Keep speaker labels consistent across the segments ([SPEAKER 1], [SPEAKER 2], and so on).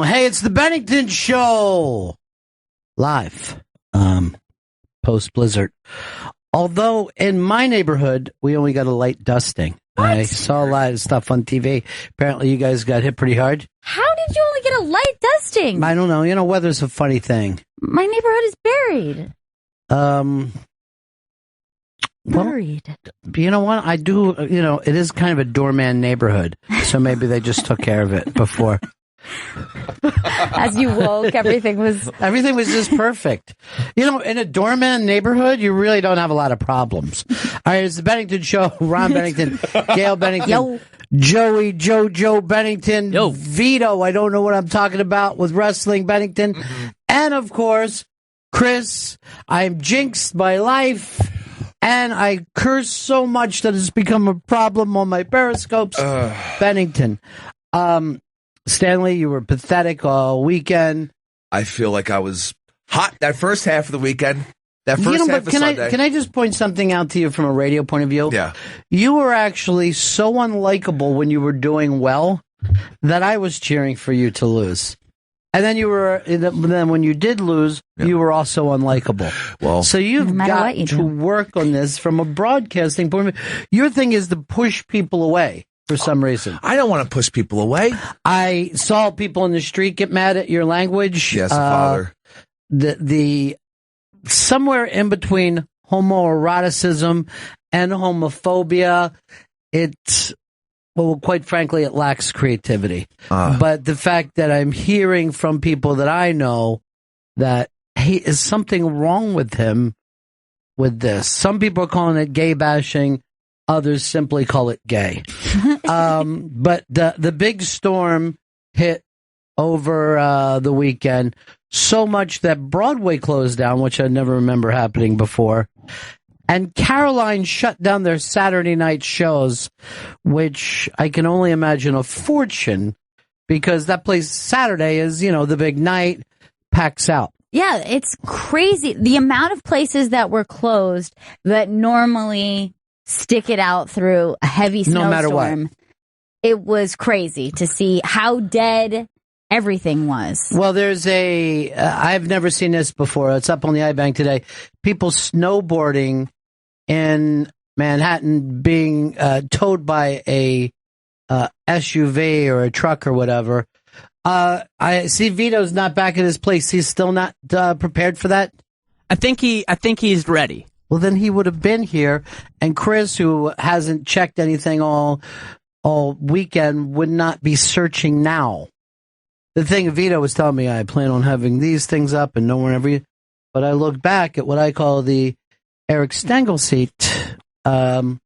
[SPEAKER 1] Hey, it's the Bennington Show. Live. Post-blizzard. Although, in my neighborhood, we only got a light dusting.
[SPEAKER 2] What?
[SPEAKER 1] I saw a lot of stuff on TV. Apparently, you guys got hit pretty hard.
[SPEAKER 2] How did you only get a light dusting?
[SPEAKER 1] I don't know. You know, weather's a funny thing.
[SPEAKER 2] My neighborhood is buried. Buried.
[SPEAKER 1] You know what? I do, it is kind of a doorman neighborhood. So maybe they just took care of it before.
[SPEAKER 2] As you woke, everything was
[SPEAKER 1] just perfect. In a doorman neighborhood, you really don't have a lot of problems. All right, it's the Bennington Show. Ron Bennington, Gail Bennington,
[SPEAKER 2] Yo.
[SPEAKER 1] Joey, Joe Bennington,
[SPEAKER 3] Yo.
[SPEAKER 1] Vito. I don't know what I'm talking about with wrestling Bennington. Mm-hmm. And of course, Chris. I'm jinxed by life. And I curse so much that it's become a problem on my Periscopes. Bennington. Stanley, you were pathetic all weekend.
[SPEAKER 4] I feel like I was hot that first half of the weekend. That first half of Sunday.
[SPEAKER 1] Can I just point something out to you from a radio point of view?
[SPEAKER 4] Yeah.
[SPEAKER 1] You were actually so unlikable when you were doing well that I was cheering for you to lose. And then when you did lose, you were also unlikable.
[SPEAKER 4] Well,
[SPEAKER 1] so you've got to work on this from a broadcasting point of view. Your thing is to push people away. For some reason.
[SPEAKER 4] I don't want to push people away.
[SPEAKER 1] I saw people in the street get mad at your language.
[SPEAKER 4] Yes, Father.
[SPEAKER 1] The somewhere in between homoeroticism and homophobia, quite frankly, it lacks creativity. But the fact that I'm hearing from people that I know that is something wrong with him with this. Some people are calling it gay bashing. Others simply call it gay. But the big storm hit over the weekend, so much that Broadway closed down, which I never remember happening before. And Caroline shut down their Saturday night shows, which I can only imagine a fortune, because that place Saturday is, the big night, packs out.
[SPEAKER 2] Yeah, it's crazy. The amount of places that were closed that normally stick it out through a heavy snowstorm.
[SPEAKER 1] No matter what.
[SPEAKER 2] It was crazy to see how dead everything was.
[SPEAKER 1] Well, there's I've never seen this before. It's up on the iBank today. People snowboarding in Manhattan being towed by a SUV or a truck or whatever. I see Vito's not back at his place. He's still not prepared for that?
[SPEAKER 3] I think he's ready.
[SPEAKER 1] Well, then he would have been here, and Chris, who hasn't checked anything all weekend, would not be searching now. The thing Vito was telling me, I plan on having these things up and no one ever. But I look back at what I call the Eric Stengel seat. No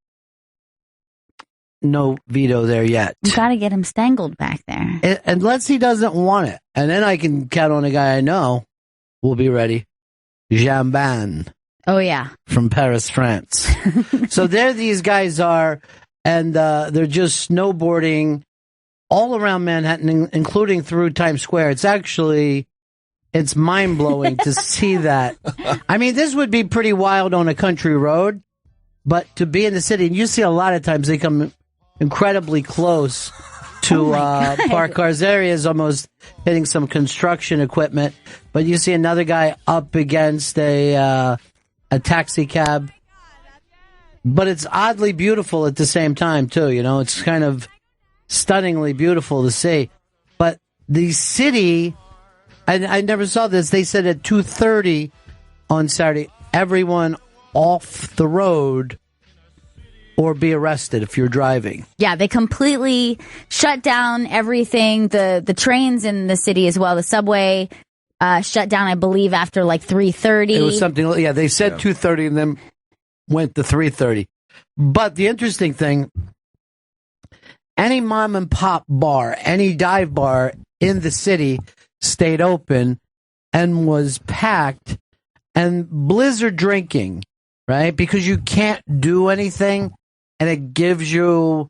[SPEAKER 1] Vito there yet.
[SPEAKER 2] You got to get him stangled back there.
[SPEAKER 1] Unless he doesn't want it. And then I can count on a guy I know will be ready. Jambin.
[SPEAKER 2] Oh, yeah.
[SPEAKER 1] From Paris, France. So there these guys are, and they're just snowboarding all around Manhattan, including through Times Square. It's mind-blowing to see that. I mean, this would be pretty wild on a country road, but to be in the city, and you see a lot of times they come incredibly close to parked cars. Areas almost hitting some construction equipment, but you see another guy up against a taxi cab. But it's oddly beautiful at the same time, too. It's kind of stunningly beautiful to see. But the city, I never saw this. They said at 2:30 on Saturday, everyone off the road or be arrested if you're driving.
[SPEAKER 2] Yeah, they completely shut down everything. The trains in the city as well. The subway shut down, I believe, after like 3:30.
[SPEAKER 1] It was something. Yeah, they said 2:30 and then went to 3:30. But the interesting thing, any mom and pop bar, any dive bar in the city stayed open and was packed, and blizzard drinking, right? Because you can't do anything, and it gives you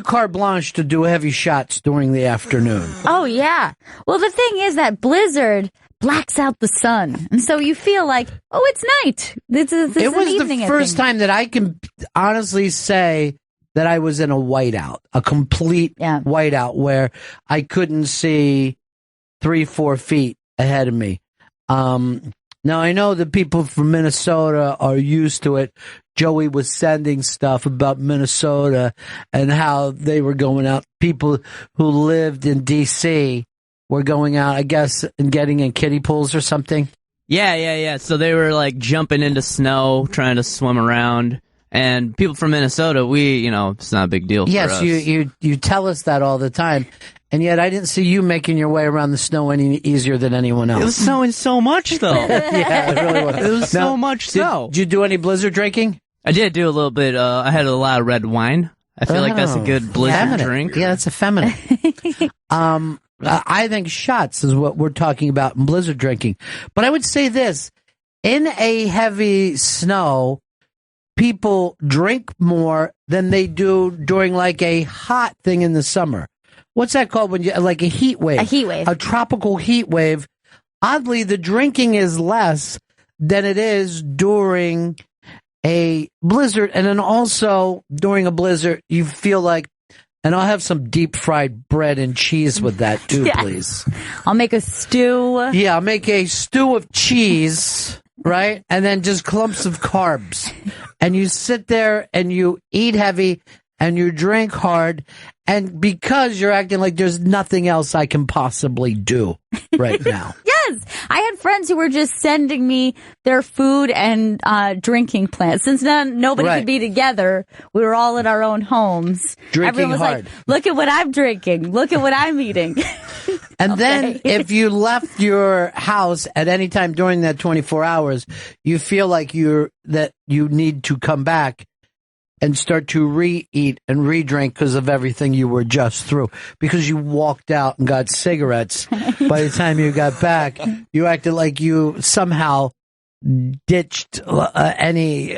[SPEAKER 1] carte blanche to do heavy shots during the afternoon.
[SPEAKER 2] Oh, yeah. Well, the thing is that blizzard blacks out the sun. And so you feel like, oh, it's night. This
[SPEAKER 1] it
[SPEAKER 2] is
[SPEAKER 1] was
[SPEAKER 2] an evening
[SPEAKER 1] the first time that I can honestly say that I was in a whiteout, a complete whiteout where I couldn't see 3-4 feet ahead of me. Now, I know that people from Minnesota are used to it. Joey was sending stuff about Minnesota and how they were going out. People who lived in D.C. were going out, I guess, and getting in kiddie pools or something.
[SPEAKER 3] Yeah. So they were like jumping into snow, trying to swim around. And people from Minnesota, it's not a big deal for us.
[SPEAKER 1] Yes, you tell us that all the time. And yet I didn't see you making your way around the snow any easier than anyone else.
[SPEAKER 3] It was snowing so much, though.
[SPEAKER 1] Yeah, it really was.
[SPEAKER 3] It was so much snow.
[SPEAKER 1] Did you do any blizzard drinking?
[SPEAKER 3] I did do a little bit. I had a lot of red wine. I feel like that's a good blizzard drink.
[SPEAKER 1] Yeah, that's effeminate. I think shots is what we're talking about in blizzard drinking. But I would say this. In a heavy snow, people drink more than they do during like a hot thing in the summer. What's that called when you like a heat wave?
[SPEAKER 2] A heat wave.
[SPEAKER 1] A tropical heat wave. Oddly, the drinking is less than it is during a blizzard. And then also during a blizzard, you feel like, and I'll have some deep fried bread and cheese with that too, please.
[SPEAKER 2] I'll make a stew.
[SPEAKER 1] Yeah, I'll make a stew of cheese, right? And then just clumps of carbs. And you sit there and you eat heavy and you drink hard. And because you're acting like there's nothing else I can possibly do right now.
[SPEAKER 2] Yes. I had friends who were just sending me their food and drinking plans. Since nobody could be together, we were all in our own homes.
[SPEAKER 1] Drinking
[SPEAKER 2] Everyone was
[SPEAKER 1] hard.
[SPEAKER 2] like, look at what I'm drinking. Look at what I'm eating.
[SPEAKER 1] And then if you left your house at any time during that 24 hours, you feel like you need to come back and start to re-eat and re-drink because of everything you were just through. Because you walked out and got cigarettes. By the time you got back, you acted like you somehow ditched any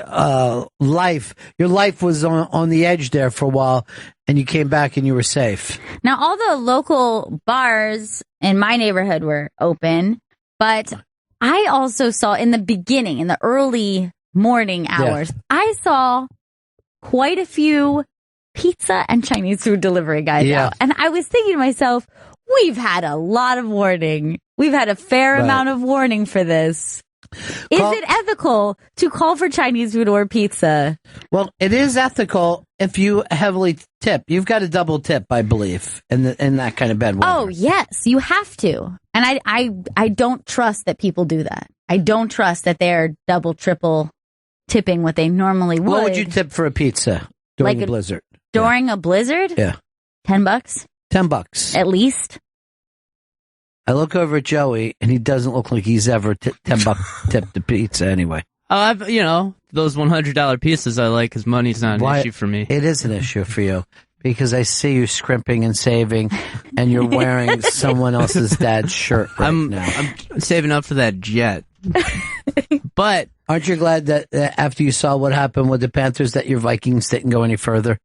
[SPEAKER 1] life. Your life was on the edge there for a while, and you came back and you were safe.
[SPEAKER 2] Now, all the local bars in my neighborhood were open, but I also saw in the beginning, in the early morning hours, I saw quite a few pizza and Chinese food delivery guys out. And I was thinking to myself, we've had a lot of warning. We've had a fair amount of warning for this. Is it ethical to call for Chinese food or pizza?
[SPEAKER 1] Well, it is ethical if you heavily tip. You've got to double tip, I believe, in that kind of bad weather.
[SPEAKER 2] Oh, yes, you have to. And I don't trust that people do that. I don't trust that they're double, triple tipping what they normally would.
[SPEAKER 1] What would you tip for a pizza during a blizzard?
[SPEAKER 2] During a blizzard?
[SPEAKER 1] Yeah.
[SPEAKER 2] $10?
[SPEAKER 1] $10.
[SPEAKER 2] At least.
[SPEAKER 1] I look over at Joey, and he doesn't look like he's ever $10 tipped a pizza anyway.
[SPEAKER 3] Those $100 pieces I like because money's not an issue for me.
[SPEAKER 1] It is an issue for you because I see you scrimping and saving, and you're wearing someone else's dad's shirt now.
[SPEAKER 3] I'm saving up for that jet. But
[SPEAKER 1] aren't you glad that after you saw what happened with the Panthers that your Vikings didn't go any further?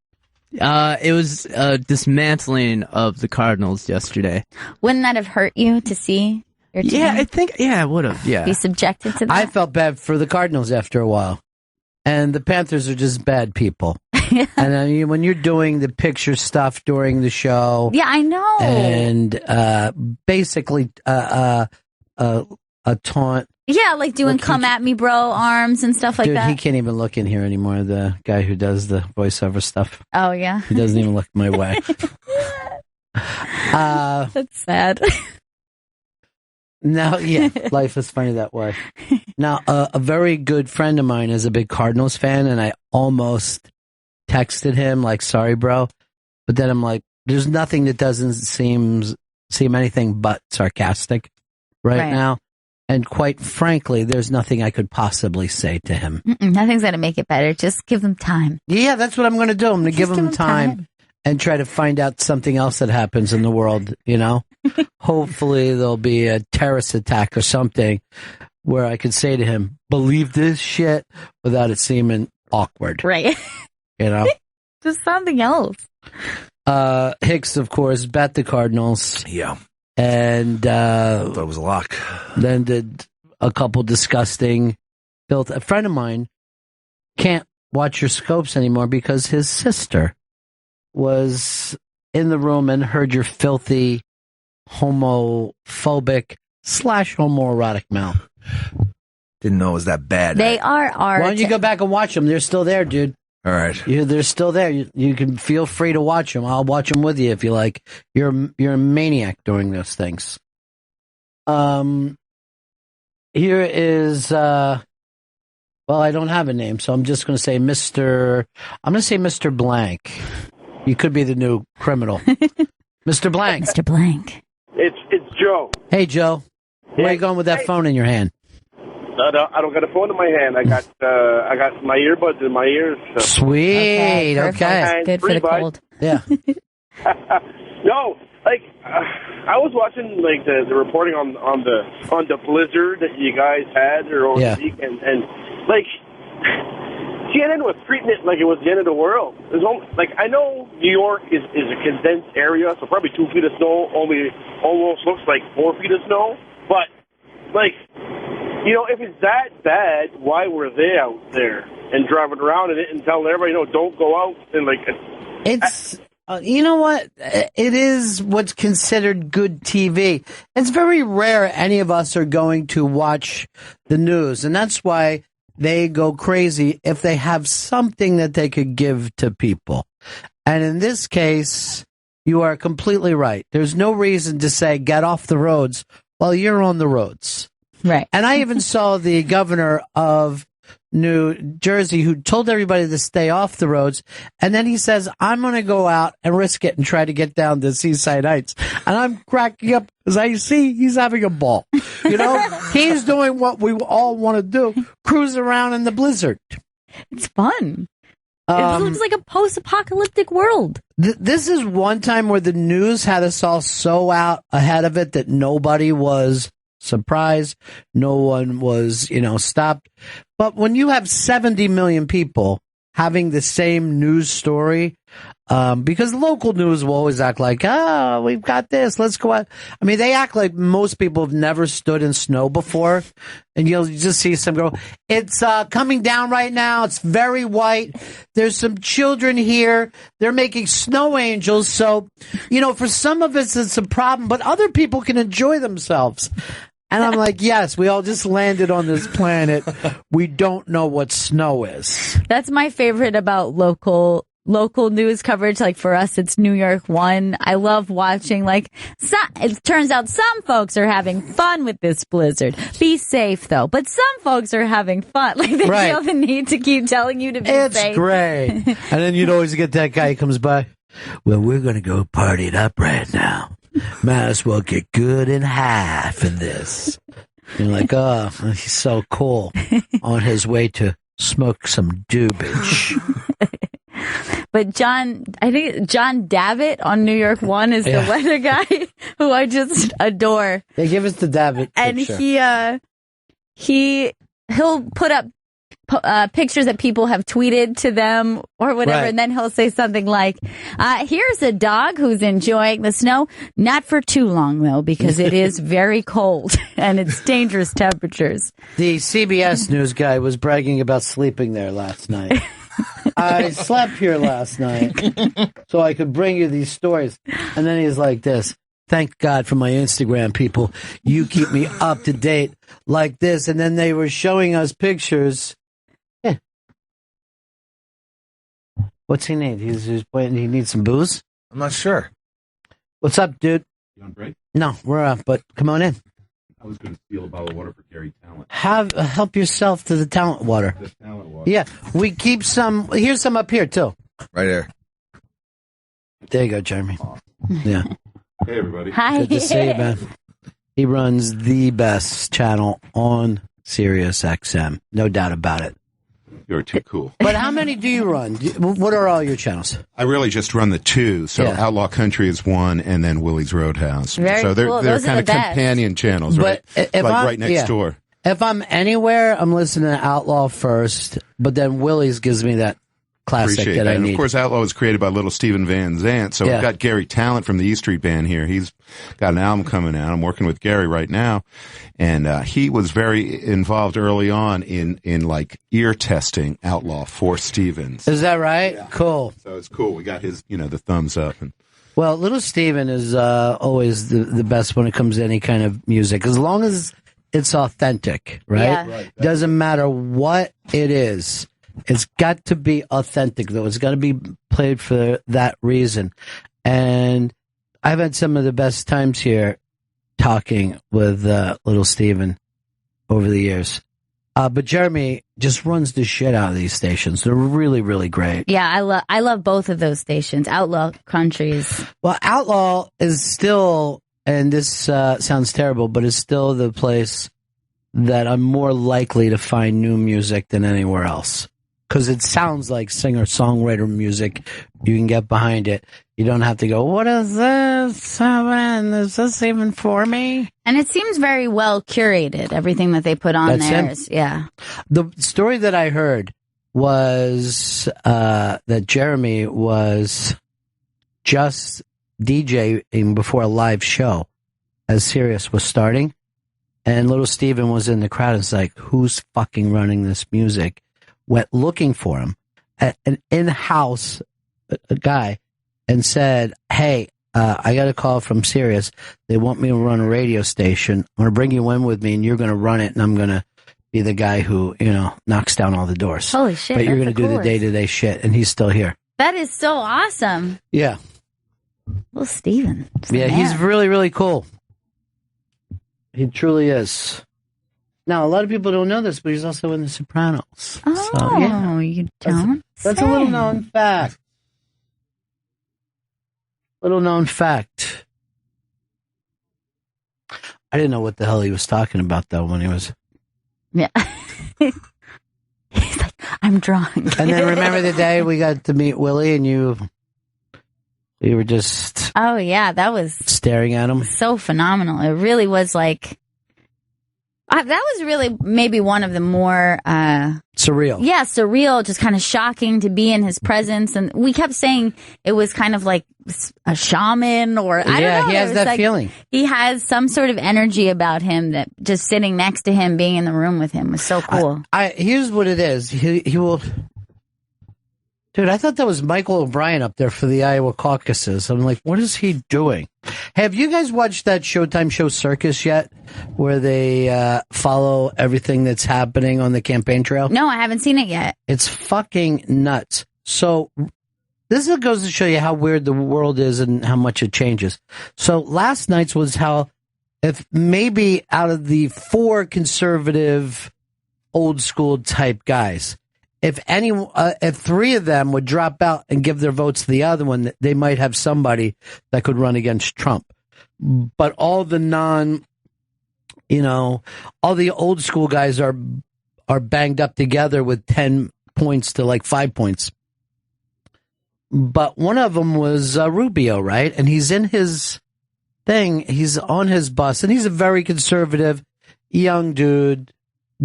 [SPEAKER 3] It was a dismantling of the Cardinals yesterday.
[SPEAKER 2] Wouldn't that have hurt you to see your team?
[SPEAKER 3] Yeah, I think, it would have,
[SPEAKER 2] be subjected to that?
[SPEAKER 1] I felt bad for the Cardinals after a while. And the Panthers are just bad people. And when you're doing the picture stuff during the show.
[SPEAKER 2] Yeah, I know.
[SPEAKER 1] And basically a taunt.
[SPEAKER 2] Yeah, like doing come at me, bro, arms and stuff like that.
[SPEAKER 1] He can't even look in here anymore, the guy who does the voiceover stuff.
[SPEAKER 2] Oh, yeah?
[SPEAKER 1] He doesn't even look my way.
[SPEAKER 2] That's sad.
[SPEAKER 1] Now, life is funny that way. Now, a very good friend of mine is a big Cardinals fan, and I almost texted him, like, sorry, bro. But then I'm like, there's nothing that doesn't seem anything but sarcastic right now. And quite frankly, there's nothing I could possibly say to him.
[SPEAKER 2] Nothing's going to make it better. Just give him time.
[SPEAKER 1] Yeah, that's what I'm going to do. I'm going to give him time and try to find out something else that happens in the world, Hopefully there'll be a terrorist attack or something where I could say to him, believe this shit without it seeming awkward.
[SPEAKER 2] Right. Just something else.
[SPEAKER 1] Hicks, of course, bet the Cardinals.
[SPEAKER 4] Yeah.
[SPEAKER 1] And
[SPEAKER 4] that was a lock.
[SPEAKER 1] Then did a couple disgusting filth. A friend of mine can't watch your scopes anymore because his sister was in the room and heard your filthy homophobic / homoerotic mouth.
[SPEAKER 4] Didn't know it was that bad.
[SPEAKER 2] They are art.
[SPEAKER 1] Why don't you go back and watch them? They're still there, dude.
[SPEAKER 4] All right.
[SPEAKER 1] They're still there. You can feel free to watch them. I'll watch them with you if you like. You're a maniac doing those things. Here is, well, I don't have a name, so I'm just going to say Mr. Blank. You could be the new criminal. Mr. Blank.
[SPEAKER 2] Mr. Blank.
[SPEAKER 5] It's Joe.
[SPEAKER 1] Hey, Joe. Where are you going with that phone in your hand?
[SPEAKER 5] I don't got a phone in my hand. I got my earbuds in my ears. So.
[SPEAKER 1] Sweet. Okay.
[SPEAKER 2] Good for the cold.
[SPEAKER 1] Yeah.
[SPEAKER 5] No, I was watching the reporting on the blizzard that you guys had over the weekend, and CNN was treating it like it was the end of the world. There's I know New York is a condensed area, so probably 2 feet of snow almost looks like 4 feet of snow, but if it's that bad, why were they out there and driving around in it and telling everybody, don't go out and
[SPEAKER 1] It's you know what? It is what's considered good TV. It's very rare any of us are going to watch the news, and that's why they go crazy if they have something that they could give to people. And in this case, you are completely right. There's no reason to say get off the roads while you're on the roads.
[SPEAKER 2] Right.
[SPEAKER 1] And I even saw the governor of New Jersey who told everybody to stay off the roads. And then he says, I'm going to go out and risk it and try to get down to Seaside Heights. And I'm cracking up because I see he's having a ball. He's doing what we all want to do, cruise around in the blizzard.
[SPEAKER 2] It's fun. It looks like a post-apocalyptic world.
[SPEAKER 1] This is one time where the news had us all so out ahead of it that nobody was surprised. No one was, stopped. But when you have 70 million people having the same news story, because local news will always act like, we've got this, let's go out. I mean, they act like most people have never stood in snow before, and you'll just see some girl, it's coming down right now, it's very white, there's some children here, they're making snow angels, so, for some of us it's a problem, but other people can enjoy themselves. And I'm like, yes, we all just landed on this planet. We don't know what snow is.
[SPEAKER 2] That's my favorite about local news coverage. Like for us, it's New York 1. I love watching, it turns out some folks are having fun with this blizzard. Be safe, though. But some folks are having fun. They feel the need to keep telling you to be safe.
[SPEAKER 1] It's great. And then you'd always get that guy who comes by. Well, we're going to go party it up right now. Might as well get good in half in this. You're like, oh, he's so cool. On his way to smoke some doobage.
[SPEAKER 2] But I think John Davitt on New York 1 is the weather guy who I just adore.
[SPEAKER 1] They give us the Davitt
[SPEAKER 2] picture. And he'll put up pictures that people have tweeted to them or whatever,
[SPEAKER 1] right.
[SPEAKER 2] And then he'll say something like, here's a dog who's enjoying the snow, not for too long though, because it is very cold and it's dangerous temperatures.
[SPEAKER 1] The CBS news guy was bragging about sleeping there last night. I slept here last night so I could bring you these stories. And then he's like this. Thank God for my Instagram people. You keep me up to date like this. And then they were showing us pictures. Yeah. What's he need? He's playing. He needs some booze?
[SPEAKER 4] I'm not sure.
[SPEAKER 1] What's up, dude?
[SPEAKER 6] You on break?
[SPEAKER 1] No, we're up, but come on in.
[SPEAKER 6] I was going to steal a bottle of water for Gary Talent.
[SPEAKER 1] Help yourself to the talent water.
[SPEAKER 6] The talent water.
[SPEAKER 1] Yeah, we keep some. Here's some up here, too.
[SPEAKER 4] Right there.
[SPEAKER 1] There you go, Jeremy. Yeah.
[SPEAKER 6] Hey, everybody.
[SPEAKER 2] Hi.
[SPEAKER 1] Good to see you, man. He runs the best channel on Sirius XM. No doubt about it.
[SPEAKER 6] You're too cool.
[SPEAKER 1] But how many do you run? What are all your channels?
[SPEAKER 6] I really just run the two. So Outlaw Country is one, and then Willie's Roadhouse.
[SPEAKER 2] Very
[SPEAKER 6] so they're
[SPEAKER 2] cool.
[SPEAKER 6] they're
[SPEAKER 2] Those are
[SPEAKER 6] kind of
[SPEAKER 2] the best.
[SPEAKER 6] companion channels, right?
[SPEAKER 1] But if
[SPEAKER 6] right next door.
[SPEAKER 1] If I'm anywhere, I'm listening to Outlaw first, but then Willie's gives me that classic
[SPEAKER 6] Appreciate
[SPEAKER 1] that I
[SPEAKER 6] And
[SPEAKER 1] need.
[SPEAKER 6] of course, Outlaw was created by little Steven Van Zandt. So we've got Gary Talent from the E Street Band here. He's got an album coming out. I'm working with Gary right now. And he was very involved early on in like ear testing Outlaw for Stevens.
[SPEAKER 1] Is that right? Yeah. Cool.
[SPEAKER 6] So it's cool. We got his, the thumbs up.
[SPEAKER 1] Well, little Steven is always the best when it comes to any kind of music, as long as it's authentic, right?
[SPEAKER 2] Yeah.
[SPEAKER 1] Right. Doesn't matter what it is. It's got to be authentic, though. It's got to be played for that reason. And I've had some of the best times here talking with little Steven over the years. But Jeremy just runs the shit out of these stations. They're really, really great.
[SPEAKER 2] Yeah, I love both of those stations. Outlaw Countries.
[SPEAKER 1] Well, Outlaw is still, and this sounds terrible, but it's still the place that I'm more likely to find new music than anywhere else. Because it sounds like singer-songwriter music. You can get behind it. You don't have to go, what is this? Is this even for me?
[SPEAKER 2] And it seems very well curated, everything that they put on there. Yeah.
[SPEAKER 1] The story that I heard was that Jeremy was just DJing before a live show as Sirius was starting. And little Steven was in the crowd. It's like, who's fucking running this music? Went looking for him, an in-house guy, and said, hey, I got a call from Sirius. They want me to run a radio station. I'm going to bring you in with me, and you're going to run it, and I'm going to be the guy who, knocks down all the doors.
[SPEAKER 2] Holy shit.
[SPEAKER 1] But you're going to do the day-to-day shit, and he's still here.
[SPEAKER 2] That is so awesome.
[SPEAKER 1] Yeah.
[SPEAKER 2] Well, Steven.
[SPEAKER 1] Yeah, he's really, really cool. He truly is. Now, a lot of people don't know this, but he's also in The Sopranos.
[SPEAKER 2] Oh,
[SPEAKER 1] so, yeah.
[SPEAKER 2] You don't
[SPEAKER 1] That's a little known fact. Little known fact. I didn't know what the hell he was talking about, though, when he was...
[SPEAKER 2] Yeah. He's like, I'm drunk.
[SPEAKER 1] And then remember the day we got to meet Willie and you were just...
[SPEAKER 2] Oh, yeah, that was...
[SPEAKER 1] Staring at him.
[SPEAKER 2] So phenomenal. It really was like... that was really maybe one of the more...
[SPEAKER 1] surreal.
[SPEAKER 2] Yeah, surreal, just kind of shocking to be in his presence. And we kept saying it was kind of like a shaman or... I don't know.
[SPEAKER 1] Yeah, he has that feeling.
[SPEAKER 2] He has some sort of energy about him that just sitting next to him, being in the room with him was so cool.
[SPEAKER 1] Here's what it is. He will... Dude, I thought that was Michael O'Brien up there for the Iowa caucuses. I'm like, what is he doing? Have you guys watched that Showtime show Circus yet? Where they follow everything that's happening on the campaign trail?
[SPEAKER 2] No, I haven't seen it yet.
[SPEAKER 1] It's fucking nuts. So this goes to show you how weird the world is and how much it changes. So last night's was how if maybe out of the 4 conservative old school type guys, if 3 of them would drop out and give their votes to the other one, they might have somebody that could run against Trump. But all the all the old school guys are banged up together with 10 points to like 5 points. But one of them was Rubio, right? And he's in his thing. He's on his bus, and he's a very conservative young dude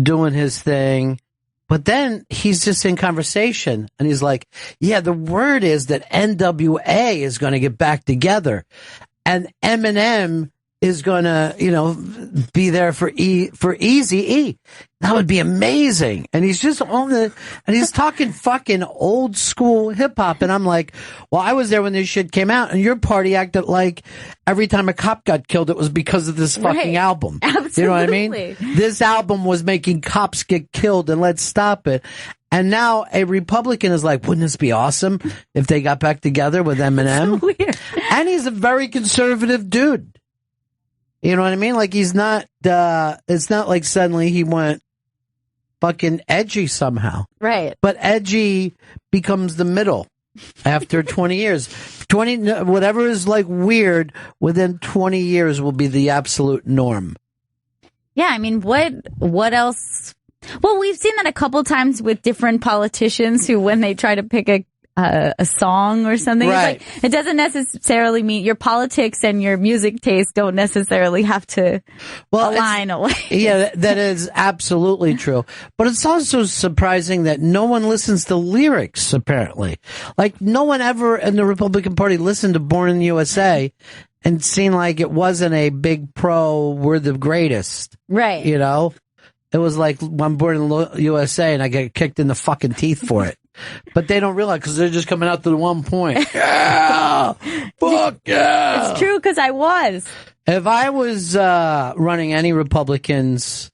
[SPEAKER 1] doing his thing. But then he's just in conversation, and he's like, yeah, the word is that NWA is going to get back together, and Eminem is going to, be there for Eazy-E. That would be amazing. And he's just and he's talking fucking old school hip hop. And I'm like, well, I was there when this shit came out, and your party acted like every time a cop got killed, it was because of this fucking album.
[SPEAKER 2] Absolutely.
[SPEAKER 1] You know what I mean? This album was making cops get killed, and let's stop it. And now a Republican is like, wouldn't this be awesome if they got back together with Eminem?
[SPEAKER 2] So weird.
[SPEAKER 1] And he's a very conservative dude. You know what I mean? Like he's not, it's not like suddenly he went fucking edgy somehow.
[SPEAKER 2] Right.
[SPEAKER 1] But edgy becomes the middle after 20 years. 20, whatever is like weird within 20 years will be the absolute norm.
[SPEAKER 2] Yeah. I mean, what else? Well, we've seen that a couple times with different politicians who, when they try to pick a song or something.
[SPEAKER 1] Right.
[SPEAKER 2] It's like, it doesn't necessarily mean your politics and your music taste don't necessarily have to align away.
[SPEAKER 1] Yeah, that is absolutely true. But it's also surprising that no one listens to lyrics, apparently. Like, no one ever in the Republican Party listened to Born in the USA and seemed like it wasn't a big we're the greatest.
[SPEAKER 2] Right.
[SPEAKER 1] You know? It was like, I'm born in the USA and I get kicked in the fucking teeth for it. But they don't realize because they're just coming out to the one point. Yeah! Fuck yeah!
[SPEAKER 2] It's true because I was.
[SPEAKER 1] If I was running any Republicans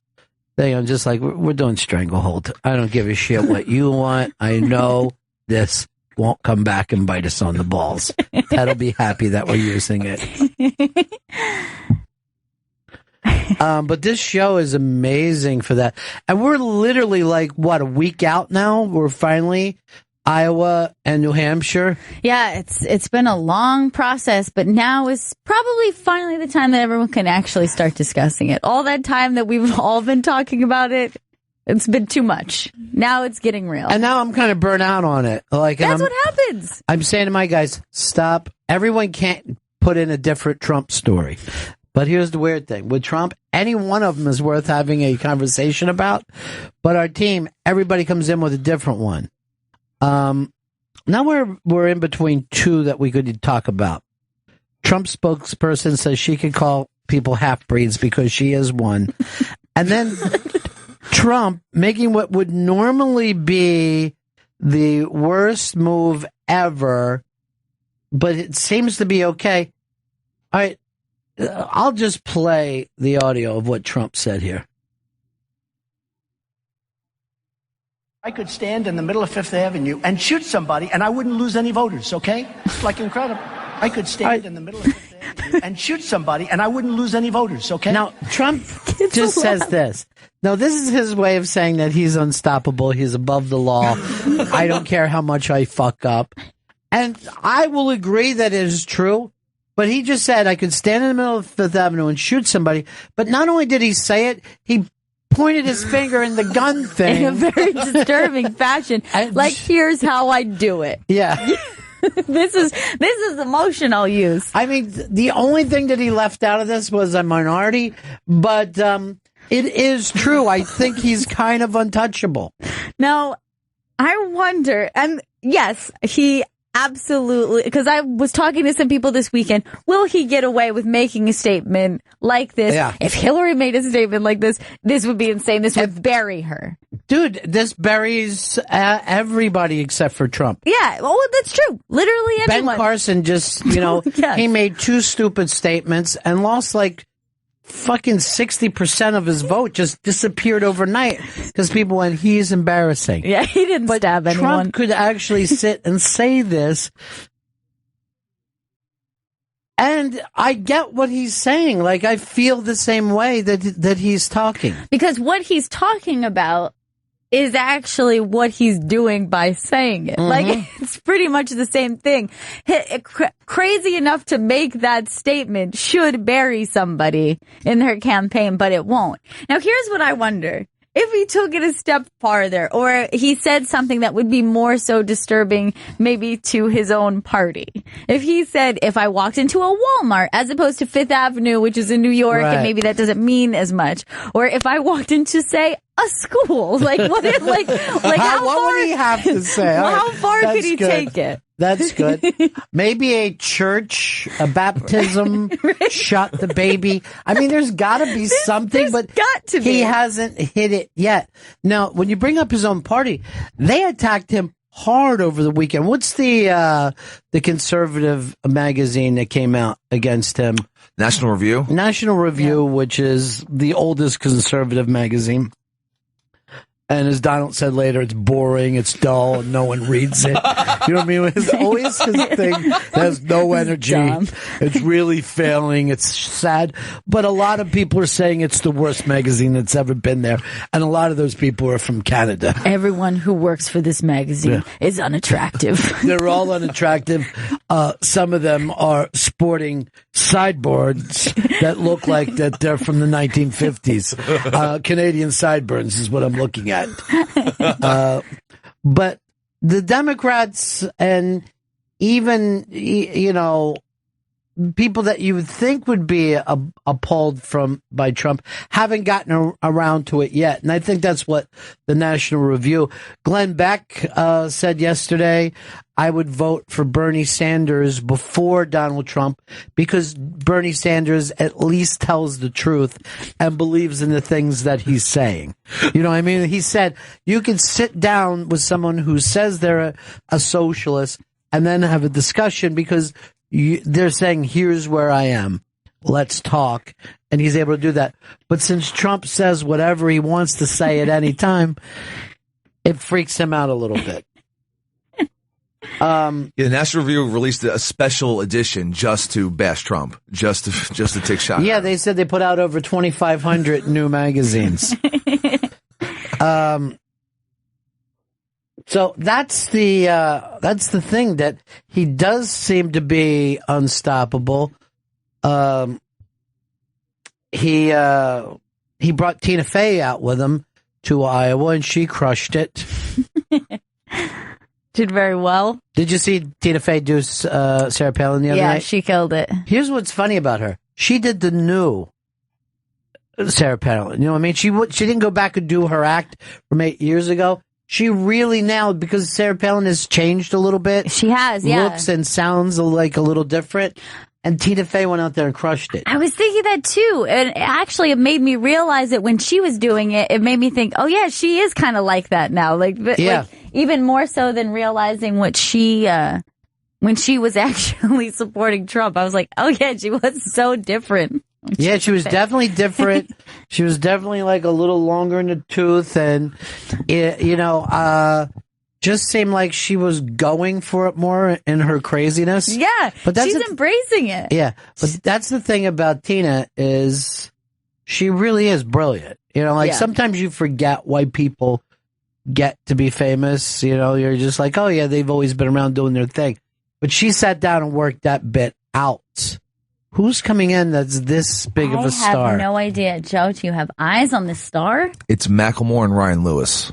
[SPEAKER 1] thing, I'm just like, we're doing stranglehold. I don't give a shit what you want. I know this won't come back and bite us on the balls. That'll be happy that we're using it. But this show is amazing for that. And we're literally like, what, a week out now? We're finally Iowa and New Hampshire.
[SPEAKER 2] Yeah, it's been a long process, but now is probably finally the time that everyone can actually start discussing it. All that time that we've all been talking about it, it's been too much. Now it's getting real.
[SPEAKER 1] And now I'm kind of burnt out on it. Like,
[SPEAKER 2] that's what happens.
[SPEAKER 1] I'm saying to my guys, stop. Everyone can't put in a different Trump story. But here's the weird thing. With Trump, any one of them is worth having a conversation about. But our team, everybody comes in with a different one. Now we're in between two that we could talk about. Trump's spokesperson says she can call people half-breeds because she is one. And then Trump making what would normally be the worst move ever, but it seems to be okay. All right. I'll just play the audio of what Trump said here.
[SPEAKER 7] I could stand in the middle of Fifth Avenue and shoot somebody and I wouldn't lose any voters, okay? It's like incredible. I could stand in the middle of Fifth Avenue and shoot somebody and I wouldn't lose any voters, okay?
[SPEAKER 1] Now, Trump just says this. Now, this is his way of saying that he's unstoppable. He's above the law. I don't care how much I fuck up. And I will agree that it is true. But he just said, I could stand in the middle of Fifth Avenue and shoot somebody. But not only did he say it, he pointed his finger in the gun thing.
[SPEAKER 2] In a very disturbing fashion. Like, here's how I do it.
[SPEAKER 1] Yeah.
[SPEAKER 2] This is the motion I'll use.
[SPEAKER 1] I mean, the only thing that he left out of this was a minority. But it is true. I think he's kind of untouchable.
[SPEAKER 2] Now, I wonder, and yes, he absolutely, because I was talking to some people this weekend, will he get away with making a statement like this?
[SPEAKER 1] Yeah.
[SPEAKER 2] If Hillary made a statement like this would be insane. This would bury her.
[SPEAKER 1] Dude, this buries everybody except for Trump.
[SPEAKER 2] Yeah, well, that's true. Literally anyone.
[SPEAKER 1] Ben Carson just, yes. He made two stupid statements and lost like fucking 60% of his vote, just disappeared overnight because people went, he's embarrassing.
[SPEAKER 2] Yeah, he didn't stab anyone.
[SPEAKER 1] Trump could actually sit and say this. And I get what he's saying. Like, I feel the same way that he's talking.
[SPEAKER 2] Because what he's talking about is actually what he's doing by saying it. Mm-hmm. Like, it's pretty much the same thing. Crazy enough to make that statement should bury somebody in their campaign, but it won't. Now, here's what I wonder. If he took it a step farther, or he said something that would be more so disturbing maybe to his own party. If he said, if I walked into a Walmart as opposed to Fifth Avenue, which is in New York, right, and maybe that doesn't mean as much. Or if I walked into, say, a school, like what how
[SPEAKER 1] what
[SPEAKER 2] far
[SPEAKER 1] would he have to say?
[SPEAKER 2] How far could he take it?
[SPEAKER 1] That's good. Maybe a church, a baptism, right. Shot the baby. I mean, there's got to be something, but he hasn't hit it yet. Now, when you bring up his own party, they attacked him hard over the weekend. What's the conservative magazine that came out against him?
[SPEAKER 4] National Review?
[SPEAKER 1] National Review, yeah. Which is the oldest conservative magazine. And as Donald said later, it's boring, it's dull, and no one reads it. You know what I mean? It's always his thing that has no energy. It's really failing. It's sad. But a lot of people are saying it's the worst magazine that's ever been there. And a lot of those people are from Canada.
[SPEAKER 2] Everyone who works for this magazine is unattractive.
[SPEAKER 1] They're all unattractive. Some of them are sporting sideboards that look like that they're from the 1950s. Canadian sideburns is what I'm looking at. But the Democrats and even, people that you would think would be appalled by Trump haven't gotten around to it yet. And I think that's what the National Review. Glenn Beck said yesterday, I would vote for Bernie Sanders before Donald Trump because Bernie Sanders at least tells the truth and believes in the things that he's saying. You know what I mean? He said, you can sit down with someone who says they're a socialist and then have a discussion because they're saying, here's where I am. Let's talk. And he's able to do that. But since Trump says whatever he wants to say at any time, it freaks him out a little bit.
[SPEAKER 4] The National Review released a special edition just to bash Trump, just to take shots.
[SPEAKER 1] Yeah, they said they put out over 2,500 new magazines. So that's the thing, that he does seem to be unstoppable. He brought Tina Fey out with him to Iowa, and she crushed it.
[SPEAKER 2] Did very well.
[SPEAKER 1] Did you see Tina Fey do Sarah Palin the other night?
[SPEAKER 2] Yeah, she killed it.
[SPEAKER 1] Here's what's funny about her. She did the new Sarah Palin. You know what I mean? She didn't go back and do her act from 8 years ago. She really now, because Sarah Palin has changed a little bit.
[SPEAKER 2] She has, yeah.
[SPEAKER 1] Looks and sounds like a little different. And Tina Fey went out there and crushed it.
[SPEAKER 2] I was thinking that too. And actually, it made me realize that when she was doing it, it made me think, oh yeah, she is kind of like that now. Like even more so than realizing what she, when she was actually supporting Trump. I was like, oh yeah, she was so different.
[SPEAKER 1] Yeah, she was definitely different. She was definitely like a little longer in the tooth, and just seemed like she was going for it more in her craziness.
[SPEAKER 2] Yeah, but she's embracing it.
[SPEAKER 1] Yeah, but that's the thing about Tina, is she really is brilliant. Sometimes you forget why people get to be famous. You're just like, oh yeah, they've always been around doing their thing. But she sat down and worked that bit out. Who's coming in that's this big of a star?
[SPEAKER 2] I have no idea. Joe, do you have eyes on this star?
[SPEAKER 4] It's Macklemore and Ryan Lewis.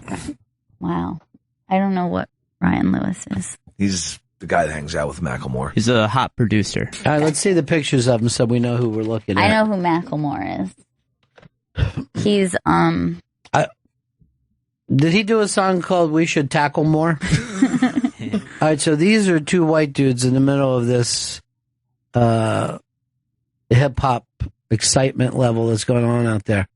[SPEAKER 2] Wow. I don't know what Ryan Lewis is.
[SPEAKER 4] He's the guy that hangs out with Macklemore.
[SPEAKER 3] He's a hot producer.
[SPEAKER 1] All right, let's see the pictures of him so we know who we're looking at.
[SPEAKER 2] I know who Macklemore is. He's,
[SPEAKER 1] Did he do a song called We Should Tackle More? All right, so these are two white dudes in the middle of this hip-hop excitement level that's going on out there.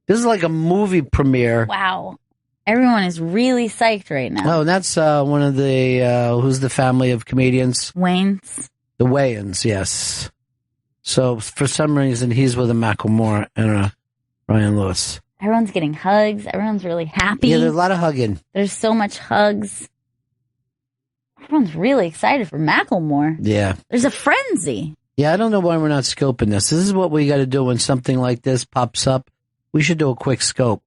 [SPEAKER 1] This is like a movie premiere.
[SPEAKER 2] Wow. Everyone is really psyched right now.
[SPEAKER 1] Oh, and that's one of the, who's the family of comedians?
[SPEAKER 2] Wayans.
[SPEAKER 1] The Wayans, yes. So, for some reason, he's with a Macklemore and a Ryan Lewis.
[SPEAKER 2] Everyone's getting hugs. Everyone's really happy.
[SPEAKER 1] Yeah, there's a lot of hugging.
[SPEAKER 2] There's so much hugs. Everyone's really excited for Macklemore.
[SPEAKER 1] Yeah.
[SPEAKER 2] There's a frenzy.
[SPEAKER 1] Yeah, I don't know why we're not scoping this. This is what we got to do when something like this pops up. We should do a quick scope.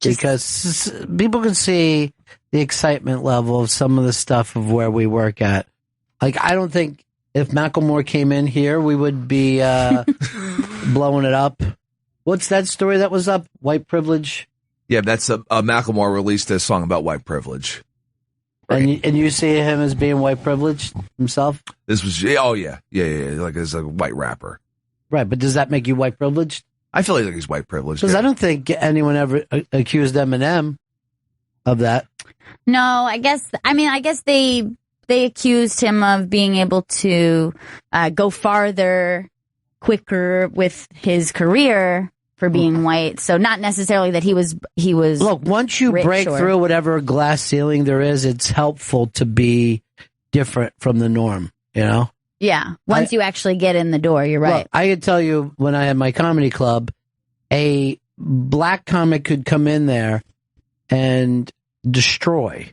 [SPEAKER 1] Because people can see the excitement level of some of the stuff of where we work at. Like, I don't think if Macklemore came in here, we would be blowing it up. What's that story that was up? White privilege?
[SPEAKER 4] Yeah, that's Macklemore released a song about white privilege.
[SPEAKER 1] And you see him as being white privileged himself?
[SPEAKER 4] This was, yeah, like as a white rapper.
[SPEAKER 1] Right, but does that make you white privileged?
[SPEAKER 4] I feel like he's white privileged.
[SPEAKER 1] Because I don't think anyone ever accused Eminem of that.
[SPEAKER 2] No, I guess they accused him of being able to go farther quicker with his career for being white. So not necessarily that he was.
[SPEAKER 1] Look, once you break through whatever glass ceiling there is, it's helpful to be different from the norm,
[SPEAKER 2] Yeah. Once you actually get in the door, you're right.
[SPEAKER 1] Look, I could tell you when I had my comedy club, a black comic could come in there and destroy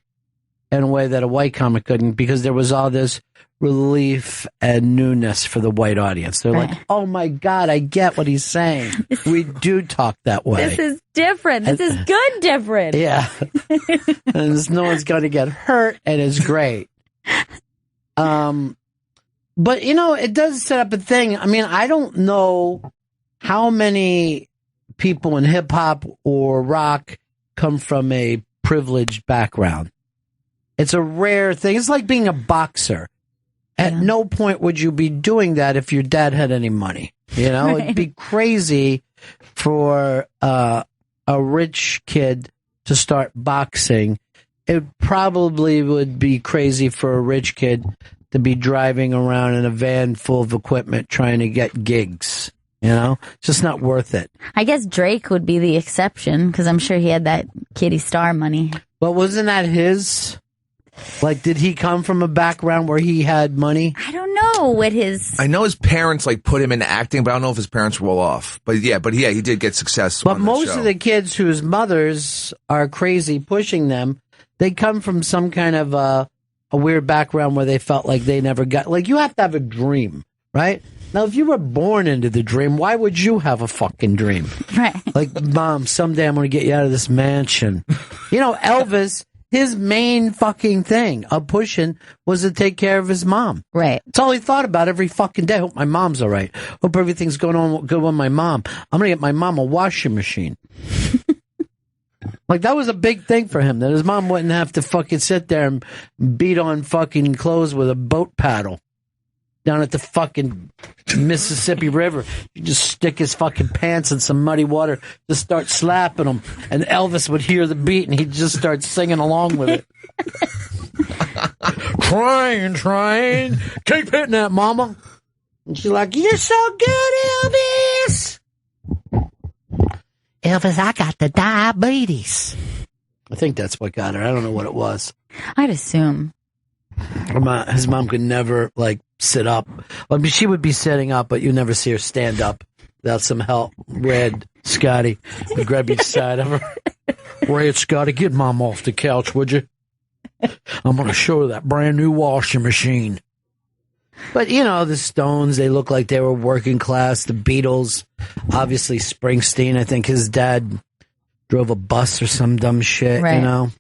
[SPEAKER 1] in a way that a white comic couldn't, because there was all this relief and newness for the white audience. They're like, oh my God, I get what he's saying. We do talk that way.
[SPEAKER 2] This is different. This is good different.
[SPEAKER 1] Yeah. And no one's going to get hurt, and it's great. But, it does set up a thing. I mean, I don't know how many people in hip-hop or rock come from a privileged background. It's a rare thing. It's like being a boxer. At no point would you be doing that if your dad had any money. You know,
[SPEAKER 2] Right.
[SPEAKER 1] it'd be crazy for a rich kid to start boxing. It probably would be crazy for a rich kid to be driving around in a van full of equipment trying to get gigs. You know, it's just not worth it.
[SPEAKER 2] I guess Drake would be the exception because I'm sure he had that Kitty Star money.
[SPEAKER 1] But wasn't that his? Like, did he come from a background where he had money?
[SPEAKER 2] I don't know what his.
[SPEAKER 4] I know his parents like put him into acting, but I don't know if his parents were well off. But yeah, he did get success.
[SPEAKER 1] But
[SPEAKER 4] on that
[SPEAKER 1] most
[SPEAKER 4] show.
[SPEAKER 1] of the kids whose mothers are crazy pushing them, they come from some kind of a weird background where they felt like they never got. Like, you have to have a dream, right? Now, if you were born into the dream, why would you have a fucking dream?
[SPEAKER 2] Right.
[SPEAKER 1] Like, Mom, someday I'm going to get you out of this mansion. You know, Elvis, his main fucking thing of pushing was to take care of his mom.
[SPEAKER 2] Right.
[SPEAKER 1] That's all he thought about every fucking day. Hope my mom's all right. Hope everything's going on good with my mom. I'm going to get my mom a washing machine. Like, that was a big thing for him, that his mom wouldn't have to fucking sit there and beat on fucking clothes with a boat paddle down at the fucking Mississippi River. You just stick his fucking pants in some muddy water, just start slapping him, and Elvis would hear the beat, and he'd just start singing along with it. Train, keep hitting that, mama. And she's like, you're so good, Elvis. Elvis, I got the diabetes. I think that's what got her. I don't know what it was.
[SPEAKER 2] I'd assume.
[SPEAKER 1] His mom could never, like, sit up. I mean, she would be sitting up, but you never see her stand up without some help. Red, Scotty would grab each side of her. Red, Scotty, get Mom off the couch, would you? I'm going to show her that brand new washing machine. But, you know, the Stones, they look like they were working class. The Beatles, obviously Springsteen. I think his dad drove a bus or some dumb shit,
[SPEAKER 2] Right.
[SPEAKER 1] you know?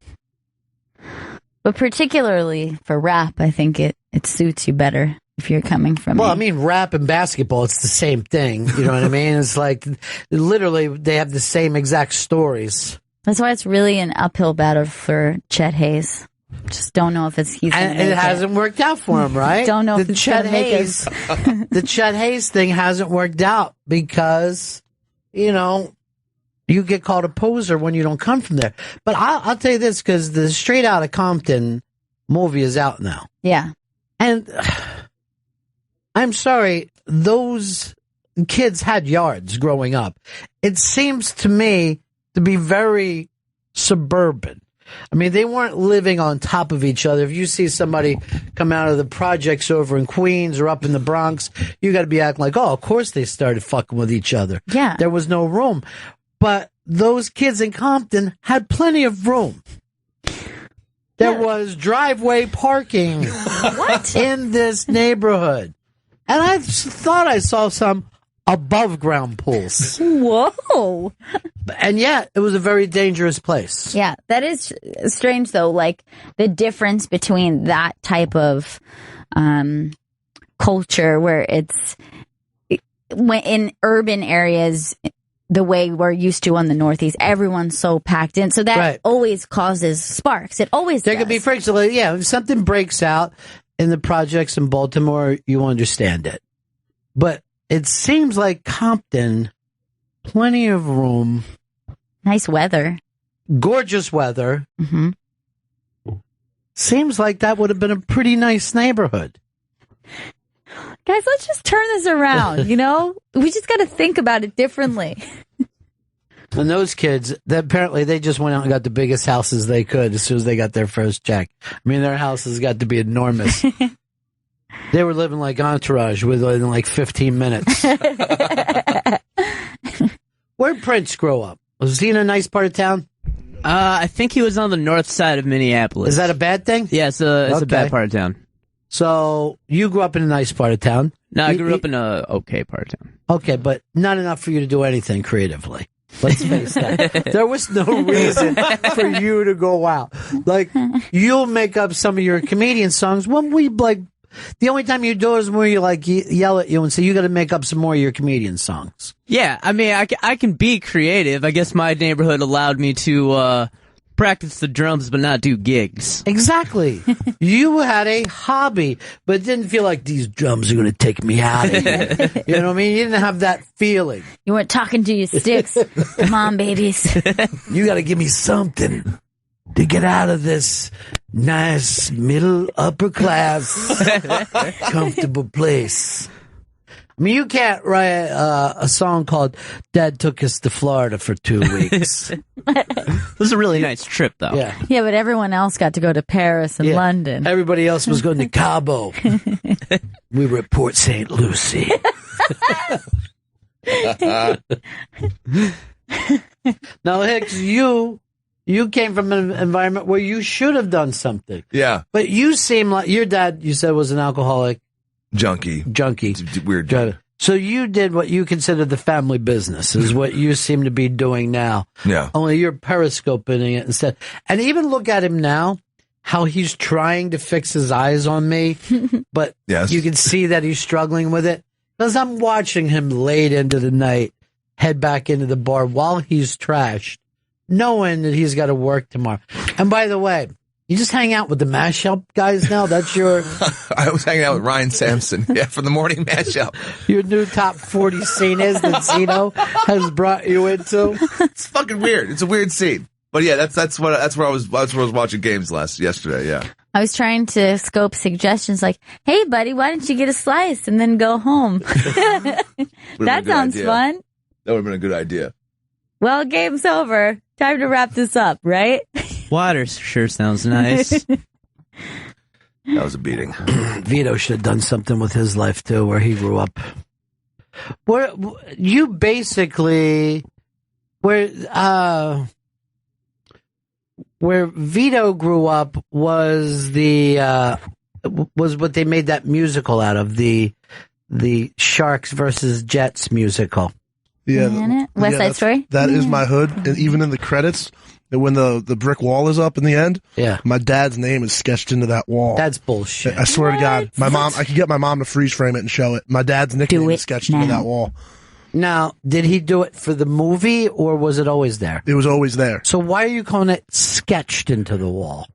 [SPEAKER 2] But particularly for rap, I think it suits you better if you're coming from.
[SPEAKER 1] Well, I mean, rap and basketball, it's the same thing. You know what I mean? It's like, literally, they have the same exact stories.
[SPEAKER 2] That's why it's really an uphill battle for Chet Hayes. Just don't know if he's gonna
[SPEAKER 1] And
[SPEAKER 2] make
[SPEAKER 1] it hasn't worked out for him, right?
[SPEAKER 2] Don't know if
[SPEAKER 1] the
[SPEAKER 2] it's
[SPEAKER 1] Chet
[SPEAKER 2] gonna make
[SPEAKER 1] Hayes, the Chet Hayes thing hasn't worked out because, you know, you get called a poser when you don't come from there. But I'll tell you this, because the Straight Outta Compton movie is out now.
[SPEAKER 2] Yeah.
[SPEAKER 1] And I'm sorry, those kids had yards growing up. It seems to me to be very suburban. I mean, they weren't living on top of each other. If you see somebody come out of the projects over in Queens or up in the Bronx, you got to be acting like, oh, of course they started fucking with each other.
[SPEAKER 2] Yeah.
[SPEAKER 1] There was no room. But those kids in Compton had plenty of room. There was driveway parking in this neighborhood. And I thought I saw some above ground pools.
[SPEAKER 2] Whoa.
[SPEAKER 1] And yet, it was a very dangerous place.
[SPEAKER 2] Yeah, that is strange, though. Like, the difference between that type of culture where it's when in urban areas, the way we're used to on the Northeast, everyone's so packed in. So that always causes sparks. It always
[SPEAKER 1] There could be friction. Like, yeah, if something breaks out in the projects in Baltimore, you understand it. But it seems like Compton, plenty of room.
[SPEAKER 2] Nice weather.
[SPEAKER 1] Gorgeous weather.
[SPEAKER 2] Mm-hmm.
[SPEAKER 1] Seems like that would have been a pretty nice neighborhood.
[SPEAKER 2] Guys, let's just turn this around, you know? We just got to think about it differently.
[SPEAKER 1] And those kids, apparently they just went out and got the biggest houses they could as soon as they got their first check. I mean, their houses got to be enormous. They were living like Entourage within like 15 minutes. Where'd Prince grow up? Was he in a nice part of town?
[SPEAKER 3] I think he was on the north side of Minneapolis.
[SPEAKER 1] Is that a bad thing?
[SPEAKER 3] Yeah, it's a bad part of town.
[SPEAKER 1] So you grew up in a nice part of town.
[SPEAKER 3] No, I grew up in a okay part of town.
[SPEAKER 1] Okay, but not enough for you to do anything creatively. Let's face that. There was no reason for you to go out. Like, you'll make up some of your comedian songs when we, like, the only time you do it is when we, like, yell at you and say, you got to make up some more of your comedian songs.
[SPEAKER 3] Yeah, I mean, I can be creative. I guess my neighborhood allowed me to practice the drums but not do gigs.
[SPEAKER 1] Exactly. You had a hobby, but didn't feel like these drums are going to take me out of here. You know what I mean? You didn't have that feeling.
[SPEAKER 2] You weren't talking to your sticks. Come on, babies.
[SPEAKER 1] You got to give me something to get out of this nice middle upper class comfortable place. I mean, you can't write a song called Dad Took Us to Florida for 2 weeks.
[SPEAKER 3] It was a really nice trip, though.
[SPEAKER 1] Yeah.
[SPEAKER 2] Yeah, but everyone else got to go to Paris and London.
[SPEAKER 1] Everybody else was going to Cabo. We were at Port St. Lucie. Now, Hicks, you came from an environment where you should have done something.
[SPEAKER 4] Yeah.
[SPEAKER 1] But you seem like your dad, you said, was an alcoholic.
[SPEAKER 4] Junkie.
[SPEAKER 1] Weird. So you did what you consider the family business, is what you seem to be doing now.
[SPEAKER 4] Yeah.
[SPEAKER 1] Only you're periscoping it instead. And even look at him now, how he's trying to fix his eyes on me, but you can see that he's struggling with it. Because I'm watching him late into the night, head back into the bar while he's trashed, knowing that he's got to work tomorrow. And by the way, you just hang out with the mashup guys now? That's your...
[SPEAKER 4] I was hanging out with Ryan Sampson, for the morning mashup.
[SPEAKER 1] Your new top 40 scene is that Zeno has brought you into?
[SPEAKER 4] It's fucking weird. It's a weird scene. But yeah, that's where I was watching games yesterday, yeah.
[SPEAKER 2] I was trying to scope suggestions like, hey, buddy, why don't you get a slice and then go home? That sounds fun.
[SPEAKER 4] That would have been a good idea.
[SPEAKER 2] Well, game's over. Time to wrap this up, right?
[SPEAKER 3] Water sure sounds nice.
[SPEAKER 4] That was a beating.
[SPEAKER 1] Vito should have done something with his life, too, where he grew up. Where you basically... Where Vito grew up was was what they made that musical out of, the Sharks versus Jets musical.
[SPEAKER 8] Yeah,
[SPEAKER 2] West Side Story.
[SPEAKER 8] That is my hood, and even in the credits, when the brick wall is up in the end, my dad's name is sketched into that wall.
[SPEAKER 1] That's bullshit.
[SPEAKER 8] I swear to God, I could get my mom to freeze frame it and show it. My dad's nickname is sketched into that wall.
[SPEAKER 1] Now, did he do it for the movie, or was it always there?
[SPEAKER 8] It was always there.
[SPEAKER 1] So why are you calling it sketched into the wall?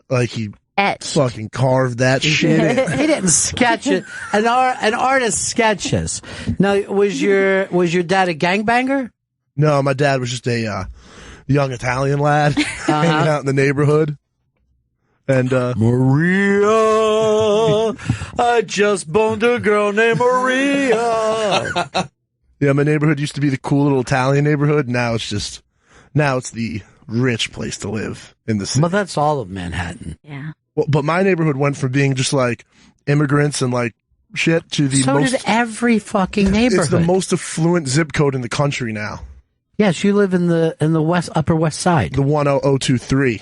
[SPEAKER 8] Like he
[SPEAKER 2] etched.
[SPEAKER 8] Fucking carved that shit in.
[SPEAKER 1] He didn't sketch it. An artist sketches. Now, was your dad a gangbanger?
[SPEAKER 8] No, my dad was just a young Italian lad hanging out in the neighborhood. And
[SPEAKER 1] Maria, I just boned a girl named Maria.
[SPEAKER 8] Yeah, my neighborhood used to be the cool little Italian neighborhood. Now it's the rich place to live in the city.
[SPEAKER 1] But that's all of Manhattan.
[SPEAKER 2] Yeah.
[SPEAKER 8] Well, but my neighborhood went from being just like immigrants and like shit to the
[SPEAKER 1] So did every fucking neighborhood.
[SPEAKER 8] It's the most affluent zip code in the country now.
[SPEAKER 1] Yes, you live in the Upper West Side.
[SPEAKER 8] The 10023.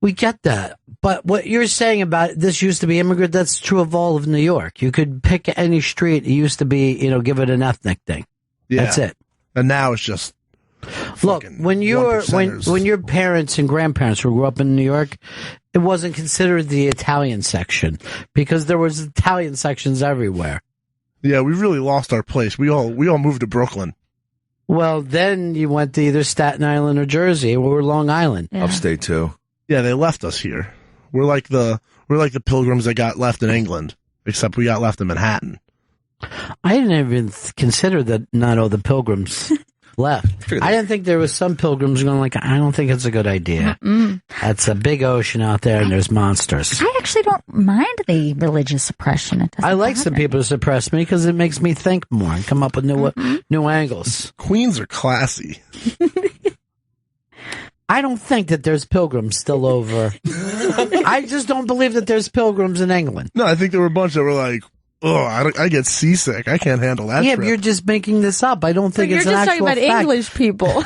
[SPEAKER 1] We get that. But what you're saying about this used to be immigrant, that's true of all of New York. You could pick any street. It used to be, give it an ethnic thing.
[SPEAKER 8] Yeah.
[SPEAKER 1] That's it.
[SPEAKER 8] And now it's just...
[SPEAKER 1] Look, when your parents and grandparents grew up in New York, it wasn't considered the Italian section because there was Italian sections everywhere.
[SPEAKER 8] Yeah, we really lost our place. We all moved to Brooklyn.
[SPEAKER 1] Well, then you went to either Staten Island or Jersey or Long Island.
[SPEAKER 4] Yeah. Upstate too.
[SPEAKER 8] Yeah, they left us here. We're like the Pilgrims that got left in England, except we got left in Manhattan.
[SPEAKER 1] I didn't even consider that not all the Pilgrims left. I didn't think there was some Pilgrims going like, I don't think it's a good idea. That's a big ocean out there and there's monsters.
[SPEAKER 2] I actually don't mind the religious suppression.
[SPEAKER 1] I like some people to suppress me because it makes me think more and come up with new angles.
[SPEAKER 8] Queens are classy.
[SPEAKER 1] I don't think that there's Pilgrims still over. I just don't believe that there's Pilgrims in England.
[SPEAKER 8] No, I think there were a bunch that were like, I get seasick. I can't handle that.
[SPEAKER 1] Yeah,
[SPEAKER 8] trip.
[SPEAKER 1] but you're just making this up. I don't think it's an actual fact.
[SPEAKER 2] You're just talking about English people.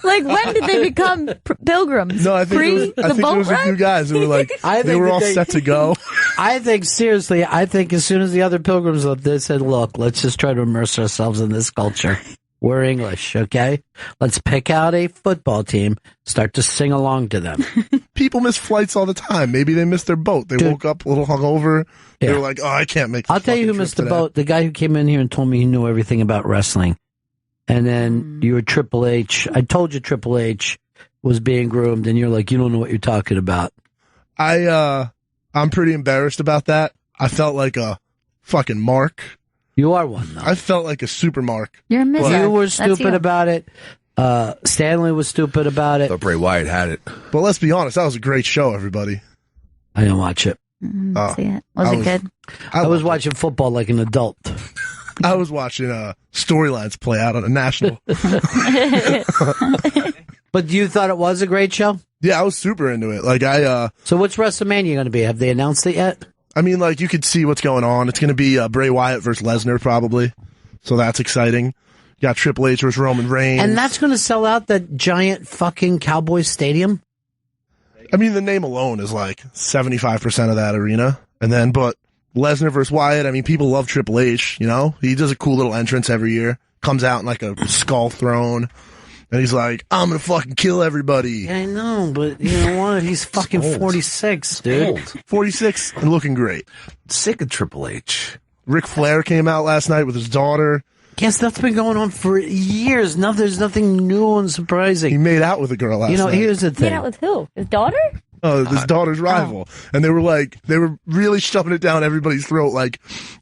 [SPEAKER 2] Like, when did they become pilgrims?
[SPEAKER 8] No, I think there was a few guys who were like, they were all set to go.
[SPEAKER 1] I think as soon as the other Pilgrims left, they said, look, let's just try to immerse ourselves in this culture. We're English, okay? Let's pick out a football team, start to sing along to them.
[SPEAKER 8] People miss flights all the time. Maybe they missed their boat. They woke up a little hungover. Yeah. They were like, I can't make
[SPEAKER 1] I'll tell you who missed the boat. The guy who came in here and told me he knew everything about wrestling. And then you were Triple H. I told you Triple H was being groomed, and you're like, you don't know what you're talking about.
[SPEAKER 8] I'm pretty embarrassed about that. I felt like a fucking mark.
[SPEAKER 1] You are one, though.
[SPEAKER 8] I felt like a super mark.
[SPEAKER 2] You're a miser.
[SPEAKER 1] You were stupid about it. Stanley was stupid about it.
[SPEAKER 4] But Bray Wyatt had it.
[SPEAKER 8] But let's be honest, that was a great show, everybody.
[SPEAKER 1] I didn't watch it.
[SPEAKER 2] See it. Was it good?
[SPEAKER 1] I was watching football like an adult.
[SPEAKER 8] I was watching storylines play out on a national.
[SPEAKER 1] But you thought it was a great show?
[SPEAKER 8] Yeah, I was super into it.
[SPEAKER 1] So what's WrestleMania going to be? Have they announced it yet?
[SPEAKER 8] I mean, you could see what's going on. It's going to be Bray Wyatt versus Lesnar, probably. So that's exciting. You got Triple H versus Roman Reigns.
[SPEAKER 1] And that's going to sell out that giant fucking Cowboys stadium?
[SPEAKER 8] I mean, the name alone is 75% of that arena. But Lesnar versus Wyatt, I mean, people love Triple H, He does a cool little entrance every year. Comes out in a skull throne. And he's like, I'm going to fucking kill everybody.
[SPEAKER 1] Yeah, I know, but you know what? He's fucking 46, dude.
[SPEAKER 4] Old.
[SPEAKER 8] 46 and looking great.
[SPEAKER 4] Sick of Triple H.
[SPEAKER 8] Ric Flair came out last night with his daughter.
[SPEAKER 1] Yes, that's been going on for years. Now there's nothing new and surprising.
[SPEAKER 8] He made out with a girl last night.
[SPEAKER 1] Here's the thing.
[SPEAKER 2] Made out with who? His daughter?
[SPEAKER 8] His daughter's rival. And they were really shoving it down everybody's throat,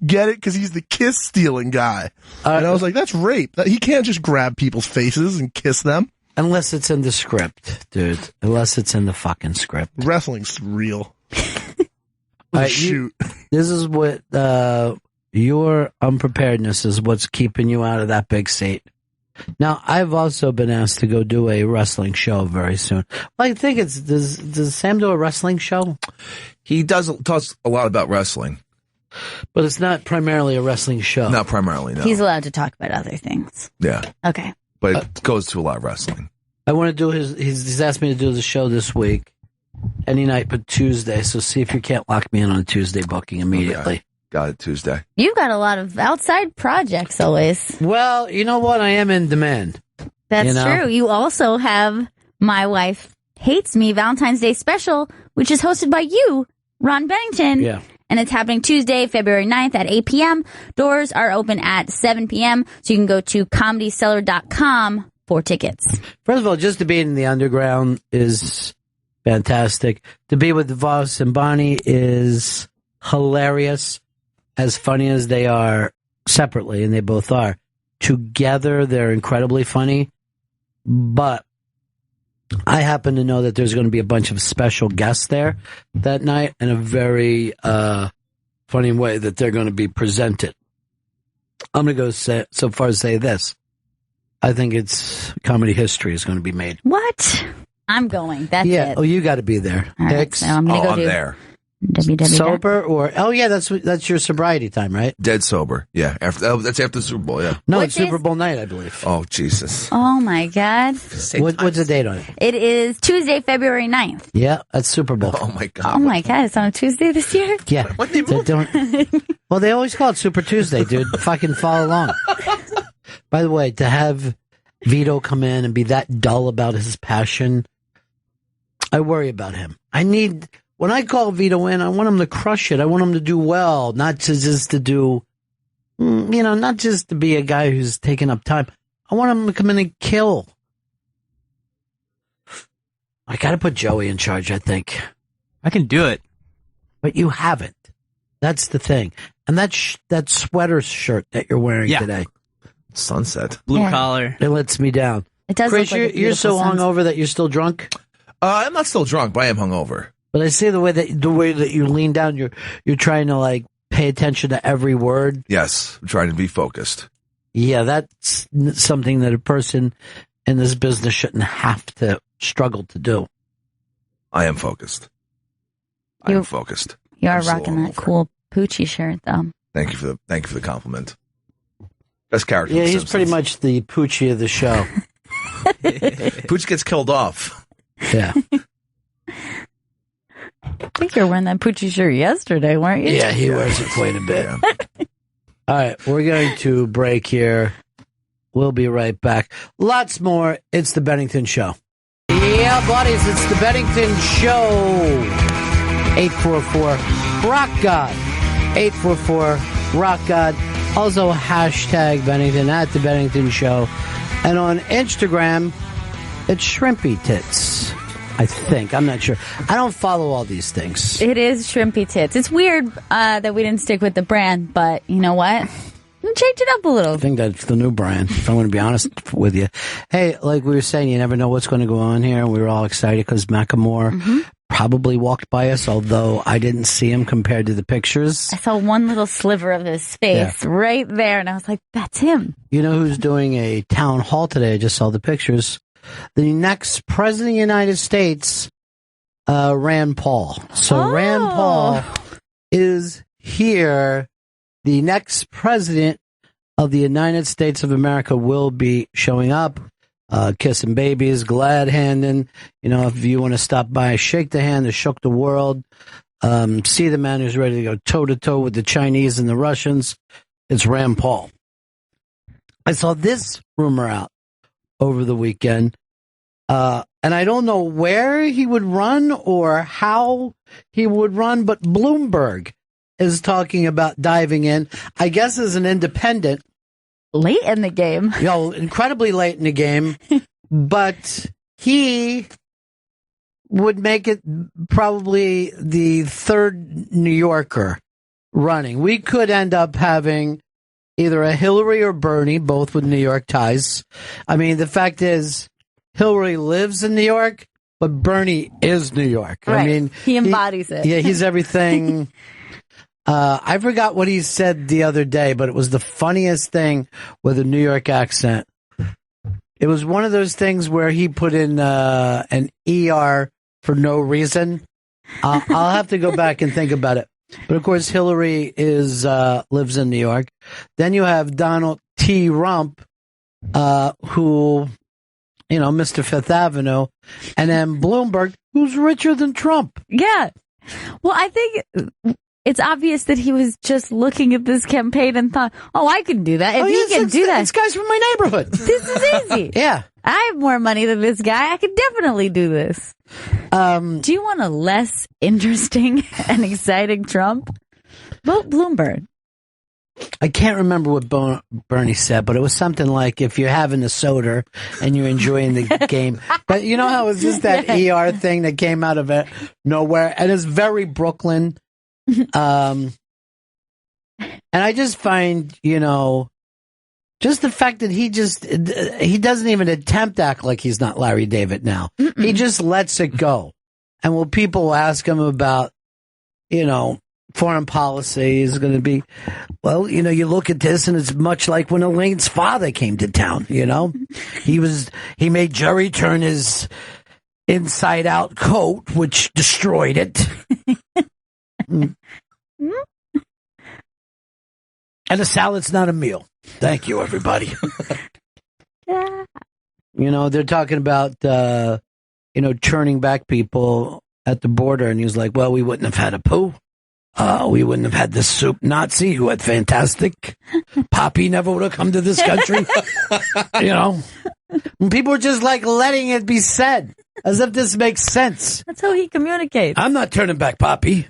[SPEAKER 8] get it? Because he's the kiss-stealing guy. And I was like, that's rape. He can't just grab people's faces and kiss them.
[SPEAKER 1] Unless it's in the script, dude. Unless it's in the fucking script.
[SPEAKER 8] Wrestling's real.
[SPEAKER 1] Shoot. This is what, your unpreparedness is what's keeping you out of that big seat. Now, I've also been asked to go do a wrestling show very soon. I think does Sam do a wrestling show?
[SPEAKER 4] He talks a lot about wrestling.
[SPEAKER 1] But it's not primarily a wrestling show.
[SPEAKER 4] Not primarily, no.
[SPEAKER 2] He's allowed to talk about other things.
[SPEAKER 4] Yeah.
[SPEAKER 2] Okay.
[SPEAKER 4] But it goes to a lot of wrestling.
[SPEAKER 1] I want to do he's asked me to do the show this week, any night but Tuesday, so see if you can't lock me in on a Tuesday booking immediately.
[SPEAKER 4] Okay. Got it, Tuesday.
[SPEAKER 2] You've got a lot of outside projects always.
[SPEAKER 1] Well, you know what? I am in demand.
[SPEAKER 2] That's true. You also have My Wife Hates Me Valentine's Day special, which is hosted by you, Ron Bennington.
[SPEAKER 1] Yeah.
[SPEAKER 2] And it's happening Tuesday, February 9th at 8 p.m. Doors are open at 7 p.m. So you can go to comedycellar.com for tickets.
[SPEAKER 1] First of all, just to be in the underground is fantastic. To be with Voss and Bonnie is hilarious. As funny as they are separately, and they both are, together they're incredibly funny. But I happen to know that there's going to be a bunch of special guests there that night in a very funny way that they're going to be presented. I'm going to go so far as say this. I think it's comedy history is going to be made.
[SPEAKER 2] What? I'm going. That's it.
[SPEAKER 1] Oh, you got to be there.
[SPEAKER 2] All right,
[SPEAKER 1] Hicks.
[SPEAKER 2] so I'm
[SPEAKER 4] there.
[SPEAKER 2] Sober
[SPEAKER 1] or that's your sobriety time, right?
[SPEAKER 4] Dead sober, yeah. That's after the Super Bowl, yeah.
[SPEAKER 1] No, it's Super Bowl night, I believe.
[SPEAKER 4] Oh Jesus!
[SPEAKER 2] Oh my God!
[SPEAKER 1] What's the date on it?
[SPEAKER 2] It is Tuesday, February 9th.
[SPEAKER 1] Yeah, that's Super Bowl.
[SPEAKER 4] Oh my God!
[SPEAKER 2] Oh my God! It's on a Tuesday this year.
[SPEAKER 1] Yeah. Well, they always call it Super Tuesday, dude. Fucking follow along. By the way, to have Vito come in and be that dull about his passion, I worry about him. When I call Vito in, I want him to crush it. I want him to do well, not just to do, not just to be a guy who's taking up time. I want him to come in and kill. I got to put Joey in charge, I think.
[SPEAKER 3] I can do it.
[SPEAKER 1] But you haven't. That's the thing. And that sweater shirt that you're wearing today.
[SPEAKER 4] Sunset.
[SPEAKER 3] Blue collar.
[SPEAKER 1] It lets me down.
[SPEAKER 2] It does
[SPEAKER 1] Chris,
[SPEAKER 2] look like
[SPEAKER 1] you're so hungover that you're still drunk?
[SPEAKER 4] I'm not still drunk, but I am hungover.
[SPEAKER 1] But I see the way that you lean down, you're trying to pay attention to every word.
[SPEAKER 4] Yes, I'm trying to be focused.
[SPEAKER 1] Yeah, that's something that a person in this business shouldn't have to struggle to do.
[SPEAKER 4] I am focused. I am focused.
[SPEAKER 2] You are rocking that cool Poochie shirt, though.
[SPEAKER 4] Thank you for the compliment. Best character.
[SPEAKER 1] Yeah, he's pretty much the Poochie of the show.
[SPEAKER 4] Pooch gets killed off.
[SPEAKER 1] Yeah.
[SPEAKER 2] I think you were wearing that Poochie shirt yesterday, weren't you?
[SPEAKER 1] Yeah, he wears it quite a bit. Yeah. All right, we're going to break here. We'll be right back. Lots more. It's the Bennington Show. Yeah, buddies, it's the Bennington Show. 844 Rock God. 844 Rock God. Also hashtag Bennington at the Bennington Show. And on Instagram, It's shrimpy tits, I think. I'm not sure. I don't follow all these things.
[SPEAKER 2] It is shrimpy tits. It's weird that we didn't stick with the brand, but you know what? Change it up a little.
[SPEAKER 1] I think that's the new brand, if I'm going to be honest with you. Hey, like we were saying, you never know what's going to go on here. We were all excited because Macklemore probably walked by us, although I didn't see him compared to the pictures.
[SPEAKER 2] I saw one little sliver of his face right there, and I was like, that's him.
[SPEAKER 1] You know who's doing a town hall today? I just saw the pictures. The next president of the United States, Rand Paul. So Rand Paul is here. The next president of the United States of America will be showing up, kissing babies, glad handing. You know, if you want to stop by, shake the hand that shook the world, see the man who's ready to go toe to toe with the Chinese and the Russians. It's Rand Paul. I saw this rumor out over the weekend, and I don't know where he would run or how he would run, but Bloomberg is talking about diving in, I guess, as an independent.
[SPEAKER 2] Late in the game.
[SPEAKER 1] You know, incredibly late in the game. But he would make it probably the third New Yorker running. We could end up having either a Hillary or Bernie, both with New York ties. I mean, the fact is, Hillary lives in New York, but Bernie is New York.
[SPEAKER 2] Right.
[SPEAKER 1] I mean,
[SPEAKER 2] he embodies it.
[SPEAKER 1] Yeah, he's everything. I forgot what he said the other day, but it was the funniest thing with a New York accent. It was one of those things where he put in an ER for no reason. I'll have to go back and think about it. But of course, Hillary lives in New York. Then you have Donald T. Rump, who, you know, Mr. Fifth Avenue, and then Bloomberg, who's richer than Trump.
[SPEAKER 2] Yeah. Well, I think it's obvious that he was just looking at this campaign and thought, oh, I can do that. If he can do that.
[SPEAKER 1] This guy's from my neighborhood.
[SPEAKER 2] This is easy.
[SPEAKER 1] Yeah.
[SPEAKER 2] I have more money than this guy. I could definitely do this. Do you want a less interesting and exciting Trump? Vote Bloomberg.
[SPEAKER 1] I can't remember what Bernie said, but it was something like, if you're having a soda and you're enjoying the game. But you know how it was just that ER thing that came out of it nowhere? And it's very Brooklyn. And I just find, you know, just the fact that he doesn't even attempt to act like he's not Larry David now. Mm-mm. He just lets it go. And when people ask him about, you know, foreign policy, is going to be, well, you know, you look at this and it's much like when Elaine's father came to town, you know. He made Jerry turn his inside out coat, which destroyed it. And a salad's not a meal. Thank you, everybody.
[SPEAKER 2] Yeah.
[SPEAKER 1] You know, they're talking about, you know, turning back people at the border. And he was like, well, we wouldn't have had a poo. We wouldn't have had this soup Nazi who had fantastic. Poppy never would have come to this country. You know, and people are just like letting it be said as if this makes sense.
[SPEAKER 2] That's how he communicates.
[SPEAKER 1] I'm not turning back Poppy.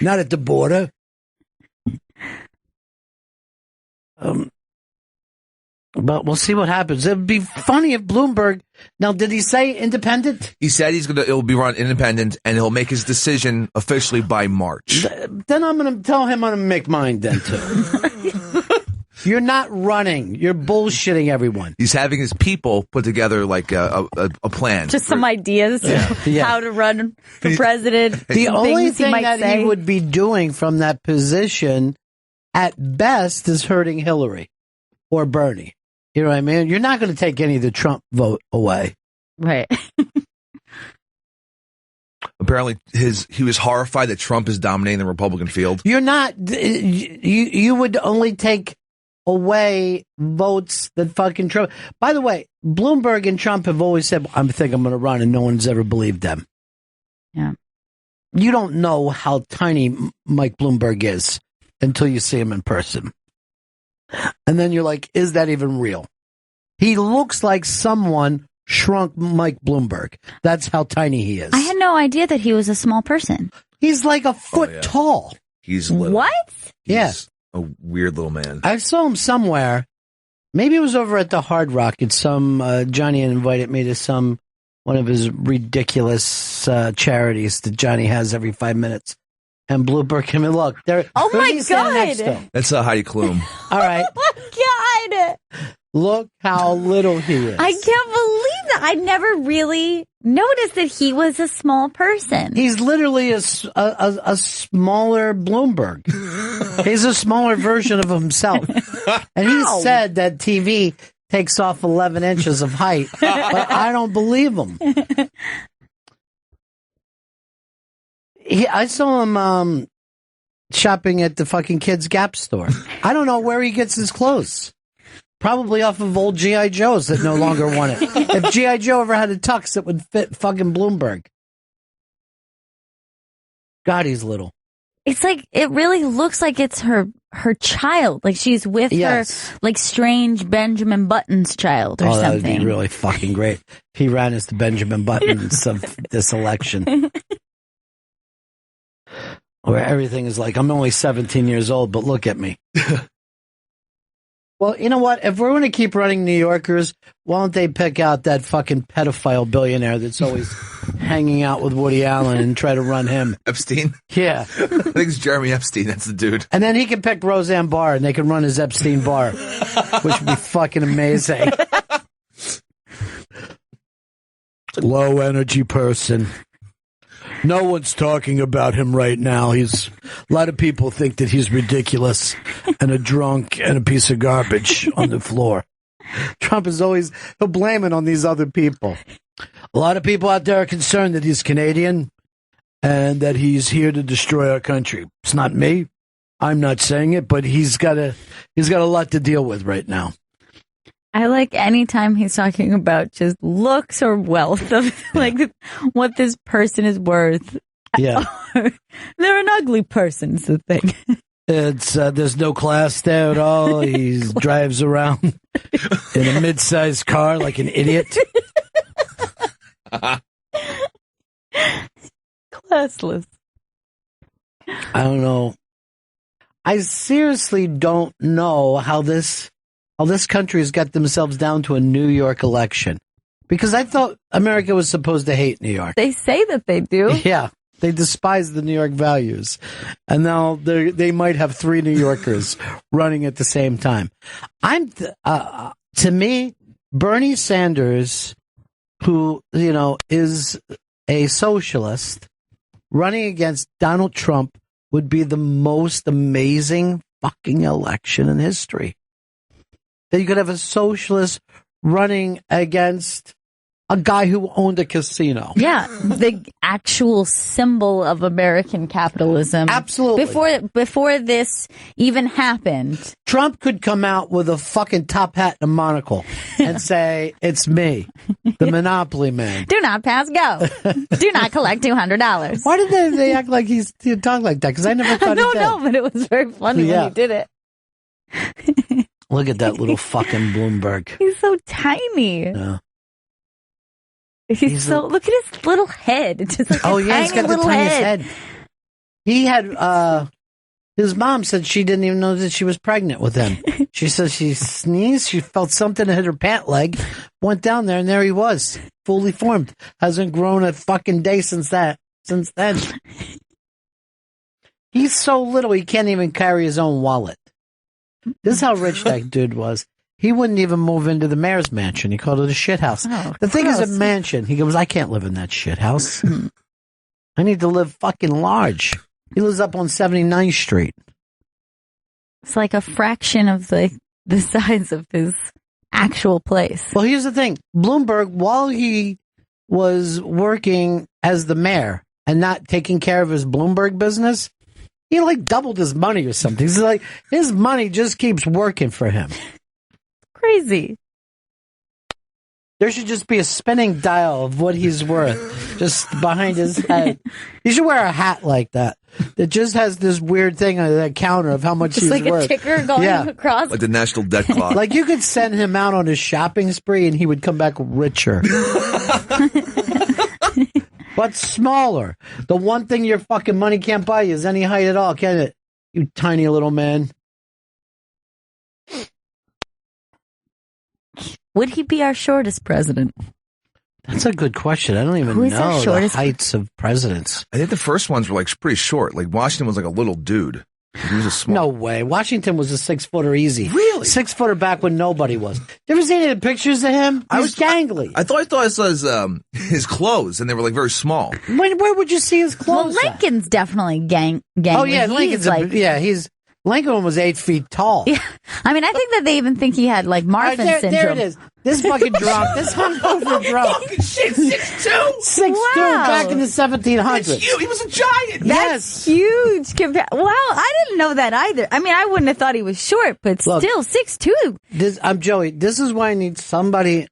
[SPEAKER 1] Not at the border. But we'll see what happens. It would be funny if Bloomberg. Now, did he say independent?
[SPEAKER 4] He said it'll be run independent, and he'll make his decision officially by March.
[SPEAKER 1] Then I'm going to tell him I'm going to make mine then too. You're not running. You're bullshitting everyone.
[SPEAKER 4] He's having his people put together like a plan.
[SPEAKER 2] Just some ideas how to run for president.
[SPEAKER 1] The only thing that
[SPEAKER 2] say.
[SPEAKER 1] He would be doing from that position, at best, is hurting Hillary or Bernie. You know what I mean? You're not going to take any of the Trump vote away.
[SPEAKER 2] Right.
[SPEAKER 4] Apparently, he was horrified that Trump is dominating the Republican field.
[SPEAKER 1] You're not. You would only take away votes that fucking Trump. By the way, Bloomberg and Trump have always said, I think I'm going to run, and no one's ever believed them.
[SPEAKER 2] Yeah.
[SPEAKER 1] You don't know how tiny Mike Bloomberg is until you see him in person. And then you're like, is that even real? He looks like someone shrunk Mike Bloomberg. That's how tiny he is.
[SPEAKER 2] I had no idea that he was a small person.
[SPEAKER 1] He's like a foot tall.
[SPEAKER 4] He's little.
[SPEAKER 2] What?
[SPEAKER 1] Yes.
[SPEAKER 4] A weird little man.
[SPEAKER 1] I saw him somewhere, Maybe it was over at the Hard Rock. It's some Johnny invited me to one of his ridiculous charities that Johnny has every 5 minutes. And Bloomberg came and look.
[SPEAKER 2] Oh my God!
[SPEAKER 4] That's Heidi Klum.
[SPEAKER 1] All right.
[SPEAKER 2] Oh my God!
[SPEAKER 1] Look how little he is.
[SPEAKER 2] I can't believe that. I never really noticed that he was a small person.
[SPEAKER 1] He's literally a smaller Bloomberg. He's a smaller version of himself. And he said that TV takes off 11 inches of height, but I don't believe him. I saw him shopping at the fucking Kids Gap store. I don't know where he gets his clothes. Probably off of old G.I. Joes that no longer want it. If G.I. Joe ever had a tux that would fit fucking Bloomberg. God, he's little.
[SPEAKER 2] It's like, it really looks like it's her child. Like she's with her, like, strange Benjamin Button's child or something.
[SPEAKER 1] That would be really fucking great. He ran as the Benjamin Buttons of this election. Where everything is like, I'm only 17 years old, but look at me. Well, you know what? If we're going to keep running New Yorkers, why don't they pick out that fucking pedophile billionaire that's always hanging out with Woody Allen and try to run him?
[SPEAKER 4] Epstein?
[SPEAKER 1] Yeah.
[SPEAKER 4] I think it's Jeremy Epstein. That's the dude.
[SPEAKER 1] And then he can pick Roseanne Barr and they can run his Epstein Barr, which would be fucking amazing. Low energy person. No one's talking about him right now. A lot of people think that he's ridiculous and a drunk and a piece of garbage on the floor. Trump is always, he'll blame it on these other people. A lot of people out there are concerned that he's Canadian and that he's here to destroy our country. It's not me. I'm not saying it, but he's got a lot to deal with right now.
[SPEAKER 2] I like anytime he's talking about just looks or wealth of like what this person is worth.
[SPEAKER 1] Yeah.
[SPEAKER 2] They're an ugly person, is the thing.
[SPEAKER 1] It's there's no class there at all. He drives around in a mid-sized car like an idiot.
[SPEAKER 2] Classless.
[SPEAKER 1] I don't know. I seriously don't know how this country has got themselves down to a New York election. Because I thought America was supposed to hate New York.
[SPEAKER 2] They say that they do.
[SPEAKER 1] Yeah. They despise the New York values. And now they might have 3 New Yorkers running at the same time. To me, Bernie Sanders, who, is a socialist, running against Donald Trump would be the most amazing fucking election in history. That you could have a socialist running against a guy who owned a casino.
[SPEAKER 2] Yeah, the actual symbol of American capitalism.
[SPEAKER 1] Absolutely.
[SPEAKER 2] Before this even happened.
[SPEAKER 1] Trump could come out with a fucking top hat and a monocle and say, it's me, the Monopoly man.
[SPEAKER 2] Do not pass go. Do not collect $200.
[SPEAKER 1] Why did they act like he talked like that? Because I never thought he did.
[SPEAKER 2] I don't know, but it was very funny when he did it.
[SPEAKER 1] Look at that little fucking Bloomberg.
[SPEAKER 2] He's so tiny.
[SPEAKER 1] Yeah.
[SPEAKER 2] Look at his little head. It's just like
[SPEAKER 1] he's got the tiniest head. He had, his mom said she didn't even know that she was pregnant with him. She said she sneezed, she felt something hit her pant leg, went down there, and there he was, fully formed. Hasn't grown a fucking day since then. He's so little, he can't even carry his own wallet. This is how rich that dude was. He wouldn't even move into the mayor's mansion. He called it a shit house. The thing is a mansion. He goes, I can't live in that shit house. I need to live fucking large. He lives up on 79th Street.
[SPEAKER 2] It's like a fraction of the size of his actual place.
[SPEAKER 1] Well, here's the thing. Bloomberg, while he was working as the mayor and not taking care of his Bloomberg business, he like doubled his money or something. He's like, his money just keeps working for him.
[SPEAKER 2] Crazy.
[SPEAKER 1] There should just be a spinning dial of what he's worth just behind his head. He should wear a hat like that just has this weird thing on that counter of how much he's
[SPEAKER 2] like
[SPEAKER 1] worth.
[SPEAKER 2] A ticker going across.
[SPEAKER 4] Like the national debt clock.
[SPEAKER 1] Like you could send him out on his shopping spree and he would come back richer. But smaller. The one thing your fucking money can't buy you is any height at all, can it? You tiny little man.
[SPEAKER 2] would he be our shortest president?
[SPEAKER 1] That's a good question. I don't even know the heights of presidents.
[SPEAKER 4] I think the first ones were like pretty short. Like Washington was like a little dude. He was a small.
[SPEAKER 1] No way. Washington was a 6-footer easy.
[SPEAKER 4] Really?
[SPEAKER 1] 6-footer back when nobody was. You ever seen any of the pictures of him? He was gangly.
[SPEAKER 4] I thought I saw his clothes, and they were like very small.
[SPEAKER 1] Where would you see his clothes?
[SPEAKER 2] Well, Lincoln's definitely gangly.
[SPEAKER 1] Oh yeah, Lincoln's Lincoln was 8 feet tall.
[SPEAKER 2] Yeah. I mean, I think that they even think he had like Marfan syndrome.
[SPEAKER 1] There it is. This fucking drunk. This hungover drunk.
[SPEAKER 4] Fucking shit, 6'2".
[SPEAKER 1] 6'2", back in the 1700s.
[SPEAKER 4] That's huge. He was a giant.
[SPEAKER 2] That's huge. Wow, I didn't know that either. I mean, I wouldn't have thought he was short, but still 6'2".
[SPEAKER 1] I'm Joey. This is why I need somebody,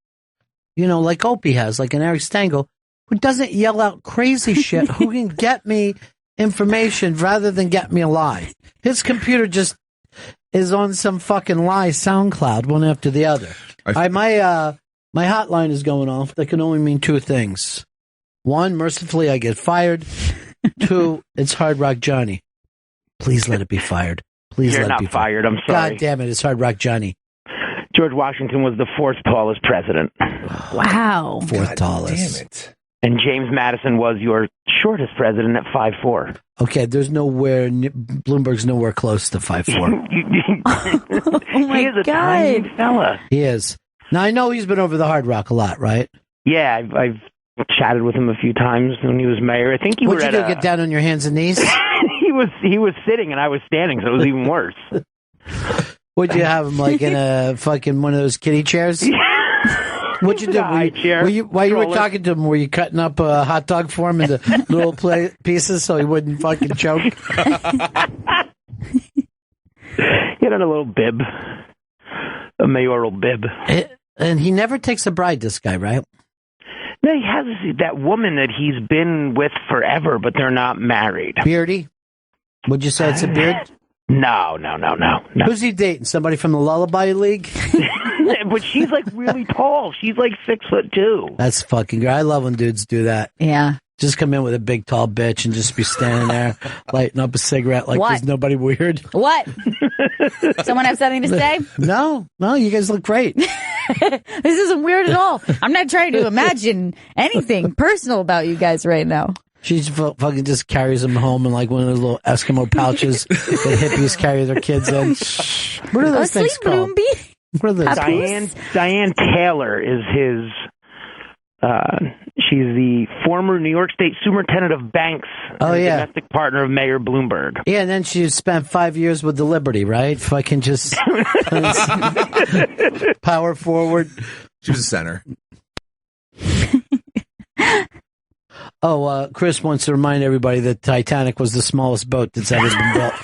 [SPEAKER 1] like Opie has, like an Eric Stengel, who doesn't yell out crazy shit, who can get me information rather than get me a lie. His computer just is on some fucking lie SoundCloud, one after the other. My hotline is going off. That can only mean two things. One, mercifully, I get fired. Two, it's Hard Rock Johnny. Please let it be fired. Please
[SPEAKER 9] You're
[SPEAKER 1] let
[SPEAKER 9] not
[SPEAKER 1] it be fired.
[SPEAKER 9] I'm sorry.
[SPEAKER 1] God damn it, it's Hard Rock Johnny.
[SPEAKER 9] George Washington was the fourth tallest president.
[SPEAKER 2] Wow.
[SPEAKER 1] Fourth tallest.
[SPEAKER 4] Damn it.
[SPEAKER 9] And James Madison was your shortest president at 5'4".
[SPEAKER 1] Okay, there's Bloomberg's nowhere close to 5'4".
[SPEAKER 2] Oh my
[SPEAKER 9] he is a
[SPEAKER 2] God.
[SPEAKER 9] tiny fella.
[SPEAKER 1] He is. Now, I know he's been over the Hard Rock a lot, right?
[SPEAKER 9] Yeah, I've chatted with him a few times when he was mayor. I think
[SPEAKER 1] What'd you do, get down on your hands and knees?
[SPEAKER 9] he was sitting and I was standing, so it was even worse.
[SPEAKER 1] Would you have him like in a fucking one of those kiddie chairs? What'd you do? While you were talking to him, were you cutting up a hot dog for him into little pieces so he wouldn't fucking choke?
[SPEAKER 9] He had a little bib, a mayoral bib.
[SPEAKER 1] And he never takes a bride, this guy, right?
[SPEAKER 9] No, he has that woman that he's been with forever, but they're not married.
[SPEAKER 1] Beardy? Would you say it's a beard?
[SPEAKER 9] No.
[SPEAKER 1] Who's he dating? Somebody from the Lullaby League?
[SPEAKER 9] But she's like really tall. She's like 6'2".
[SPEAKER 1] That's fucking great. I love when dudes do that.
[SPEAKER 2] Yeah.
[SPEAKER 1] Just come in with a big tall bitch and just be standing there lighting up a cigarette like there's nobody weird.
[SPEAKER 2] What? Someone have something to say?
[SPEAKER 1] No, you guys look great.
[SPEAKER 2] This isn't weird at all. I'm not trying to imagine anything personal about you guys right now.
[SPEAKER 1] She fucking just carries them home in like one of those little Eskimo pouches that hippies carry their kids in. What are those things called? What are those?
[SPEAKER 9] Diane Taylor is his. She's the former New York State Superintendent of Banks. Domestic partner of Mayor Bloomberg.
[SPEAKER 1] Yeah, and then she spent 5 years with the Liberty, right? Fucking just power forward.
[SPEAKER 4] She was a center.
[SPEAKER 1] Chris wants to remind everybody that Titanic was the smallest boat that's ever been built.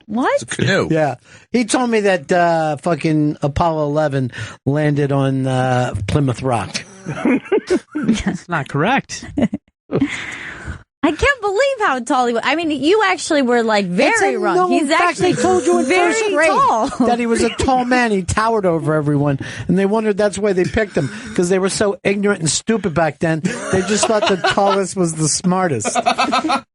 [SPEAKER 2] What?
[SPEAKER 4] It's a canoe.
[SPEAKER 1] Yeah. He told me that fucking Apollo 11 landed on Plymouth Rock.
[SPEAKER 3] That's not correct.
[SPEAKER 2] I can't believe how tall he was. I mean, you actually were like very wrong. He's actually
[SPEAKER 1] told you in
[SPEAKER 2] very
[SPEAKER 1] first grade
[SPEAKER 2] tall.
[SPEAKER 1] that he was a tall man. He towered over everyone, and they wondered that's why they picked him, because they were so ignorant and stupid back then. They just thought the tallest was the smartest.
[SPEAKER 2] And
[SPEAKER 4] God,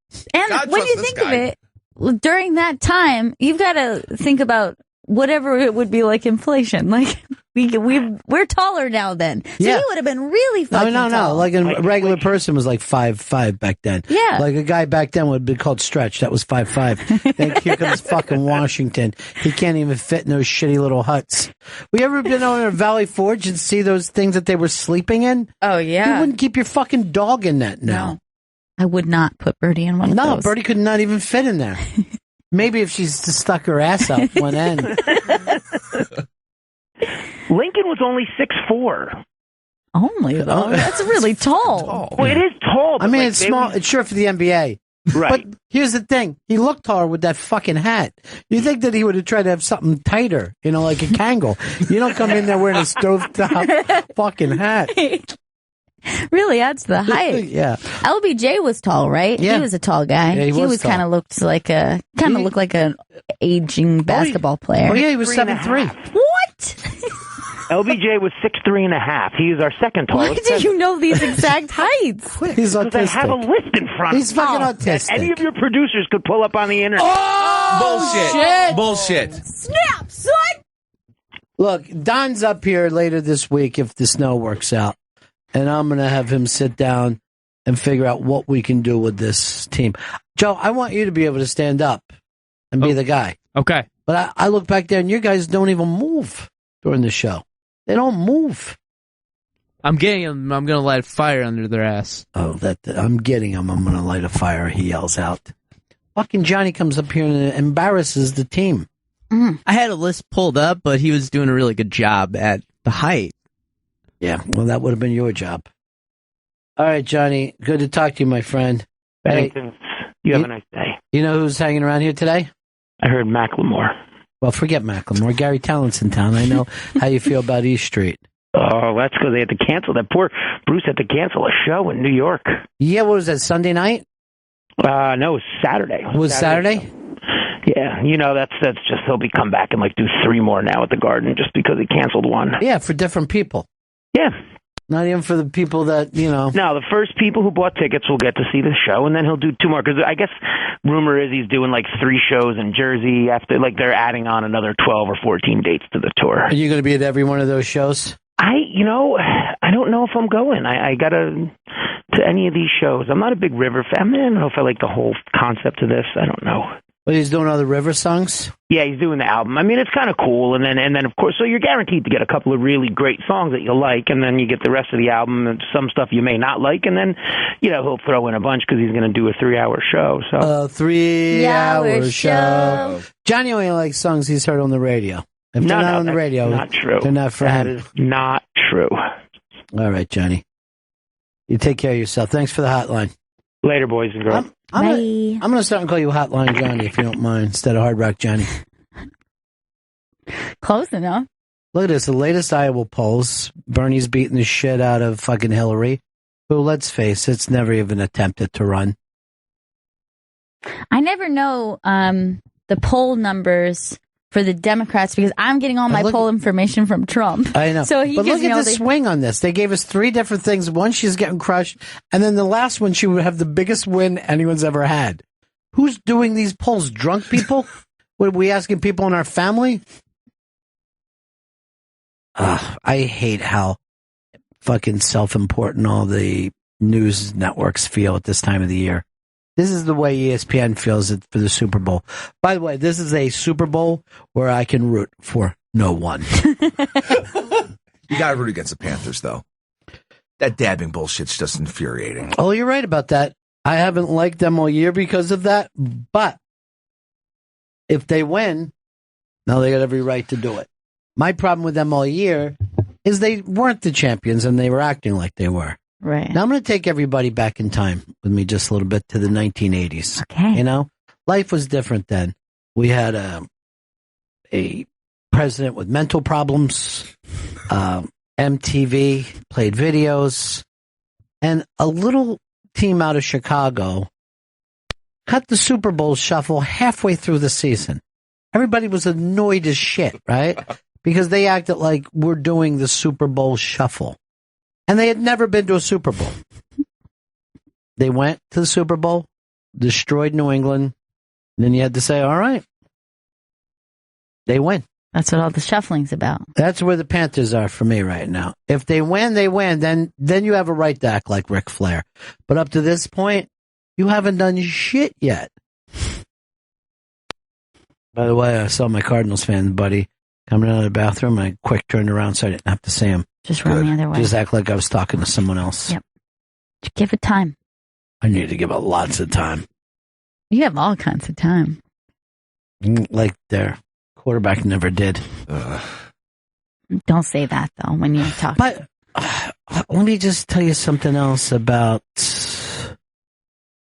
[SPEAKER 2] when you
[SPEAKER 4] this
[SPEAKER 2] think
[SPEAKER 4] guy.
[SPEAKER 2] of it, during that time, you've got to think about whatever it would be like inflation. Like we're taller now then. So he would have been really fucking tall.
[SPEAKER 1] No. Like a regular person was like 5'5" back then.
[SPEAKER 2] Yeah.
[SPEAKER 1] Like a guy back then would be called Stretch. That was 5'5". Then here comes fucking Washington. He can't even fit in those shitty little huts. We ever been over to Valley Forge and see those things that they were sleeping in?
[SPEAKER 2] Oh, yeah.
[SPEAKER 1] You wouldn't keep your fucking dog in that now.
[SPEAKER 2] No. I would not put Birdie in one of those.
[SPEAKER 1] No, Birdie could not even fit in there. Maybe if she's just stuck her ass out one end.
[SPEAKER 9] Lincoln was only 6'4".
[SPEAKER 2] Only though? That's really tall.
[SPEAKER 9] Well, it is tall.
[SPEAKER 1] I mean, it's small. It's short for the NBA.
[SPEAKER 9] Right.
[SPEAKER 1] But here's the thing. He looked taller with that fucking hat. You think that he would have tried to have something tighter, like a Kangol. You don't come in there wearing a stovetop fucking hat.
[SPEAKER 2] Really adds to the height.
[SPEAKER 1] Yeah.
[SPEAKER 2] LBJ was tall, right?
[SPEAKER 1] Yeah.
[SPEAKER 2] He was a tall guy.
[SPEAKER 1] Yeah, he was tall.
[SPEAKER 2] looked like an aging basketball player.
[SPEAKER 1] Oh yeah, he was 7'3".
[SPEAKER 2] What?
[SPEAKER 9] LBJ was 6'3.5". He is our second
[SPEAKER 2] Why
[SPEAKER 9] tallest.
[SPEAKER 2] do you know these exact heights?
[SPEAKER 1] He's
[SPEAKER 9] Because I have a
[SPEAKER 1] autistic.
[SPEAKER 9] list in front.
[SPEAKER 1] He's fucking autistic.
[SPEAKER 9] Any of your producers could pull up on the internet.
[SPEAKER 4] Bullshit.
[SPEAKER 1] shit.
[SPEAKER 4] Bullshit.
[SPEAKER 2] Snap, son!
[SPEAKER 1] Look, Don's up here later this week if the snow works out, and I'm going to have him sit down and figure out what we can do with this team. Joe, I want you to be able to stand up and be the guy.
[SPEAKER 3] Okay.
[SPEAKER 1] But I look back there, and you guys don't even move during the show. They don't move.
[SPEAKER 3] I'm getting them. I'm going to light a fire under their ass.
[SPEAKER 1] Oh, I'm getting him. I'm going to light a fire, he yells out. Fucking Johnny comes up here and embarrasses the team.
[SPEAKER 3] I had a list pulled up, but he was doing a really good job at the height.
[SPEAKER 1] Yeah, well, that would have been your job. All right, Johnny, good to talk to you, my friend.
[SPEAKER 9] Bennington, you have a nice day.
[SPEAKER 1] You know who's hanging around here today?
[SPEAKER 9] I heard Macklemore.
[SPEAKER 1] Well, forget Macklemore. Gary Tallent's in town. I know how you feel about East Street.
[SPEAKER 9] Oh, that's because they had to cancel. That poor Bruce had to cancel a show in New York.
[SPEAKER 1] Yeah, what was that, Sunday night?
[SPEAKER 9] No, it was Saturday.
[SPEAKER 1] It was Saturday?
[SPEAKER 9] Yeah, that's just he'll be come back and do 3 more now at the Garden just because he canceled one.
[SPEAKER 1] Yeah, for different people.
[SPEAKER 9] Yeah.
[SPEAKER 1] Not even for the people that,
[SPEAKER 9] No, the first people who bought tickets will get to see the show, and then he'll do 2 more. Because I guess rumor is he's doing 3 shows in Jersey after, they're adding on another 12 or 14 dates to the tour.
[SPEAKER 1] Are you going to be at every one of those shows?
[SPEAKER 9] I don't know if I'm going. I got to any of these shows. I'm not a big River fan. I don't know if I like the whole concept of this. I don't know.
[SPEAKER 1] Well, he's doing other River songs?
[SPEAKER 9] Yeah, he's doing the album. I mean, it's kind of cool. And then, of course, so you're guaranteed to get a couple of really great songs that you'll like, and then you get the rest of the album and some stuff you may not like, and then, he'll throw in a bunch because he's going to do a 3-hour show. So
[SPEAKER 1] 3-hour show. Johnny only likes songs he's heard on the radio. If they're not on the radio,
[SPEAKER 9] not true.
[SPEAKER 1] They're not for him.
[SPEAKER 9] That is not true.
[SPEAKER 1] All right, Johnny. You take care of yourself. Thanks for the hotline.
[SPEAKER 9] Later, boys and girls.
[SPEAKER 1] I'm going to start and call you Hotline Johnny, if you don't mind, instead of Hard Rock Johnny.
[SPEAKER 2] Close enough.
[SPEAKER 1] Look at this. The latest Iowa polls. Bernie's beating the shit out of fucking Hillary, who, let's face it, it's never even attempted to run.
[SPEAKER 2] I never know the poll numbers for the Democrats because I'm getting all my poll information from Trump.
[SPEAKER 1] I know.
[SPEAKER 2] So
[SPEAKER 1] but look at the swing on this. They gave us 3 different things. One, she's getting crushed. And then the last one, she would have the biggest win anyone's ever had. Who's doing these polls? Drunk people? What, are we asking people in our family? I hate how fucking self-important all the news networks feel at this time of the year. This is the way ESPN feels it for the Super Bowl. By the way, this is a Super Bowl where I can root for no one.
[SPEAKER 4] You got to root against the Panthers, though. That dabbing bullshit's just infuriating.
[SPEAKER 1] Oh, you're right about that. I haven't liked them all year because of that. But if they win, now they got every right to do it. My problem with them all year is they weren't the champions and they were acting like they were.
[SPEAKER 2] Right.
[SPEAKER 1] Now I'm going to take everybody back in time with me just a little bit to the 1980s.
[SPEAKER 2] Okay.
[SPEAKER 1] Life was different then. We had a president with mental problems. MTV played videos, and a little team out of Chicago cut the Super Bowl shuffle halfway through the season. Everybody was annoyed as shit, right? Because they acted like we're doing the Super Bowl shuffle. And they had never been to a Super Bowl. They went to the Super Bowl, destroyed New England, and then you had to say, all right, they win.
[SPEAKER 2] That's what all the shuffling's about.
[SPEAKER 1] That's where the Panthers are for me right now. If they win, they win. Then you have a right to act like Ric Flair. But up to this point, you haven't done shit yet. By the way, I saw my Cardinals fan buddy coming out of the bathroom. I quick turned around so I didn't have to see him.
[SPEAKER 2] Just run the other way.
[SPEAKER 1] Just act like I was talking to someone else.
[SPEAKER 2] Yep. Just give it time.
[SPEAKER 1] I need to give it lots of time.
[SPEAKER 2] You have all kinds of time.
[SPEAKER 1] Like their quarterback never did.
[SPEAKER 2] Don't say that, though, when you talk.
[SPEAKER 1] But let me just tell you something else about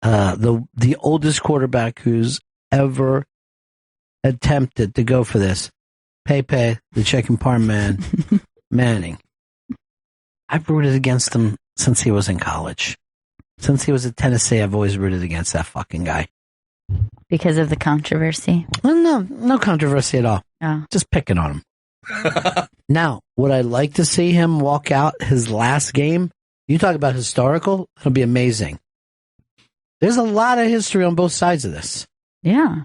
[SPEAKER 1] the oldest quarterback who's ever attempted to go for this. Pepe, the chicken parm man, Manning. I've rooted against him since he was in college. Since he was at Tennessee, I've always rooted against that fucking guy.
[SPEAKER 2] Because of the controversy?
[SPEAKER 1] Well, no controversy at all.
[SPEAKER 2] Oh.
[SPEAKER 1] Just picking on him. Now, would I like to see him walk out his last game? You talk about historical, it'll be amazing. There's a lot of history on both sides of this.
[SPEAKER 2] Yeah.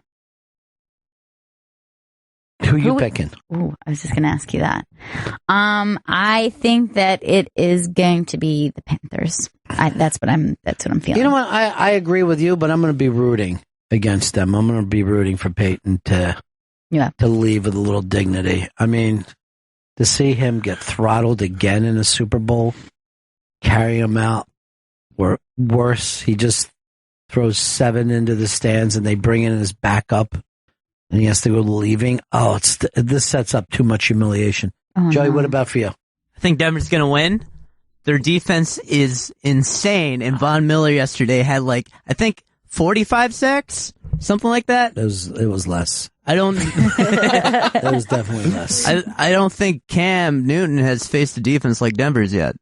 [SPEAKER 1] Who you picking?
[SPEAKER 2] Ooh, I was just going to ask you that. I think that it is going to be the Panthers. That's what I'm feeling.
[SPEAKER 1] You know what? I agree with you, but I'm going to be rooting against them. I'm going to be rooting for Peyton to leave with a little dignity. I mean, to see him get throttled again in a Super Bowl, carry him out, or worse, he just throws 7 into the stands and they bring in his backup and he has to go leaving. Oh, this sets up too much humiliation. Joey, what about for you?
[SPEAKER 3] I think Denver's going to win. Their defense is insane, and Von Miller yesterday had I think 45 sacks, something like that.
[SPEAKER 1] It was less.
[SPEAKER 3] I don't.
[SPEAKER 1] It was definitely less.
[SPEAKER 3] I don't think Cam Newton has faced a defense like Denver's yet.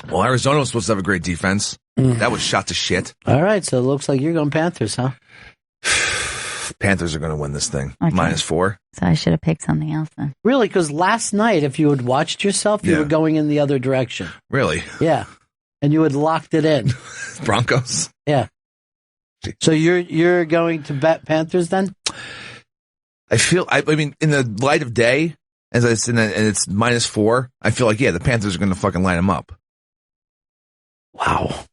[SPEAKER 4] Well, Arizona was supposed to have a great defense. That was shot to shit.
[SPEAKER 1] All right, so it looks like you're going Panthers, huh?
[SPEAKER 4] Panthers are going to win this thing. Okay. -4.
[SPEAKER 2] So I should have picked something else then.
[SPEAKER 1] Really? Because last night, if you had watched yourself, you were going in the other direction.
[SPEAKER 4] Really?
[SPEAKER 1] Yeah. And you had locked it in.
[SPEAKER 4] Broncos?
[SPEAKER 1] Yeah. So you're going to bet Panthers then?
[SPEAKER 4] I mean, in the light of day, as I said, and it's -4, I feel like, the Panthers are going to fucking line them up.
[SPEAKER 1] Wow.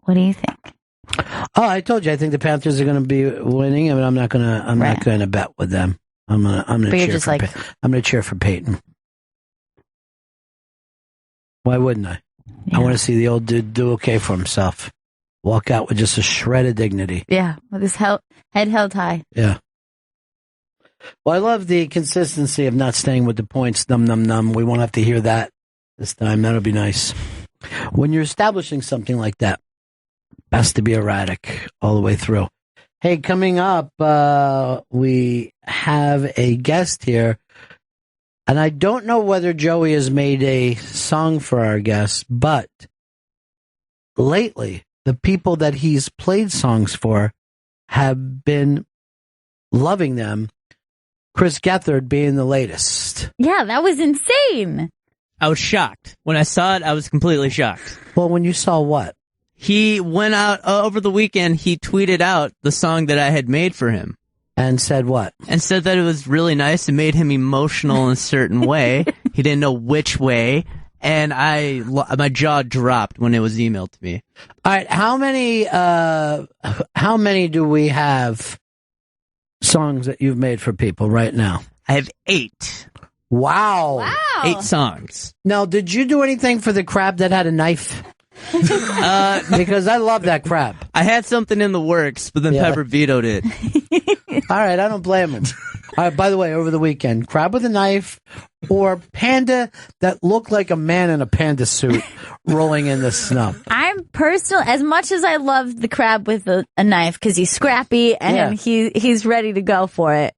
[SPEAKER 2] What do you think?
[SPEAKER 1] Oh, I told you. I think the Panthers are going to be winning. I mean, I'm not going to bet with them. I'm going to cheer for Peyton. Why wouldn't I? Yeah. I want to see the old dude do okay for himself. Walk out with just a shred of dignity.
[SPEAKER 2] Yeah, with his head held high.
[SPEAKER 1] Yeah. Well, I love the consistency of not staying with the points. Num, num, num. We won't have to hear that this time. That'll be nice. When you're establishing something like that, best to be erratic all the way through. Hey, coming up, we have a guest here. And I don't know whether Joey has made a song for our guest, but lately, the people that he's played songs for have been loving them. Chris Gethard being the latest.
[SPEAKER 2] Yeah, that was insane.
[SPEAKER 3] I was shocked. When I saw it, I was completely shocked.
[SPEAKER 1] Well, when you saw what?
[SPEAKER 3] He went out over the weekend, he tweeted out the song that I had made for him.
[SPEAKER 1] And said what?
[SPEAKER 3] And said that it was really nice. It made him emotional in a certain way. He didn't know which way. And my jaw dropped when it was emailed to me.
[SPEAKER 1] All right, how many do we have songs that you've made for people right now?
[SPEAKER 3] I have 8.
[SPEAKER 1] Wow.
[SPEAKER 3] 8 songs.
[SPEAKER 1] Now, did you do anything for the crab that had a knife? Because I love that crab.
[SPEAKER 3] I had something in the works, but then Pepper vetoed it.
[SPEAKER 1] All right, I don't blame him. All right, by the way, over the weekend, crab with a knife or panda that looked like a man in a panda suit rolling in the snow.
[SPEAKER 2] I'm as much as I love the crab with a knife because he's scrappy and he's ready to go for it.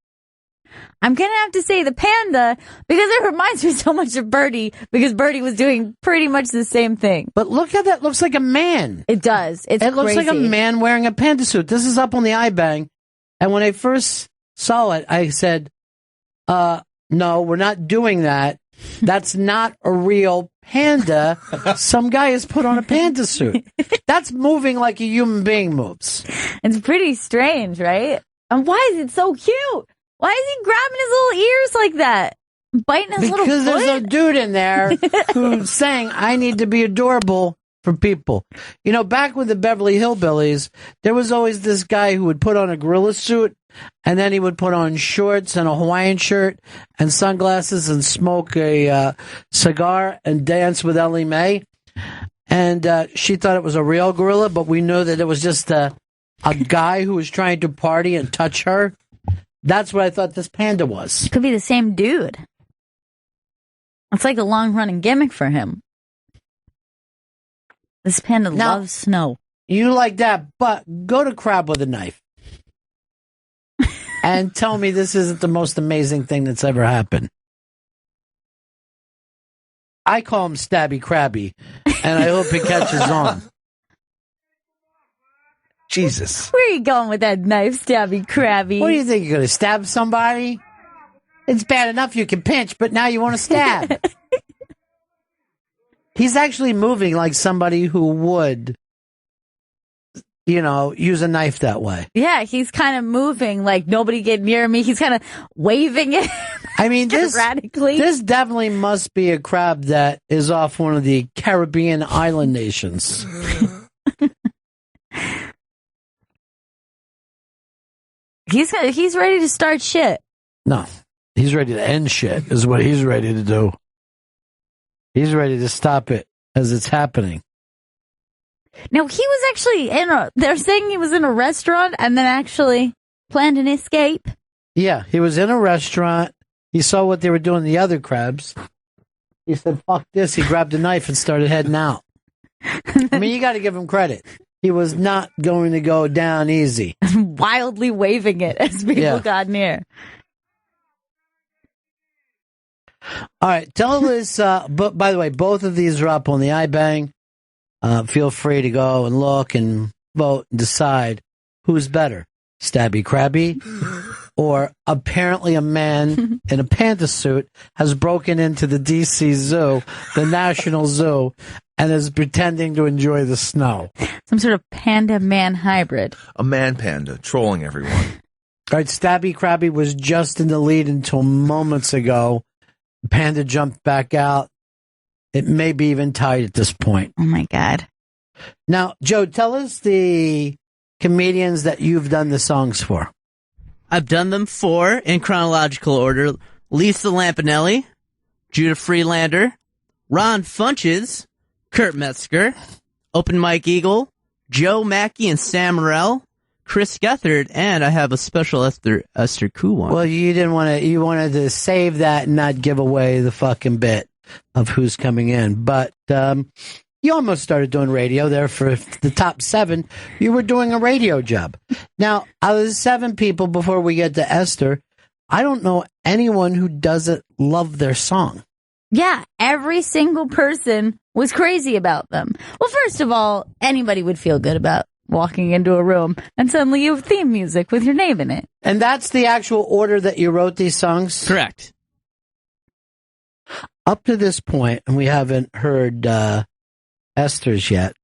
[SPEAKER 2] I'm going to have to say the panda because it reminds me so much of Birdie because Birdie was doing pretty much the same thing.
[SPEAKER 1] But look how that looks like a man.
[SPEAKER 2] It does. It
[SPEAKER 1] looks like a man wearing a panda suit. This is up on the iBang. And when I first saw it, I said, no, we're not doing that. That's not a real panda. Some guy has put on a panda suit. That's moving like a human being moves.
[SPEAKER 2] It's pretty strange, right? And why is it so cute? Why is he grabbing his little ears like that? Biting his little foot?
[SPEAKER 1] Because there's a dude in there who's saying, I need to be adorable for people. You know, back with the Beverly Hillbillies, there was always this guy who would put on a gorilla suit, and then he would put on shorts and a Hawaiian shirt and sunglasses and smoke a cigar and dance with Ellie Mae. And she thought it was a real gorilla, but we knew that it was just a guy who was trying to party and touch her. That's what I thought this panda was.
[SPEAKER 2] Could be the same dude. It's like a long-running gimmick for him. This panda loves snow.
[SPEAKER 1] You like that, but go to crab with a knife. And tell me this isn't the most amazing thing that's ever happened. I call him Stabby Crabby, and I hope he catches on. Jesus.
[SPEAKER 2] Where are you going with that knife, Stabby Crabby?
[SPEAKER 1] What do you think? You're going to stab somebody? It's bad enough you can pinch, but now you want to stab. He's actually moving like somebody who would use a knife that way.
[SPEAKER 2] Yeah, he's kind of moving like nobody get near me. He's kind of waving it.
[SPEAKER 1] I mean,
[SPEAKER 2] erratically.
[SPEAKER 1] This definitely must be a crab that is off one of the Caribbean island nations.
[SPEAKER 2] He's ready to start shit.
[SPEAKER 1] No, he's ready to end shit is what he's ready to do. He's ready to stop it as it's happening.
[SPEAKER 2] Now, he was actually they're saying he was in a restaurant and then actually planned an escape.
[SPEAKER 1] Yeah, he was in a restaurant. He saw what they were doing to the other crabs. He said, fuck this. He grabbed a knife and started heading out. I mean, you got to give him credit. He was not going to go down easy.
[SPEAKER 2] Wildly waving it as people got near.
[SPEAKER 1] All right, tell us, but by the way, both of these are up on the iBang. Feel free to go and look and vote and decide who's better, Stabby Krabby, or apparently a man in a panda suit has broken into the DC Zoo, the National Zoo, and is pretending to enjoy the snow.
[SPEAKER 2] Some sort of panda-man hybrid.
[SPEAKER 4] A man panda trolling everyone.
[SPEAKER 1] All right, Stabby Krabby was just in the lead until moments ago. Panda jumped back out. It may be even tied at this point.
[SPEAKER 2] Oh, my God.
[SPEAKER 1] Now, Joe, tell us the comedians that you've done the songs for.
[SPEAKER 3] I've done them for, in chronological order, Lisa Lampanelli, Judah Friedlander, Ron Funches, Kurt Metzger, Open Mike Eagle, Joe Mackey and Sam Morrell, Chris Gethard, and I have a special Esther Ku one.
[SPEAKER 1] Well, you wanted to save that and not give away the fucking bit of who's coming in. But you almost started doing radio there for the top 7. You were doing a radio job. Now, out of the 7 people, before we get to Esther, I don't know anyone who doesn't love their song.
[SPEAKER 2] Yeah, every single person was crazy about them. Well, first of all, anybody would feel good about walking into a room and suddenly you have theme music with your name in it.
[SPEAKER 1] And that's the actual order that you wrote these songs?
[SPEAKER 3] Correct.
[SPEAKER 1] Up to this point, and we haven't heard Esther's yet,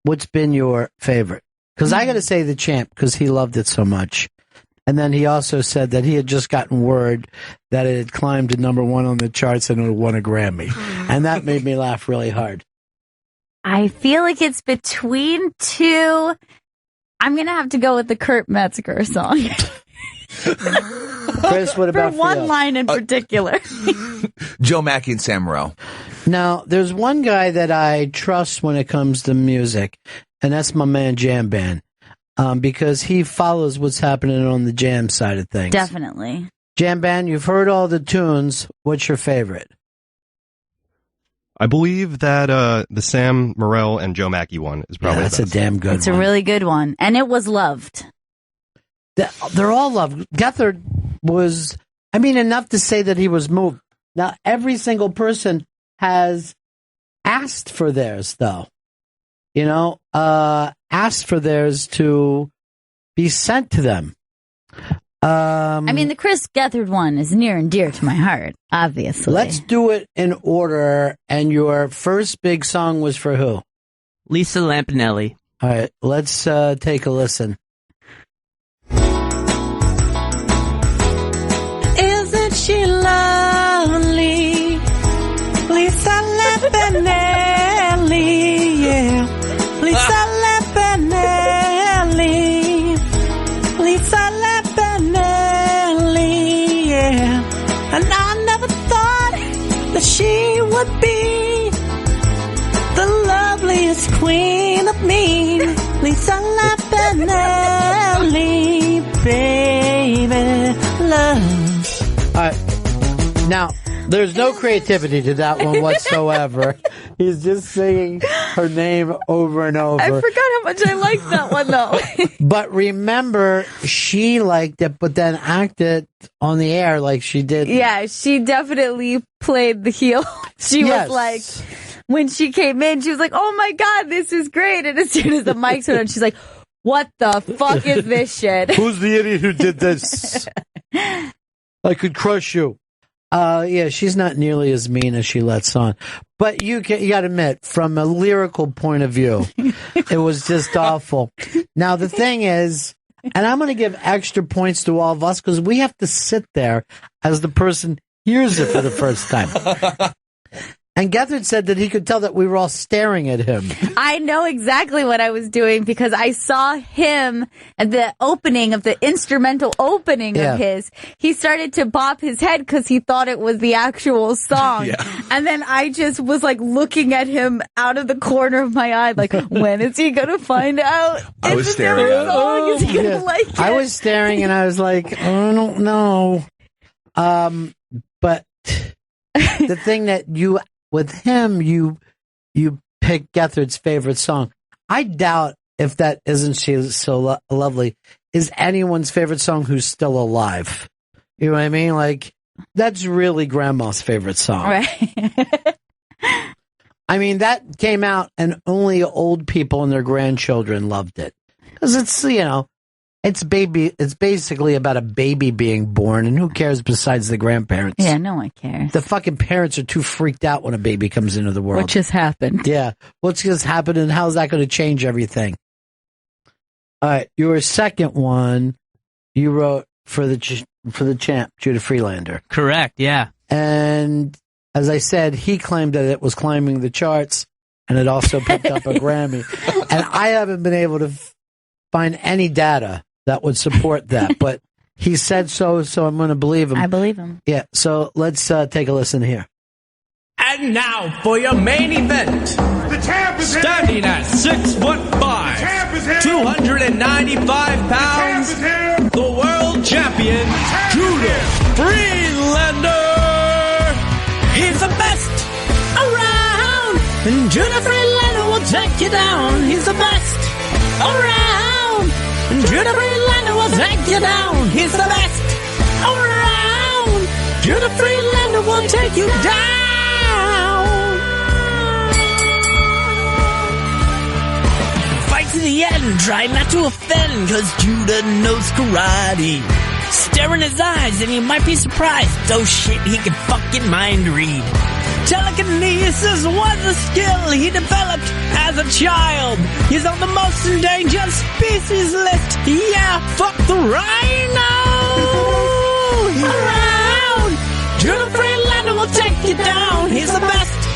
[SPEAKER 1] what's been your favorite? Because I got to say The Champ, because he loved it so much. And then he also said that he had just gotten word that it had climbed to #1 on the charts and it won a Grammy. And that made me laugh really hard.
[SPEAKER 2] I feel like it's between 2. I'm going to have to go with the Kurt Metzger song.
[SPEAKER 1] Chris, what about
[SPEAKER 2] for one line in particular?
[SPEAKER 4] Joe Mackey and Sam Morrell.
[SPEAKER 1] Now, there's one guy that I trust when it comes to music, and that's my man Jam Band, because he follows what's happening on the jam side of things.
[SPEAKER 2] Definitely.
[SPEAKER 1] Jam Band, you've heard all the tunes. What's your favorite?
[SPEAKER 10] I believe that the Sam Morrell and Joe Mackey one is probably
[SPEAKER 1] that's
[SPEAKER 10] the best.
[SPEAKER 1] a damn good
[SPEAKER 2] It's
[SPEAKER 1] one.
[SPEAKER 2] a really good one. And it was loved.
[SPEAKER 1] They're all loved. Gethard was, enough to say that he was moved. Now, every single person has asked for theirs, though. Asked for theirs to be sent to them.
[SPEAKER 2] The Chris Gethard one is near and dear to my heart, obviously.
[SPEAKER 1] Let's do it in order. And your first big song was for who?
[SPEAKER 3] Lisa Lampanelli.
[SPEAKER 1] All right, let's take a listen.
[SPEAKER 11] Isn't she lovely? Lisa Lampanelli, yeah. Lisa Lampanelli. Lisa Lampanelli, yeah. And I never thought that she would be the loveliest queen of me. Lisa Lampanelli, baby, love.
[SPEAKER 1] All right. Now, there's no creativity to that one whatsoever. He's just singing her name over and over.
[SPEAKER 2] I forgot how much I liked that one, though.
[SPEAKER 1] But remember, she liked it, but then acted on the air like she did.
[SPEAKER 2] Yeah, she definitely played the heel. She was like, when she came in, she was like, oh my God, this is great. And as soon as the mics went on, she's like, what the fuck is this shit?
[SPEAKER 1] Who's the idiot who did this? I could crush you. Yeah, she's not nearly as mean as she lets on. But you got to admit, from a lyrical point of view, it was just awful. Now, the thing is, and I'm going to give extra points to all of us because we have to sit there as the person hears it for the first time. And Gethard said that he could tell that we were all staring at him.
[SPEAKER 2] I know exactly what I was doing because I saw him at the opening of the instrumental opening of his. He started to bop his head because he thought it was the actual song. Yeah. And then I just was like looking at him out of the corner of my eye, like, when is he going to find out?
[SPEAKER 4] I was staring at him.
[SPEAKER 2] Is he going to like it?
[SPEAKER 1] I was staring and I was like, I don't know. But the thing that with him, you pick Gethard's favorite song. I doubt if that isn't She So Lovely is anyone's favorite song who's still alive. You know what I mean? Like, that's really grandma's favorite song.
[SPEAKER 2] Right.
[SPEAKER 1] I mean, that came out and only old people and their grandchildren loved it. Because it's, it's basically about a baby being born, and who cares besides the grandparents?
[SPEAKER 2] Yeah, no one cares.
[SPEAKER 1] The fucking parents are too freaked out when a baby comes into the world.
[SPEAKER 2] What just happened?
[SPEAKER 1] Yeah, what's just happened, and how's that going to change everything? All right, your second one, you wrote for the champ, Judah Friedlander.
[SPEAKER 3] Correct, yeah.
[SPEAKER 1] And as I said, he claimed that it was climbing the charts, and it also picked up a Grammy. And I haven't been able to find any data that would support that, but he said so I'm going to believe him.
[SPEAKER 2] I believe him.
[SPEAKER 1] Yeah, so let's take a listen here.
[SPEAKER 12] And now for your main event.
[SPEAKER 13] The champ is
[SPEAKER 12] standing at 6'5", 295 pounds, the world champion, Judah Friedlander.
[SPEAKER 11] He's the best around, and Judah Friedlander will take you down. He's the best around, and Judah Friedlander will take you down. He's the best around. Judah Friedlander will take you down. Fight to the end, try not to offend, cause Judah knows karate. Stare in his eyes and you might be surprised. Oh shit, he can fucking mind read. Telekinesis was a skill he developed as a child. He's on the most endangered species list. Yeah, fuck the rhino. Around, Judah Friedlander will take you down. He's the best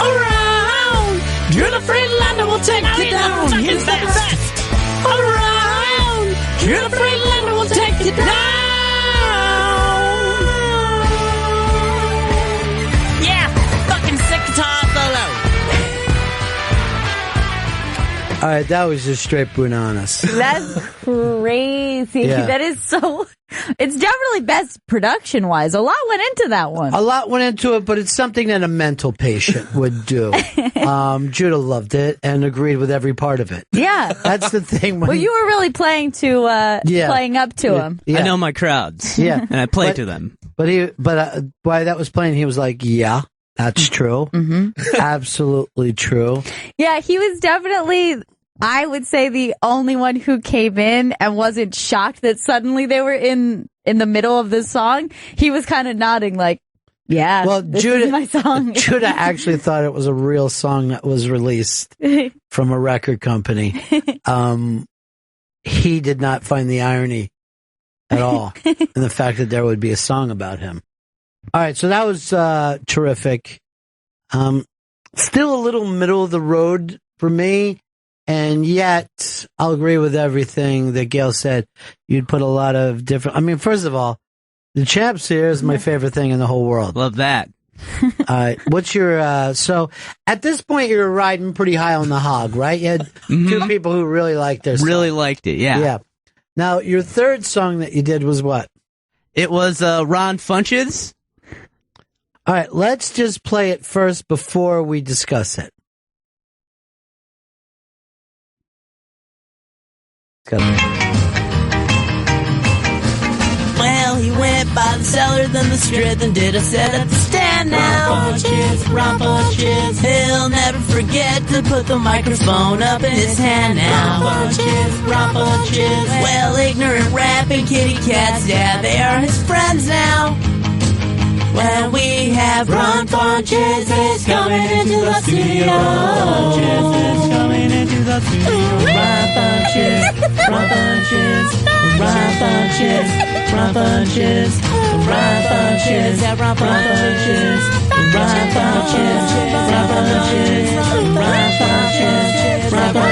[SPEAKER 11] around. Judah Friedlander will take you down. He's the best around. Judah Friedlander will take you down.
[SPEAKER 1] All right, that was just straight bananas.
[SPEAKER 2] That's crazy.
[SPEAKER 1] Yeah.
[SPEAKER 2] That is so... It's definitely best production-wise. A lot went into that one.
[SPEAKER 1] A lot went into it, but it's something that a mental patient would do. Judah loved it and agreed with every part of it.
[SPEAKER 2] Yeah.
[SPEAKER 1] That's the thing.
[SPEAKER 2] Well, you were really playing up to him.
[SPEAKER 3] I know my crowds.
[SPEAKER 1] Yeah.
[SPEAKER 3] And I play to them.
[SPEAKER 1] But while that was playing, he was like, yeah, that's true.
[SPEAKER 2] Mm-hmm.
[SPEAKER 1] Absolutely true.
[SPEAKER 2] Yeah, he was definitely, I would say, the only one who came in and wasn't shocked that suddenly they were in the middle of this song. He was kind of nodding like, yeah,
[SPEAKER 1] well,
[SPEAKER 2] this
[SPEAKER 1] Judah,
[SPEAKER 2] is my song.
[SPEAKER 1] Judah actually thought it was a real song that was released from a record company. He did not find the irony at all in the fact that there would be a song about him. All right, so that was terrific. Still a little middle of the road for me, and yet I'll agree with everything that Gail said. You'd put a lot of different... I mean, first of all, the Champs here is my favorite thing in the whole world.
[SPEAKER 3] Love that.
[SPEAKER 1] All right, what's your... so, at this point, you're riding pretty high on the hog, right? You had two people who really liked their song.
[SPEAKER 3] Really liked it, yeah.
[SPEAKER 1] Yeah. Now, your third song that you did was what?
[SPEAKER 3] It was Ron Funches.
[SPEAKER 1] All right, let's just play it first before we discuss it.
[SPEAKER 11] Well, he went by the cellar, then the strip, and did a set at the stand now. Ron Funches, he'll never forget to put the microphone up in his hand now. Ron Funches, well, ignorant rap and kitty cats, yeah, they are his friends now. When we have Ron Funches is coming into the studio. Funches is coming into the studio. Ron Funches, Ron Funches, Ron Funches, Ron Funches, Ron Funches, Ron Funches, Ron Funches, Ron Funches, Ron Funches, Ron Funches,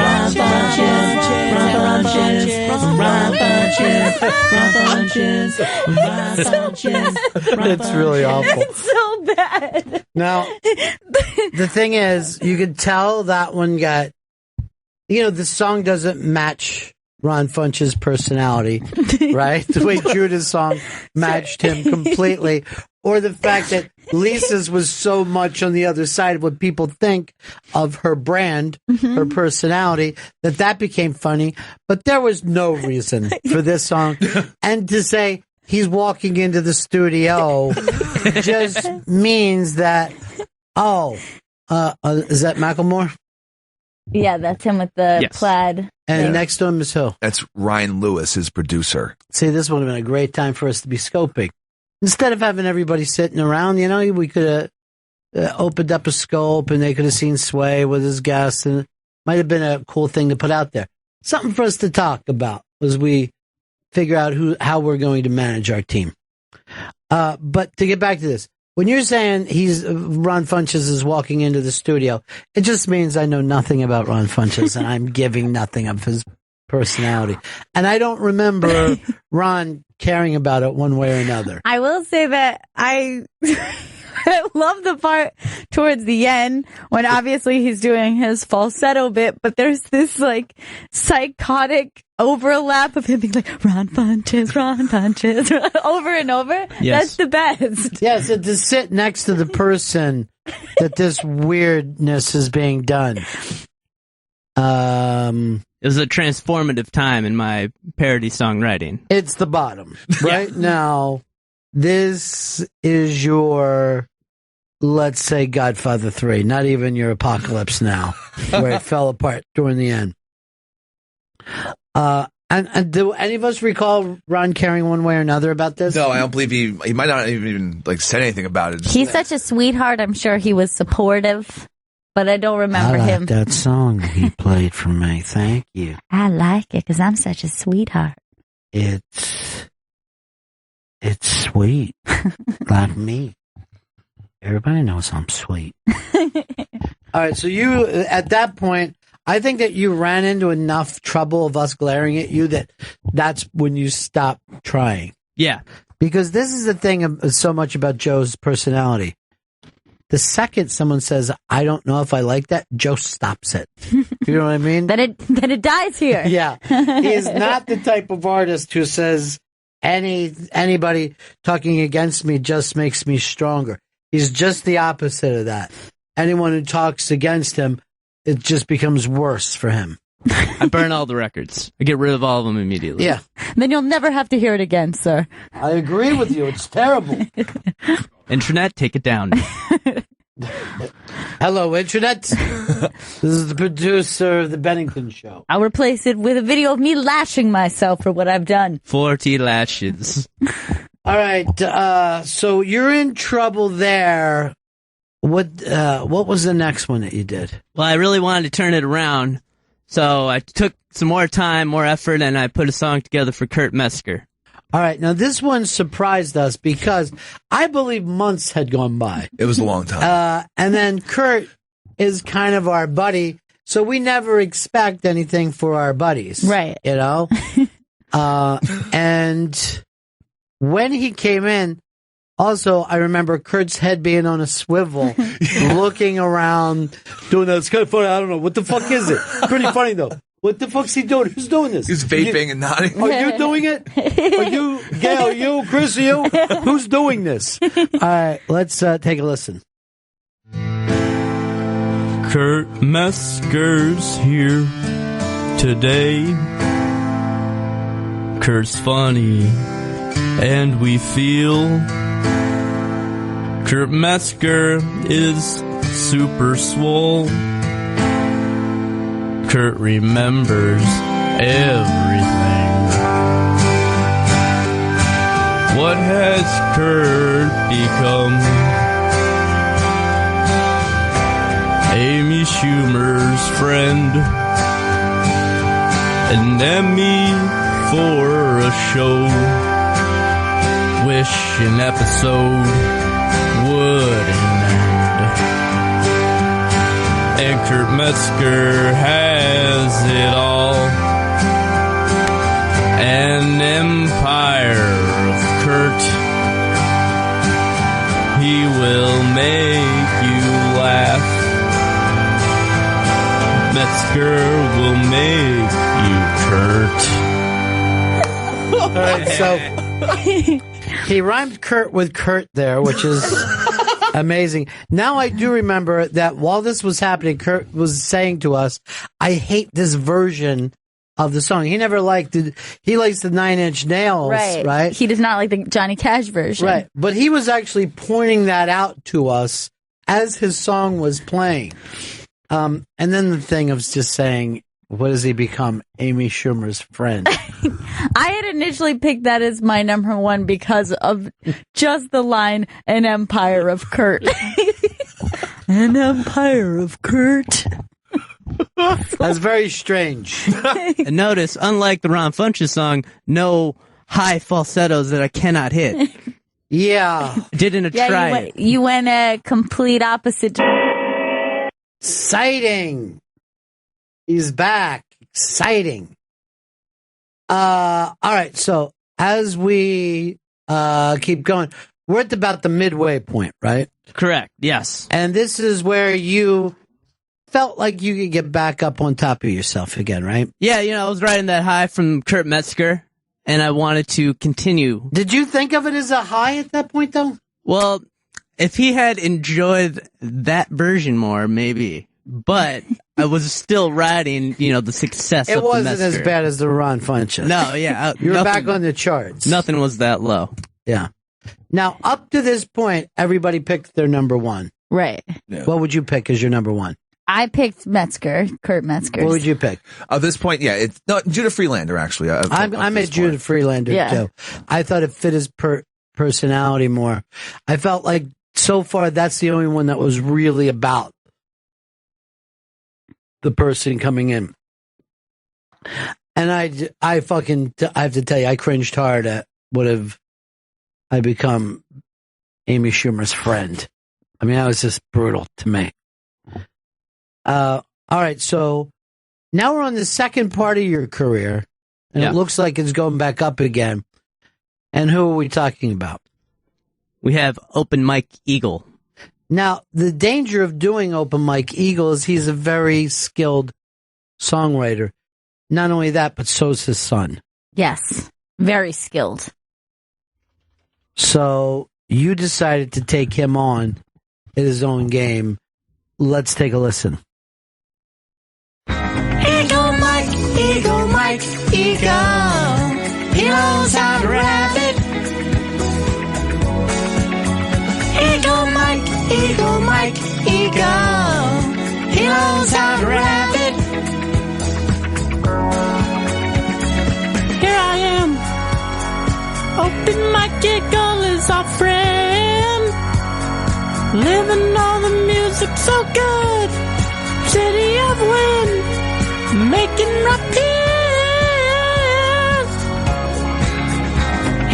[SPEAKER 11] Ron Funches, Ron Funches, Ron Funches, Ron Funches, Ron Funches.
[SPEAKER 1] It's really awful.
[SPEAKER 2] It's so bad.
[SPEAKER 1] Now, the thing is, you could tell that one got, the song doesn't match Ron Funches' personality, right? The way Judah's song matched him completely. Or the fact that Lisa's was so much on the other side of what people think of her brand, her personality, that became funny. But there was no reason for this song. And to say he's walking into the studio just means that, is that Macklemore?
[SPEAKER 2] Yeah, that's him with the plaid.
[SPEAKER 1] And next to him is who?
[SPEAKER 4] That's Ryan Lewis, his producer.
[SPEAKER 1] See, this would have been a great time for us to be scoping. Instead of having everybody sitting around, we could have opened up a scope and they could have seen Sway with his guests, and it might have been a cool thing to put out there. Something for us to talk about as we figure out how we're going to manage our team. But to get back to this, when you're saying Ron Funches is walking into the studio, it just means I know nothing about Ron Funches and I'm giving nothing of his personality. And I don't remember Ron caring about it one way or another.
[SPEAKER 2] I will say that I love the part towards the end when obviously he's doing his falsetto bit, but there's this psychotic overlap of him being like, Ron Funches, over and over.
[SPEAKER 3] Yes.
[SPEAKER 2] That's the best.
[SPEAKER 1] Yeah, so to sit next to the person that this weirdness is being done.
[SPEAKER 3] It was a transformative time in my parody songwriting.
[SPEAKER 1] It's the bottom. Right now, this is your, let's say, Godfather 3, not even your Apocalypse Now, where it fell apart during the end. And do any of us recall Ron caring one way or another about this?
[SPEAKER 4] No, I don't believe he might not even said anything about it.
[SPEAKER 2] He's such a sweetheart. I'm sure he was supportive, but I don't remember him.
[SPEAKER 1] That song he played for me. Thank you.
[SPEAKER 2] I like it because I'm such a sweetheart.
[SPEAKER 1] It's sweet, like me. Everybody knows I'm sweet. All right, so you, at that point, I think that you ran into enough trouble of us glaring at you that's when you stop trying.
[SPEAKER 3] Yeah. Because
[SPEAKER 1] this is the thing of so much about Joe's personality. The second someone says, I don't know if I like that, Joe stops it. You know what I mean?
[SPEAKER 2] Then it dies here.
[SPEAKER 1] Yeah. He is not the type of artist who says anybody talking against me just makes me stronger. He's just the opposite of that. Anyone who talks against him, it just becomes worse for him.
[SPEAKER 3] I burn all the records. I get rid of all of them immediately.
[SPEAKER 1] Yeah.
[SPEAKER 2] Then you'll never have to hear it again, sir.
[SPEAKER 1] I agree with you. It's terrible.
[SPEAKER 3] Internet, take it down.
[SPEAKER 1] Hello, Internet. This is the producer of the Bennington Show.
[SPEAKER 2] I'll replace it with a video of me lashing myself for what I've done.
[SPEAKER 3] 40 lashes.
[SPEAKER 1] All right. So you're in trouble there. What was the next one that you did?
[SPEAKER 3] Well, I really wanted to turn it around, so I took some more time, more effort, and I put a song together for Kurt Metzger.
[SPEAKER 1] All right. Now, this one surprised us because I believe months had gone by.
[SPEAKER 4] It was a long time.
[SPEAKER 1] And then Kurt is kind of our buddy, so we never expect anything for our buddies.
[SPEAKER 2] Right.
[SPEAKER 1] You know? And when he came in, also, I remember Kurt's head being on a swivel, looking around, doing that. It's kind of funny. I don't know. What the fuck is it? Pretty funny, though. What the fuck's he doing? Who's doing this?
[SPEAKER 4] He's vaping and nodding.
[SPEAKER 1] Are you doing it? Are you, Gail, you, Chris, you? Who's doing this? All right, let's take a listen.
[SPEAKER 13] Kurt Metzger's here today. Kurt's funny, and we feel Kurt Metzger is super swole. Kurt remembers everything. What has Kurt become? Amy Schumer's friend. An Emmy for a show. Wish an episode wouldn't end. And Kurt Metzger has it all. An empire of Kurt. He will make you laugh. Metzger will make you Kurt.
[SPEAKER 1] All right, so he rhymed Kurt with Kurt there, which is amazing. Now I do remember that while this was happening, Kurt was saying to us, I hate this version of the song. He never liked it. He likes the 9 Inch Nails, right?
[SPEAKER 2] He does not like the Johnny Cash version.
[SPEAKER 1] Right. But he was actually pointing that out to us as his song was playing. And then the thing of just saying, what does he become? Amy Schumer's friend.
[SPEAKER 2] I had initially picked that as my number one because of just the line, an empire of Kurt. An empire of Kurt.
[SPEAKER 1] That's very strange.
[SPEAKER 3] And notice, unlike the Ron Funches song, no high falsettos that I cannot hit.
[SPEAKER 1] Yeah.
[SPEAKER 3] Didn't try it.
[SPEAKER 2] You went a complete opposite.
[SPEAKER 1] Exciting. He's back. Exciting. All right. So as we keep going, we're at about the midway point, right?
[SPEAKER 3] Correct. Yes.
[SPEAKER 1] And this is where you felt like you could get back up on top of yourself again, right?
[SPEAKER 3] Yeah, I was riding that high from Kurt Metzger, and I wanted to continue.
[SPEAKER 1] Did you think of it as a high at that point, though?
[SPEAKER 3] Well, if he had enjoyed that version more, maybe. But I was still riding, the success of the Metzger. It
[SPEAKER 1] wasn't as bad as the Ron Funches.
[SPEAKER 3] No, yeah.
[SPEAKER 1] You were back on the charts.
[SPEAKER 3] Nothing was that low.
[SPEAKER 1] Yeah. Now, up to this point, everybody picked their number one.
[SPEAKER 2] Right.
[SPEAKER 1] Yeah. What would you pick as your number one?
[SPEAKER 2] I picked Metzger, Kurt Metzger.
[SPEAKER 1] What would you pick?
[SPEAKER 4] At this point, yeah, it's Judah Friedlander, actually.
[SPEAKER 1] I'm at Judah Friedlander, too. I thought it fit his personality more. I felt like so far that's the only one that was really about the person coming in. And I have to tell you, I cringed hard at what have I become Amy Schumer's friend. I mean, that was just brutal to me. All right, so now we're on the second part of your career, and it looks like it's going back up again. And who are we talking about?
[SPEAKER 3] We have Open Mike Eagle.
[SPEAKER 1] Now, the danger of doing Open Mike Eagle is he's a very skilled songwriter. Not only that, but so's his son.
[SPEAKER 2] Yes, very skilled.
[SPEAKER 1] So you decided to take him on in his own game. Let's take a listen.
[SPEAKER 14] Eagle Mike, Eagle Mike, Eagle. He knows how to rap it. Eagle Mike, Eagle Mike, Eagle. He knows how to rap it.
[SPEAKER 12] Here I am. Open Mike Eagle is our friend. Living all the music so good. City of Wind, making rap hits.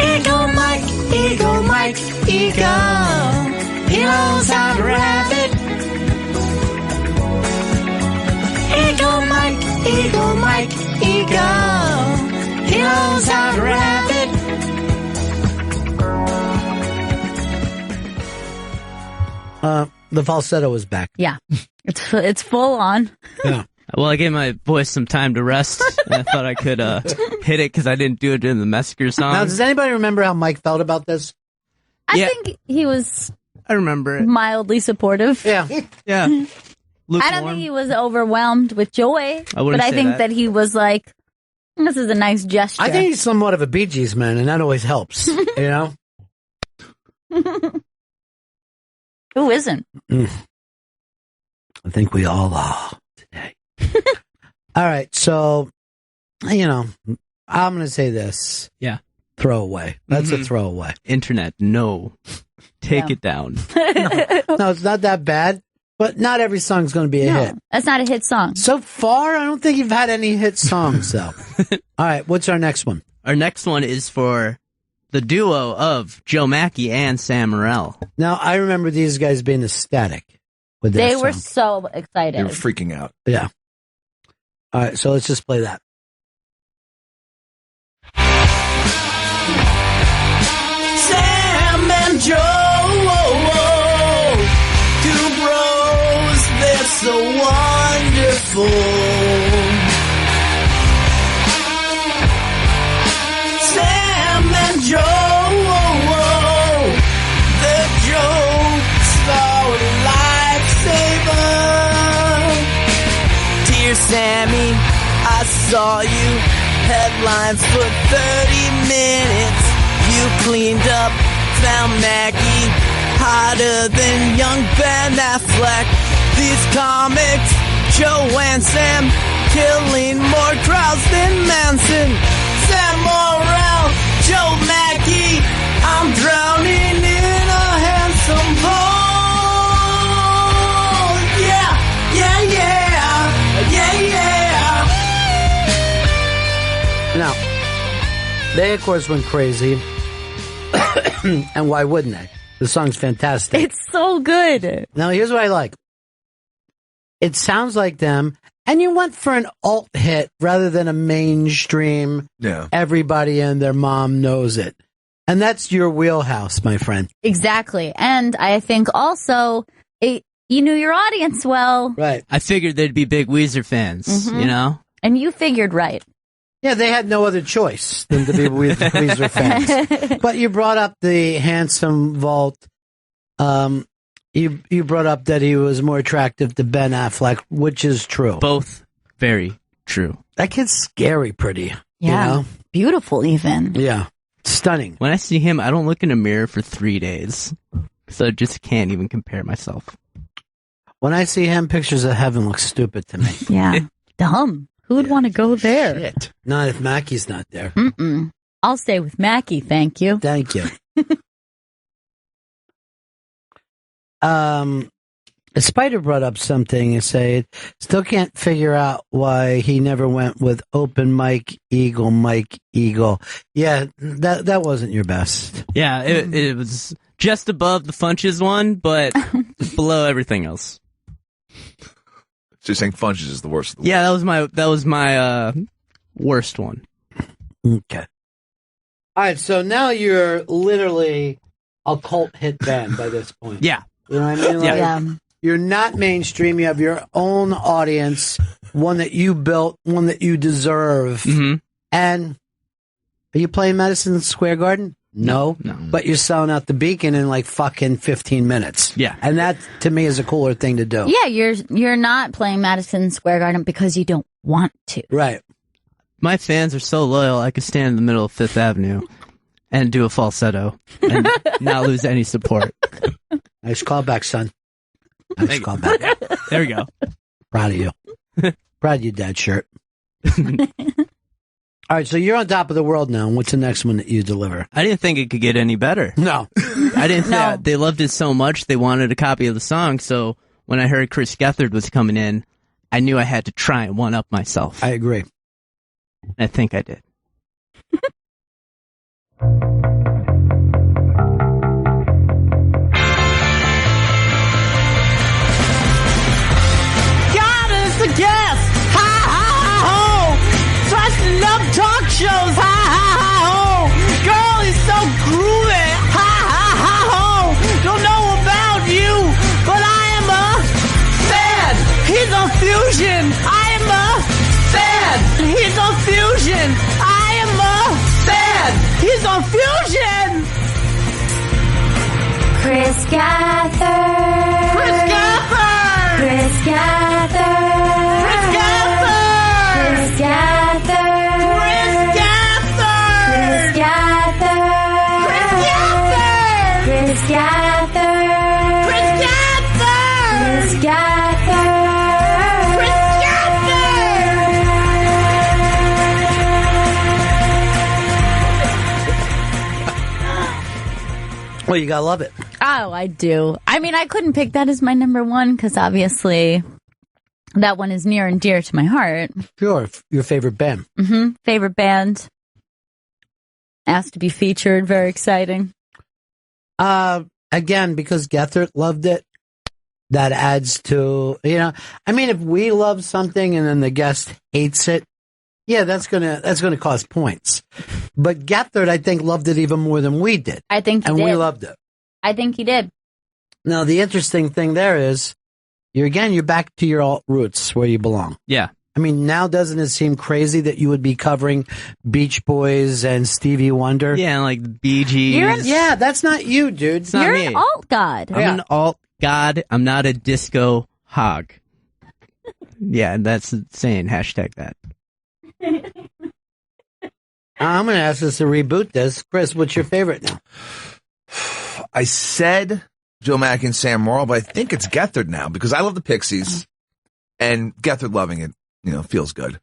[SPEAKER 14] Eagle Mike, Eagle Mike, Eagle. He knows how to rap it. Eagle Mike, Eagle Mike, Eagle. He knows how to rap it.
[SPEAKER 1] The falsetto is back.
[SPEAKER 2] Yeah, it's full on.
[SPEAKER 1] Yeah.
[SPEAKER 3] Well, I gave my voice some time to rest, and I thought I could hit it because I didn't do it in the Metzger song.
[SPEAKER 1] Now, does anybody remember how Mike felt about this?
[SPEAKER 2] I think he was.
[SPEAKER 3] I remember it.
[SPEAKER 2] Mildly supportive.
[SPEAKER 1] Yeah.
[SPEAKER 3] Yeah.
[SPEAKER 2] I don't think he was overwhelmed with joy, but I think that he was like, this is a nice gesture.
[SPEAKER 1] I think he's somewhat of a Bee Gees man, and that always helps, you know?
[SPEAKER 2] Who isn't?
[SPEAKER 1] I think we all are today. All right, so, I'm going to say this.
[SPEAKER 3] Yeah.
[SPEAKER 1] throwaway. That's a throwaway.
[SPEAKER 3] Internet, no. Take it down.
[SPEAKER 1] No, it's not that bad, but not every song's going to be a hit.
[SPEAKER 2] That's not a hit song.
[SPEAKER 1] So far, I don't think you've had any hit songs, though. All right, what's our next one?
[SPEAKER 3] Our next one is for the duo of Joe Mackey and Sam Morril.
[SPEAKER 1] Now, I remember these guys being ecstatic with
[SPEAKER 2] They
[SPEAKER 1] that
[SPEAKER 2] were
[SPEAKER 1] song.
[SPEAKER 2] so excited.
[SPEAKER 4] They were freaking out.
[SPEAKER 1] Yeah. All right, so let's just play that.
[SPEAKER 11] Sam and Joe, two bros, they're so wonderful. Sam and Joe, the jokes are a lifesaver. Dear Sammy, I saw you headlines for 30 minutes. You cleaned up, found Maggie, hotter than young Ben Affleck. These comics, Joe and Sam, killing more crowds than Manson. Sam Morril, Joe Mackey, I'm drowning in a handsome pool. Yeah, yeah, yeah, yeah, yeah.
[SPEAKER 1] Now, they, of course, went crazy. And why wouldn't they? The song's fantastic.
[SPEAKER 2] It's so good.
[SPEAKER 1] Now, here's what I like. It sounds like them, and you went for an alt hit rather than a mainstream, everybody and their mom knows it. And that's your wheelhouse, my friend.
[SPEAKER 2] Exactly. And I think also, you knew your audience well.
[SPEAKER 1] Right.
[SPEAKER 3] I figured they'd be big Weezer fans, you know?
[SPEAKER 2] And you figured right.
[SPEAKER 1] Yeah, they had no other choice than to be Weezer fans. But you brought up the handsome vault. You brought up that he was more attractive to Ben Affleck, which is true.
[SPEAKER 3] Both very true.
[SPEAKER 1] That kid's scary pretty.
[SPEAKER 2] Yeah.
[SPEAKER 1] You know?
[SPEAKER 2] Beautiful even.
[SPEAKER 1] Yeah. Stunning.
[SPEAKER 3] When I see him, I don't look in a mirror for 3 days. So I just can't even compare myself.
[SPEAKER 1] When I see him, pictures of heaven look stupid to me.
[SPEAKER 2] Yeah. Dumb. Who would want to go there?
[SPEAKER 1] Shit. Not if Mackey's not there.
[SPEAKER 2] Mm-mm. I'll stay with Mackie, thank you.
[SPEAKER 1] Thank you. Spider brought up something and said, still can't figure out why he never went with open Mike Eagle. Yeah, that wasn't your best.
[SPEAKER 3] Yeah, it was just above the Funches one, but below everything else.
[SPEAKER 4] So you're saying Funches is the worst of the
[SPEAKER 3] Yeah, that was my worst one.
[SPEAKER 1] Okay. All right, so now you're literally a cult hit band by this point.
[SPEAKER 3] Yeah.
[SPEAKER 1] You know what I mean? Like,
[SPEAKER 2] Yeah.
[SPEAKER 1] You're not mainstream. You have your own audience, one that you built, one that you deserve.
[SPEAKER 3] Mm-hmm.
[SPEAKER 1] And are you playing Madison Square Garden? No. But you're selling out the Beacon in like fucking 15 minutes.
[SPEAKER 3] Yeah.
[SPEAKER 1] And that, to me, is a cooler thing to do.
[SPEAKER 2] Yeah, you're not playing Madison Square Garden because you don't want to.
[SPEAKER 1] Right.
[SPEAKER 3] My fans are so loyal, I could stand in the middle of Fifth Avenue and do a falsetto and not lose any support.
[SPEAKER 1] Nice callback, son. Nice callback.
[SPEAKER 3] There we go.
[SPEAKER 1] Proud of you. Proud of you, Dad shirt. All right, so you're on top of the world now. What's the next one that you deliver?
[SPEAKER 3] I didn't think it could get any better.
[SPEAKER 1] No.
[SPEAKER 3] I didn't think they loved it so much they wanted a copy of the song, so when I heard Chris Gethard was coming in, I knew I had to try and one-up myself.
[SPEAKER 1] I agree.
[SPEAKER 3] I think I did.
[SPEAKER 14] God is the guest. Ha ha ha ho. Dressing up talk shows. Ha ha ha ho. Girl, he's so groovy. Ha ha ha ho. Don't know about you, but I am a fan. He's a fusion. I am a fan. He's a fusion. I am a fan. He's a fusion.
[SPEAKER 15] Chris Gethard.
[SPEAKER 14] Chris Gethard.
[SPEAKER 15] Chris Gethard.
[SPEAKER 14] Chris Gethard.
[SPEAKER 15] Chris Gethard.
[SPEAKER 14] Chris Gethard.
[SPEAKER 15] Chris Gethard.
[SPEAKER 14] Chris Gethard.
[SPEAKER 15] Chris Gethard.
[SPEAKER 14] Chris
[SPEAKER 15] Chris
[SPEAKER 14] Gethard.
[SPEAKER 15] Gethard.
[SPEAKER 14] Chris Gethard.
[SPEAKER 1] Well, you gotta love it.
[SPEAKER 2] Oh, I do. I mean, I couldn't pick that as my number one because obviously that one is near and dear to my heart.
[SPEAKER 1] Sure, your favorite band.
[SPEAKER 2] Mm-hmm. Favorite band. Asked to be featured. Very exciting.
[SPEAKER 1] Again, because Gethard loved it, that adds to, I mean, if we love something and then the guest hates it, yeah, that's gonna cause points. But Gethard, I think, loved it even more than we did.
[SPEAKER 2] I think he
[SPEAKER 1] and
[SPEAKER 2] did.
[SPEAKER 1] we loved it.
[SPEAKER 2] I think he did.
[SPEAKER 1] Now, the interesting thing there is, you're back to your alt roots where you belong.
[SPEAKER 3] Yeah.
[SPEAKER 1] I mean, now doesn't it seem crazy that you would be covering Beach Boys and Stevie Wonder?
[SPEAKER 3] Yeah, and like Bee Gees.
[SPEAKER 1] Yeah, that's not you, dude.
[SPEAKER 3] It's not
[SPEAKER 2] You're
[SPEAKER 3] me.
[SPEAKER 2] an alt god.
[SPEAKER 3] I'm an alt god. I'm not a disco hog. Yeah, that's saying hashtag that.
[SPEAKER 1] I'm going to ask us to reboot this. Chris, what's your favorite now?
[SPEAKER 4] I said Joe Mack and Sam Morrill, but I think it's Gethard now because I love the Pixies, and Gethard loving it, feels good.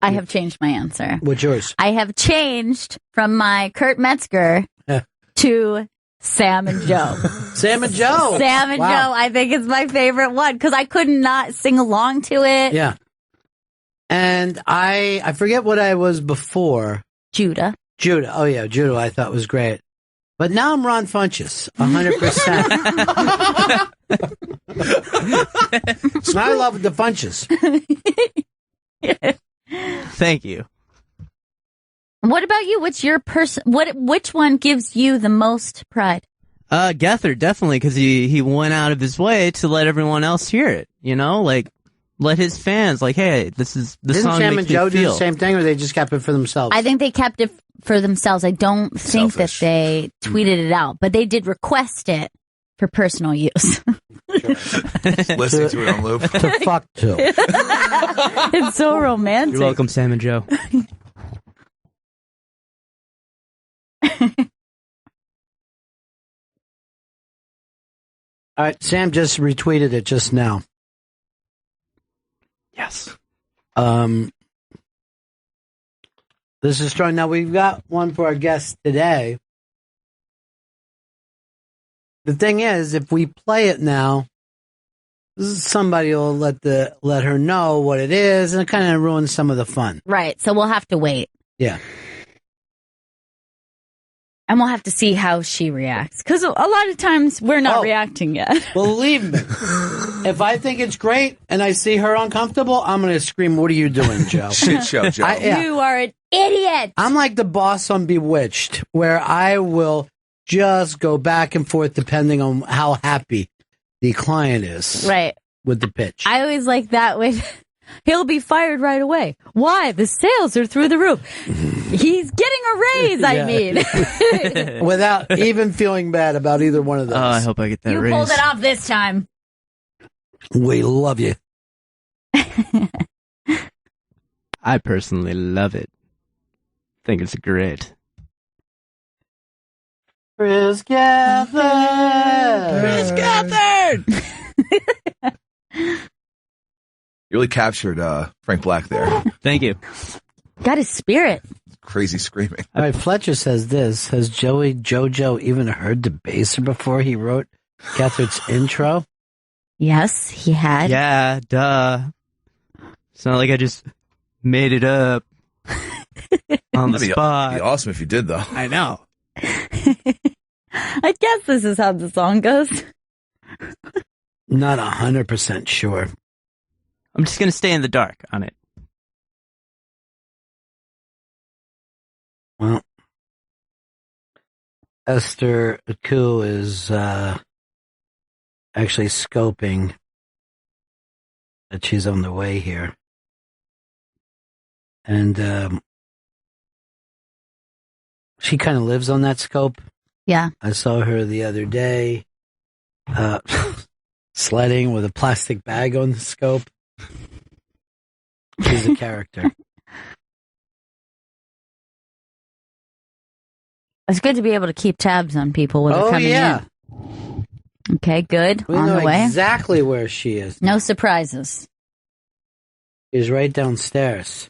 [SPEAKER 2] I have changed my answer.
[SPEAKER 1] What's yours?
[SPEAKER 2] I have changed from my Kurt Metzger to Sam and Joe.
[SPEAKER 1] Sam and Joe.
[SPEAKER 2] Sam and
[SPEAKER 1] Wow.
[SPEAKER 2] Joe, I think is my favorite one because I could not sing along to it.
[SPEAKER 1] Yeah. And I forget what I was before.
[SPEAKER 2] Judah.
[SPEAKER 1] Oh, yeah, Judah I thought was great. But now I'm Ron Funches, 100%. I love the Funches.
[SPEAKER 3] Thank you.
[SPEAKER 2] What about you? What's your which one gives you the most pride?
[SPEAKER 3] Gethard, definitely, because he went out of his way to let everyone else hear it. Let his fans, hey, this song
[SPEAKER 1] Didn't Sam
[SPEAKER 3] makes
[SPEAKER 1] and Joe
[SPEAKER 3] me
[SPEAKER 1] do
[SPEAKER 3] feel.
[SPEAKER 1] the same thing, or they just kept it for themselves?
[SPEAKER 2] I think they kept it for themselves. I don't think that they tweeted it out, but they did request it for personal use.
[SPEAKER 4] Listening to it on loop.
[SPEAKER 1] To fuck to.
[SPEAKER 2] It's so romantic.
[SPEAKER 3] You're welcome, Sam and Joe.
[SPEAKER 1] All right, Sam just retweeted it just now.
[SPEAKER 3] Yes.
[SPEAKER 1] This is strong. Now, we've got one for our guest today. The thing is, if we play it now, somebody will let her know what it is, and it kind of ruins some of the fun.
[SPEAKER 2] Right, so we'll have to wait.
[SPEAKER 1] Yeah.
[SPEAKER 2] And we'll have to see how she reacts. Because a lot of times we're not reacting yet.
[SPEAKER 1] Believe me, if I think it's great and I see her uncomfortable, I'm going to scream, "What are you doing, Joe?"
[SPEAKER 4] Shit show, Joe.
[SPEAKER 2] You are an idiot.
[SPEAKER 1] I'm like the boss on Bewitched, where I will just go back and forth depending on how happy the client is.
[SPEAKER 2] Right.
[SPEAKER 1] With the pitch.
[SPEAKER 2] I always like that when he'll be fired right away. Why? The sales are through the roof. He's getting a raise, I mean.
[SPEAKER 1] Without even feeling bad about either one of those.
[SPEAKER 3] Oh, I hope I get that
[SPEAKER 2] You
[SPEAKER 3] raise.
[SPEAKER 2] pulled it off this time.
[SPEAKER 1] We love you.
[SPEAKER 3] I personally love it. Think it's great.
[SPEAKER 1] Chris Gethard!
[SPEAKER 3] Chris Gethard!
[SPEAKER 4] You really captured Frank Black there.
[SPEAKER 3] Thank you.
[SPEAKER 2] Got his spirit.
[SPEAKER 4] Crazy screaming.
[SPEAKER 1] All right, Fletcher says this. Has Joey Jojo even heard the baser before he wrote Gethard's intro?
[SPEAKER 2] Yes, he had.
[SPEAKER 3] Yeah, duh. It's not like I just made it up on the spot.
[SPEAKER 4] It'd be awesome if you did, though.
[SPEAKER 3] I know.
[SPEAKER 2] I guess this is how the song goes.
[SPEAKER 1] Not 100% sure.
[SPEAKER 3] I'm just going to stay in the dark on it.
[SPEAKER 1] Well, Esther Ku is actually scoping that she's on the way here. And she kind of lives on that scope.
[SPEAKER 2] Yeah.
[SPEAKER 1] I saw her the other day sledding with a plastic bag on the scope. She's a character.
[SPEAKER 2] It's good to be able to keep tabs on people when they're coming in. Okay, good.
[SPEAKER 1] We
[SPEAKER 2] on
[SPEAKER 1] know
[SPEAKER 2] the way.
[SPEAKER 1] exactly where she is.
[SPEAKER 2] No surprises.
[SPEAKER 1] She's right downstairs.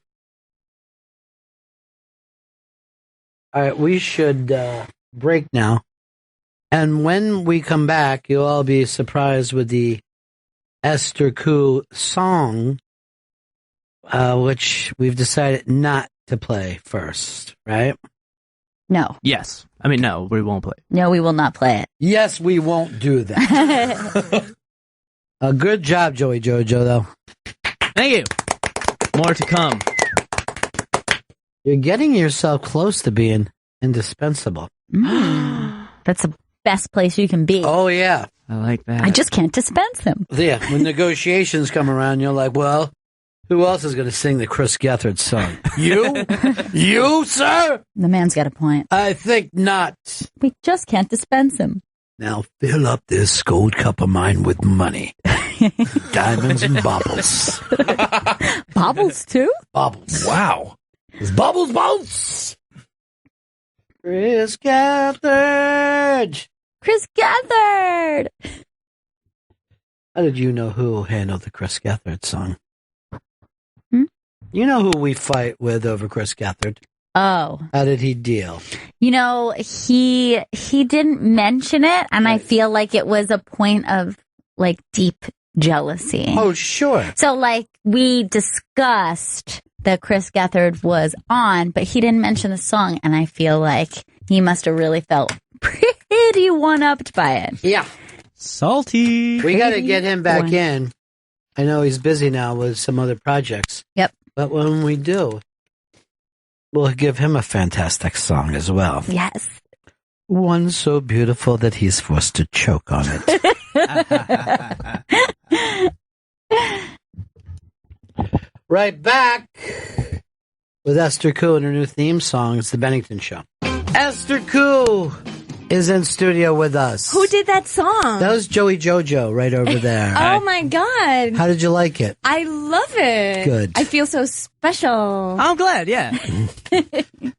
[SPEAKER 1] All right, we should break now. And when we come back, you'll all be surprised with the Esther Ku song, which we've decided not to play first, right?
[SPEAKER 2] No.
[SPEAKER 3] Yes. I mean, no, we won't play.
[SPEAKER 2] No, we will not play it.
[SPEAKER 1] Yes, we won't do that. A good job, Joey Jojo, though.
[SPEAKER 3] Thank you. More to come.
[SPEAKER 1] You're getting yourself close to being indispensable.
[SPEAKER 2] That's the best place you can be.
[SPEAKER 1] Oh, yeah.
[SPEAKER 3] I like that.
[SPEAKER 2] I just can't dispense them.
[SPEAKER 1] Yeah, when negotiations come around, you're like, well, who else is going to sing the Chris Gethard song? You? You, sir?
[SPEAKER 2] The man's got a point.
[SPEAKER 1] I think not.
[SPEAKER 2] We just can't dispense him.
[SPEAKER 1] Now fill up this gold cup of mine with money. Diamonds and baubles.
[SPEAKER 2] Baubles, too?
[SPEAKER 1] Baubles.
[SPEAKER 4] Wow.
[SPEAKER 1] It's baubles. Chris Gethard.
[SPEAKER 2] Chris Gethard.
[SPEAKER 1] How did you know who handled the Chris Gethard song? You know who we fight with over Chris Gethard?
[SPEAKER 2] Oh.
[SPEAKER 1] How did he deal?
[SPEAKER 2] You know, he didn't mention it, and I feel like it was a point of, like, deep jealousy.
[SPEAKER 1] Oh, sure.
[SPEAKER 2] So, like, we discussed that Chris Gethard was on, but he didn't mention the song, and I feel like he must have really felt pretty one-upped by it.
[SPEAKER 1] Yeah.
[SPEAKER 3] Salty.
[SPEAKER 1] We got to get him back in. I know he's busy now with some other projects.
[SPEAKER 2] Yep.
[SPEAKER 1] But when we do, we'll give him a fantastic song as well.
[SPEAKER 2] Yes.
[SPEAKER 1] One so beautiful that he's forced to choke on it. Right back with Esther Ku and her new theme song. It's the Bennington Show. Esther Ku is in studio with us.
[SPEAKER 16] Who did that song?
[SPEAKER 1] That was Joey Jojo right over there.
[SPEAKER 16] Oh my God.
[SPEAKER 1] How did you like it?
[SPEAKER 16] I love it.
[SPEAKER 1] Good.
[SPEAKER 16] I feel so special.
[SPEAKER 3] I'm glad, yeah.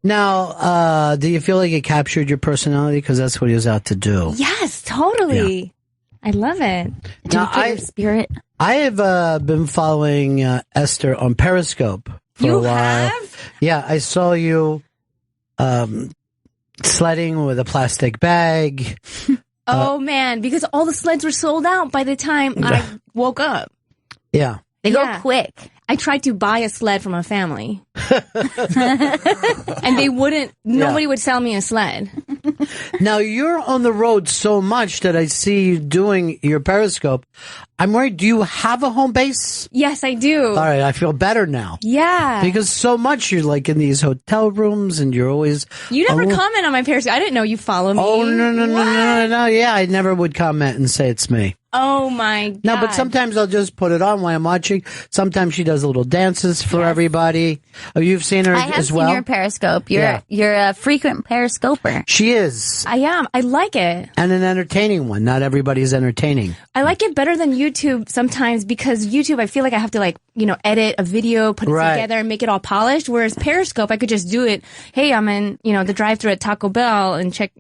[SPEAKER 1] Now, do you feel like it captured your personality? Because that's what he was out to do.
[SPEAKER 16] Yes, totally. Yeah. I love it.
[SPEAKER 2] Do you get your spirit?
[SPEAKER 1] I have been following Esther on Periscope for a while.
[SPEAKER 16] Have?
[SPEAKER 1] Yeah, I saw you sledding with a plastic bag.
[SPEAKER 16] Oh, man, because all the sleds were sold out by the time I woke up.
[SPEAKER 1] Yeah.
[SPEAKER 2] They go quick.
[SPEAKER 16] I tried to buy a sled from a family. And they wouldn't, nobody would sell me a sled.
[SPEAKER 1] Now, you're on the road so much that I see you doing your Periscope. I'm worried, do you have a home base?
[SPEAKER 16] Yes, I do.
[SPEAKER 1] All right, I feel better now.
[SPEAKER 16] Yeah.
[SPEAKER 1] Because so much you're like in these hotel rooms and you're always...
[SPEAKER 16] You never comment on my Periscope. I didn't know you follow me.
[SPEAKER 1] Oh, no. Yeah, I never would comment and say it's me.
[SPEAKER 16] Oh, my God.
[SPEAKER 1] No, but sometimes I'll just put it on while I'm watching. Sometimes she does little dances for everybody. Oh, you've seen her
[SPEAKER 2] I have
[SPEAKER 1] as well?
[SPEAKER 2] seen your Periscope. You're a frequent Periscoper.
[SPEAKER 1] She is.
[SPEAKER 16] I am. I like it.
[SPEAKER 1] And an entertaining one. Not everybody's entertaining.
[SPEAKER 16] I like it better than YouTube sometimes because YouTube, I feel like I have to edit a video, put it together and make it all polished. Whereas Periscope, I could just do it. Hey, I'm in, the drive-thru at Taco Bell and check,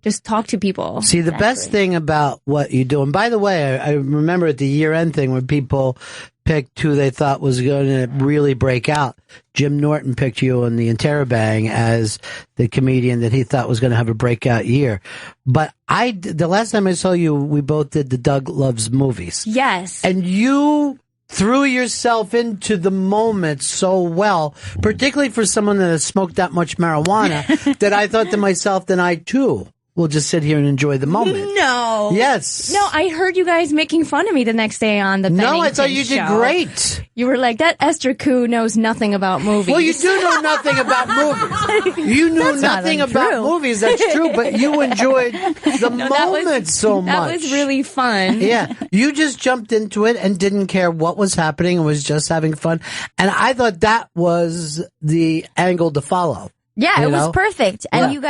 [SPEAKER 16] just talk to people.
[SPEAKER 1] See, the best thing about what you do, and by the way, I remember at the year-end thing when people picked who they thought was going to really break out. Jim Norton picked you on the Interrobang as the comedian that he thought was going to have a breakout year. But the last time I saw you, we both did the Doug Loves Movies.
[SPEAKER 16] Yes.
[SPEAKER 1] And you threw yourself into the moment so well, particularly for someone that has smoked that much marijuana, that I thought to myself, then I too will just sit here and enjoy the moment.
[SPEAKER 16] No.
[SPEAKER 1] Yes.
[SPEAKER 16] No, I heard you guys making fun of me the next day on the Bennington
[SPEAKER 1] No, I thought you did
[SPEAKER 16] show.
[SPEAKER 1] great.
[SPEAKER 16] You were like, that Esther Ku knows nothing about movies.
[SPEAKER 1] Well, you do know nothing about movies. You knew nothing about movies, that's true, but you enjoyed the moment so much.
[SPEAKER 16] That was really fun.
[SPEAKER 1] Yeah. You just jumped into it and didn't care what was happening and was just having fun. And I thought that was the angle to follow.
[SPEAKER 2] Yeah, it was perfect. And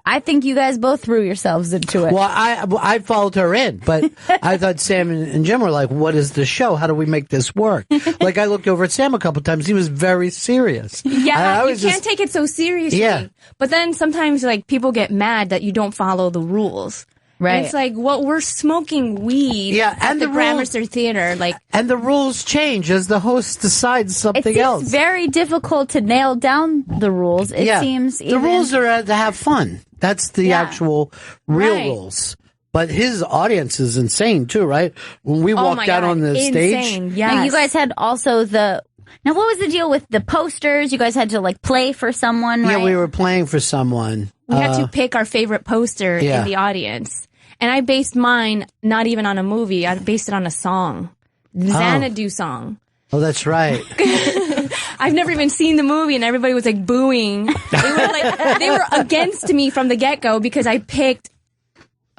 [SPEAKER 2] I think you guys both threw yourselves into it.
[SPEAKER 1] Well, I followed her in, but I thought Sam and Jim were like, what is the show? How do we make this work? Like, I looked over at Sam a couple times. He was very serious.
[SPEAKER 16] Yeah, you can't take it so seriously.
[SPEAKER 1] Yeah.
[SPEAKER 16] But then sometimes, people get mad that you don't follow the rules.
[SPEAKER 2] Right.
[SPEAKER 16] And it's like, well, we're smoking weed at the Gramercy Theater. Like,
[SPEAKER 1] and the rules change as the host decides something else.
[SPEAKER 2] It's very difficult to nail down the rules. It seems
[SPEAKER 1] the rules are to have fun. That's the actual real rules. But his audience is insane too, right? When we walked out on the stage,
[SPEAKER 2] And you guys had also now what was the deal with the posters? You guys had to like play for someone, right?
[SPEAKER 1] Yeah, we were playing for someone.
[SPEAKER 16] We had to pick our favorite poster in the audience. And I based mine not even on a movie. I based it on a song. Xanadu song.
[SPEAKER 1] Oh, that's right.
[SPEAKER 16] I've never even seen the movie, and everybody was like booing. They were against me from the get-go because I picked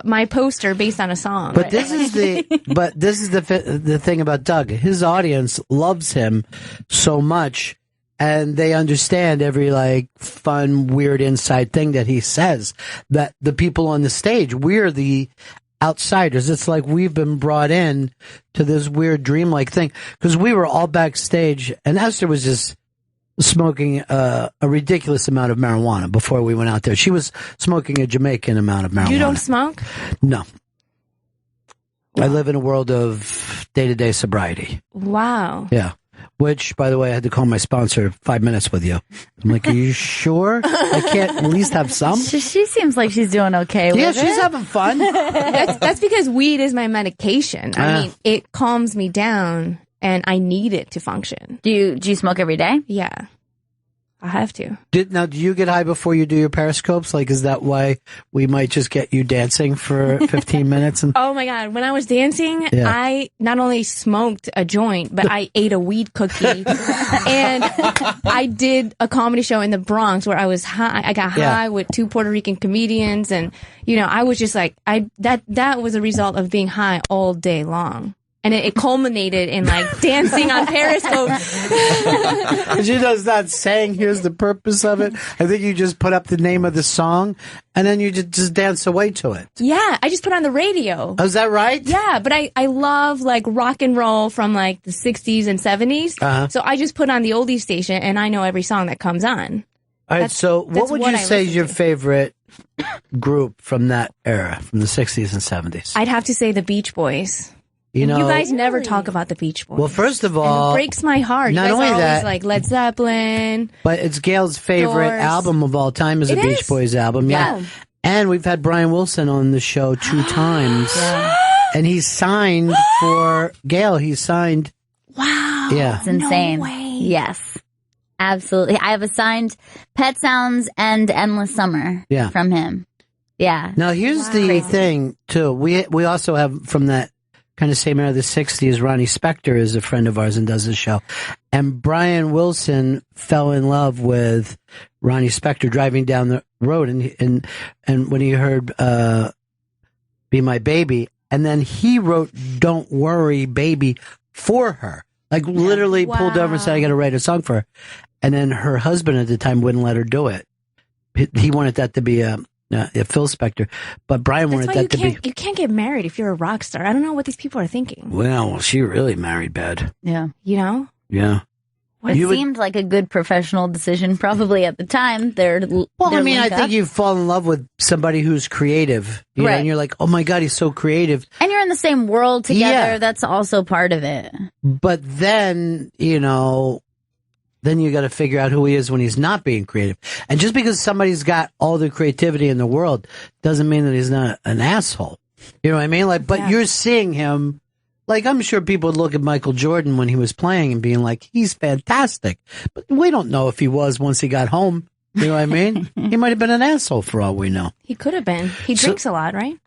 [SPEAKER 16] my poster based on a song.
[SPEAKER 1] But this is the thing about Doug. His audience loves him so much, and they understand every like fun, weird inside thing that he says. That the people on the stage, we're the outsiders. It's like we've been brought in to this weird dreamlike thing because we were all backstage, and Esther was just smoking a ridiculous amount of marijuana before we went out there. She was smoking a Jamaican amount of marijuana.
[SPEAKER 16] You don't smoke?
[SPEAKER 1] No. I live in a world of day-to-day sobriety.
[SPEAKER 16] Wow.
[SPEAKER 1] Yeah. Which, by the way, I had to call my sponsor 5 minutes with you. I'm like, are you sure? I can't at least have some?
[SPEAKER 2] She seems like she's doing okay with it.
[SPEAKER 1] Yeah, she's having fun.
[SPEAKER 16] That's because weed is my medication. I mean, it calms me down, and I need it to function.
[SPEAKER 2] Do you smoke every day?
[SPEAKER 16] Yeah. I have to.
[SPEAKER 1] Now, do you get high before you do your periscopes? Like, is that why we might just get you dancing for 15 minutes?
[SPEAKER 16] Oh my God. When I was dancing, I not only smoked a joint, but I ate a weed cookie. And I did a comedy show in the Bronx where I was high. I got high with 2 Puerto Rican comedians. And, you know, I was just like, that was a result of being high all day long. And it culminated in like dancing on Periscope.
[SPEAKER 1] She does not saying here's the purpose of it. I think you just put up the name of the song and then you just dance away to it.
[SPEAKER 16] Yeah, I just put on the radio.
[SPEAKER 1] Oh, is that right?
[SPEAKER 16] Yeah, but I love like rock and roll from like the 60s and 70s.
[SPEAKER 1] Uh-huh.
[SPEAKER 16] So I just put on the oldies station and I know every song that comes on.
[SPEAKER 1] All right, so what would you say is your favorite group from that era, from the 60s and 70s?
[SPEAKER 16] I'd have to say the Beach Boys.
[SPEAKER 1] You know,
[SPEAKER 16] you guys never talk about the Beach Boys.
[SPEAKER 1] Well, first of all,
[SPEAKER 16] and it breaks my heart.
[SPEAKER 1] Not
[SPEAKER 16] you guys
[SPEAKER 1] only
[SPEAKER 16] are always
[SPEAKER 1] that,
[SPEAKER 16] like Led Zeppelin.
[SPEAKER 1] But it's Gail's favorite
[SPEAKER 16] Doors.
[SPEAKER 1] album of all time is a Beach Boys album. Yeah. And we've had Brian Wilson on the show 2 times. And he's signed for Gail. He's signed.
[SPEAKER 16] Wow.
[SPEAKER 1] Yeah.
[SPEAKER 2] It's insane.
[SPEAKER 16] No way.
[SPEAKER 2] Yes. Absolutely. I have a signed Pet Sounds and Endless Summer from him. Yeah.
[SPEAKER 1] Now, here's the thing, too. We also have from that kind of same era of the 60s, Ronnie Spector is a friend of ours and does the show. And Brian Wilson fell in love with Ronnie Spector driving down the road. And when he heard Be My Baby, and then he wrote Don't Worry Baby for her. Like literally pulled over and said, I got to write a song for her. And then her husband at the time wouldn't let her do it. He wanted that to be a Phil Spector, but Brian wanted that to be.
[SPEAKER 16] You can't get married if you're a rock star. I don't know what these people are thinking.
[SPEAKER 1] Well, she really married bad.
[SPEAKER 2] Yeah.
[SPEAKER 16] You know?
[SPEAKER 1] Yeah.
[SPEAKER 2] It seemed like a good professional decision, probably at the time.
[SPEAKER 1] I think you fall in love with somebody who's creative, you know, and you're like, oh my God, he's so creative.
[SPEAKER 2] And you're in the same world together. Yeah. That's also part of it.
[SPEAKER 1] But then, you know, then you got to figure out who he is when he's not being creative. And just because somebody's got all the creativity in the world doesn't mean that he's not an asshole. You know what I mean? Like, but you're seeing him. Like, I'm sure people would look at Michael Jordan when he was playing and being like, he's fantastic. But we don't know if he was once he got home. You know what I mean? He might have been an asshole for all we know.
[SPEAKER 16] He could have been. He drinks a lot, right?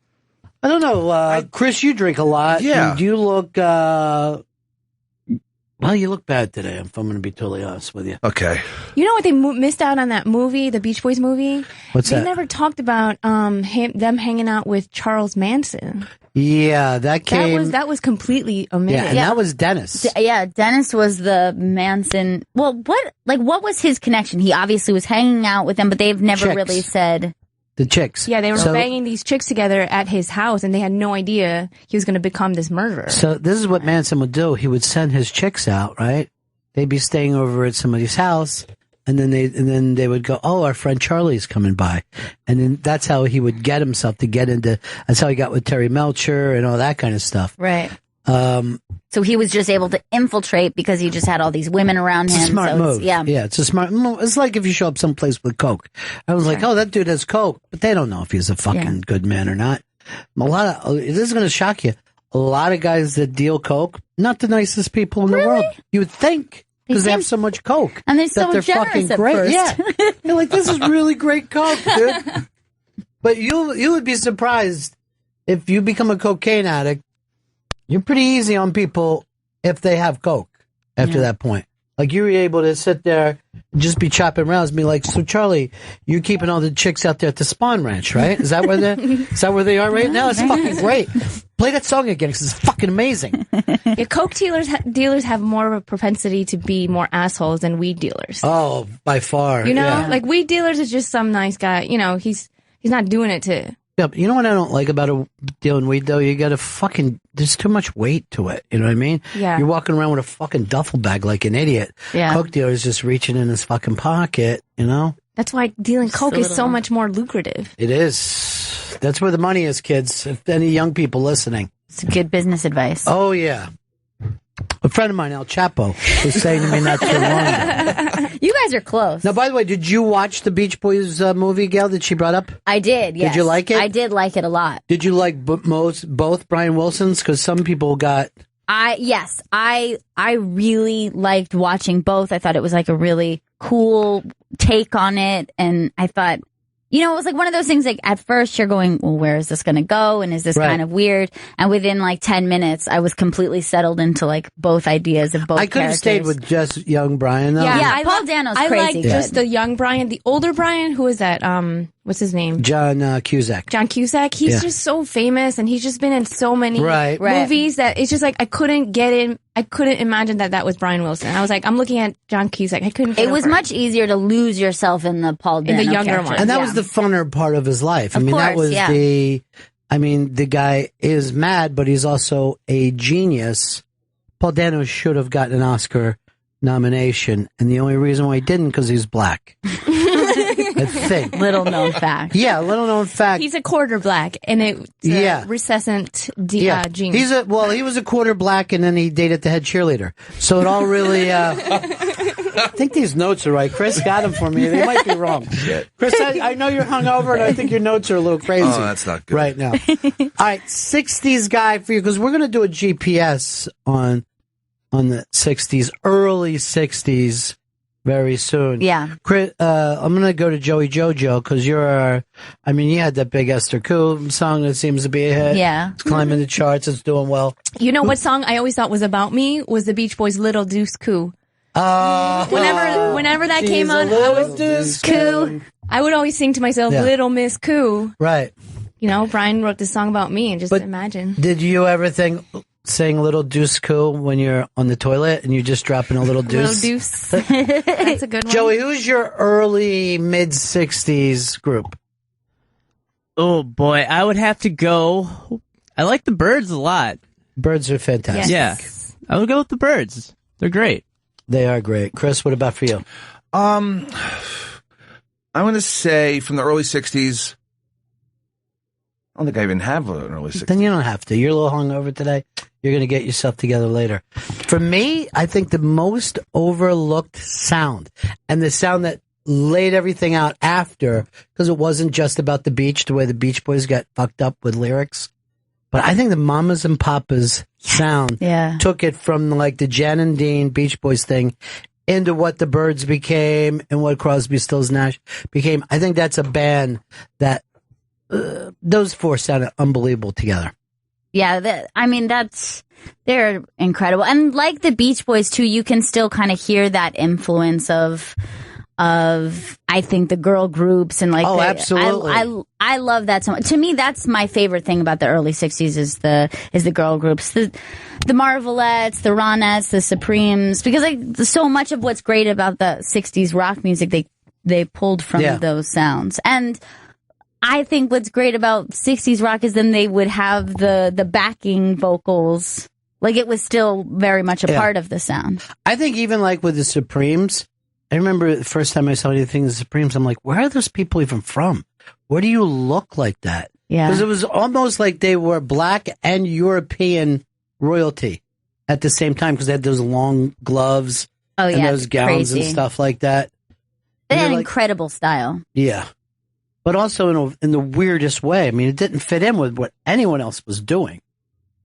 [SPEAKER 1] I don't know. Chris, you drink a lot.
[SPEAKER 4] Yeah.
[SPEAKER 1] And you look, well, you look bad today, if I'm going to be totally honest with you.
[SPEAKER 4] Okay.
[SPEAKER 16] You know what they missed out on that movie, the Beach Boys movie?
[SPEAKER 1] What's that?
[SPEAKER 16] They never talked about them hanging out with Charles Manson.
[SPEAKER 1] Yeah, that
[SPEAKER 16] was completely omitted.
[SPEAKER 1] Yeah, and that was Dennis.
[SPEAKER 2] Dennis was the Manson. Well, what was his connection? He obviously was hanging out with them, but they've never really said.
[SPEAKER 1] The chicks.
[SPEAKER 16] Yeah, they were banging these chicks together at his house, and they had no idea he was going to become this murderer.
[SPEAKER 1] So this is what Manson would do. He would send his chicks out, right? They'd be staying over at somebody's house, And then they would go, oh, our friend Charlie's coming by. And then that's how he would get himself to get into, that's how he got with Terry Melcher and all that kind of stuff.
[SPEAKER 2] Right. So he was just able to infiltrate because he just had all these women around him.
[SPEAKER 1] It's a smart move.
[SPEAKER 2] Yeah.
[SPEAKER 1] Yeah, it's a smart move. It's like if you show up someplace with coke. I was like, oh, that dude has coke. But they don't know if he's a fucking good man or not. This is going to shock you. A lot of guys that deal coke, not the nicest people in the world. You would think. Because they have so much coke.
[SPEAKER 2] And they're so
[SPEAKER 1] they're
[SPEAKER 2] generous
[SPEAKER 1] fucking
[SPEAKER 2] at
[SPEAKER 1] great.
[SPEAKER 2] first.
[SPEAKER 1] Yeah. You're like, this is really great coke, dude. But you would be surprised if you become a cocaine addict. You're pretty easy on people if they have coke after that point. Like, you were able to sit there and just be chopping rounds and be like, so Charlie, you're keeping all the chicks out there at the Spawn Ranch, right? Is that where they are right now? It's fucking great. Play that song again because it's fucking amazing.
[SPEAKER 16] Yeah, coke dealers have more of a propensity to be more assholes than weed dealers.
[SPEAKER 1] Oh, by far.
[SPEAKER 16] You know,
[SPEAKER 1] yeah.
[SPEAKER 16] like weed dealers is just some nice guy. You know, he's not doing it to.
[SPEAKER 1] Yeah, but you know what I don't like about a dealing weed though? You got to there's too much weight to it. You know what I mean?
[SPEAKER 16] Yeah.
[SPEAKER 1] You're walking around with a fucking duffel bag like an idiot.
[SPEAKER 16] Yeah.
[SPEAKER 1] Coke dealer's just reaching in his fucking pocket, you know?
[SPEAKER 16] That's why dealing coke is so much more lucrative.
[SPEAKER 1] It is. That's where the money is, kids. If any young people listening.
[SPEAKER 2] It's good business advice.
[SPEAKER 1] Oh, yeah. A friend of mine, El Chapo, was saying to me not too long ago.
[SPEAKER 2] You guys are close.
[SPEAKER 1] Now, by the way, did you watch the Beach Boys movie, Gail, that she brought up?
[SPEAKER 2] I did, yes.
[SPEAKER 1] Did you like it?
[SPEAKER 2] I did like it a lot.
[SPEAKER 1] Did you like both Brian Wilsons? Because some people got...
[SPEAKER 2] Yes, I really liked watching both. I thought it was like a really cool take on it. And I thought, you know, it was like one of those things like at first you're going, well, where is this going to go? And is this kind of weird? And within like 10 minutes, I was completely settled into like both ideas of both
[SPEAKER 1] I could have stayed with just young Brian, though.
[SPEAKER 2] Yeah, Paul Dano's
[SPEAKER 16] I
[SPEAKER 2] crazy
[SPEAKER 16] like
[SPEAKER 2] good.
[SPEAKER 16] just the young Brian. The older Brian, who is that? What's his name?
[SPEAKER 1] John Cusack.
[SPEAKER 16] John Cusack. He's just so famous, and he's just been in so many
[SPEAKER 1] Right.
[SPEAKER 16] movies that it's just like I couldn't get in. I couldn't imagine that was Brian Wilson. I was like, I'm looking at John Cusack. I couldn't.
[SPEAKER 2] It was much easier to lose yourself in the Paul Dano
[SPEAKER 16] younger
[SPEAKER 2] character.
[SPEAKER 16] one.
[SPEAKER 1] And that was the funner part of his life. I
[SPEAKER 2] Of
[SPEAKER 1] mean, that
[SPEAKER 2] course,
[SPEAKER 1] was
[SPEAKER 2] yeah.
[SPEAKER 1] the guy is mad, but he's also a genius. Paul Dano should have gotten an Oscar nomination, and the only reason why he didn't because he's black. I think.
[SPEAKER 2] Little known fact.
[SPEAKER 1] Yeah, little known fact.
[SPEAKER 16] He's a quarter black, and it's a recessant gene.
[SPEAKER 1] He was a quarter black, and then he dated the head cheerleader. So it all really. I think these notes are right. Chris got them for me. They might be wrong.
[SPEAKER 4] Shit.
[SPEAKER 1] Chris, I know you're hungover, and I think your notes are a little crazy.
[SPEAKER 4] Oh, that's not good.
[SPEAKER 1] Right now. All right, 60s guy for you, because we're going to do a GPS on the 60s, early 60s, very soon.
[SPEAKER 2] Yeah.
[SPEAKER 1] Chris, I'm going to go to Joey Jojo, because you had that big Esther Ku song that seems to be a hit.
[SPEAKER 2] Yeah.
[SPEAKER 1] It's climbing the charts. It's doing well.
[SPEAKER 16] You know what song I always thought was about me was the Beach Boys' Little Deuce Coup. Whenever that came on, I would always sing to myself, Little Miss Coup.
[SPEAKER 1] Right.
[SPEAKER 16] You know, Brian wrote this song about me, and just imagine.
[SPEAKER 1] Did you ever sing Little Deuce Coup when you're on the toilet and you're just dropping a little deuce?
[SPEAKER 16] Little Deuce. That's a good one.
[SPEAKER 1] Joey, who's your early, mid-60s group?
[SPEAKER 3] Oh, boy. I would have to go... I like the Byrds a lot.
[SPEAKER 1] Byrds are fantastic.
[SPEAKER 3] Yeah. I would go with the Byrds. They're great.
[SPEAKER 1] They are great. Chris, what about for you?
[SPEAKER 4] I'm going to say from the early 60s. I don't think I even have an early 60s.
[SPEAKER 1] Then you don't have to. You're a little hungover today. You're going to get yourself together later. For me, I think the most overlooked sound, and the sound that laid everything out after, because it wasn't just about the beach, the way the Beach Boys got fucked up with lyrics. But I think the Mamas and Papas sound took it from like the Jan and Dean Beach Boys thing into what the Byrds became and what Crosby, Stills, Nash became. I think that's a band that those four sounded unbelievable together.
[SPEAKER 2] Yeah, they're incredible. And like the Beach Boys too, you can still kind of hear that influence of I think the girl groups and like
[SPEAKER 1] absolutely.
[SPEAKER 2] I love that so much. To me, that's my favorite thing about the early 60s is the girl groups, the Marvelettes, the Ronettes, the Supremes, because like so much of what's great about the 60s rock music they pulled from those sounds. And I think what's great about 60s rock is then they would have the backing vocals. Like it was still very much a part of the sound.
[SPEAKER 1] I think even like with the Supremes, I remember the first time I saw anything the Supremes, I'm like, where are those people even from? Where do you look like that?
[SPEAKER 2] Yeah.
[SPEAKER 1] Because it was almost like they were black and European royalty at the same time because they had those long gloves and those gowns and stuff like that.
[SPEAKER 2] They had incredible style.
[SPEAKER 1] Yeah. But also in the weirdest way. I mean, it didn't fit in with what anyone else was doing.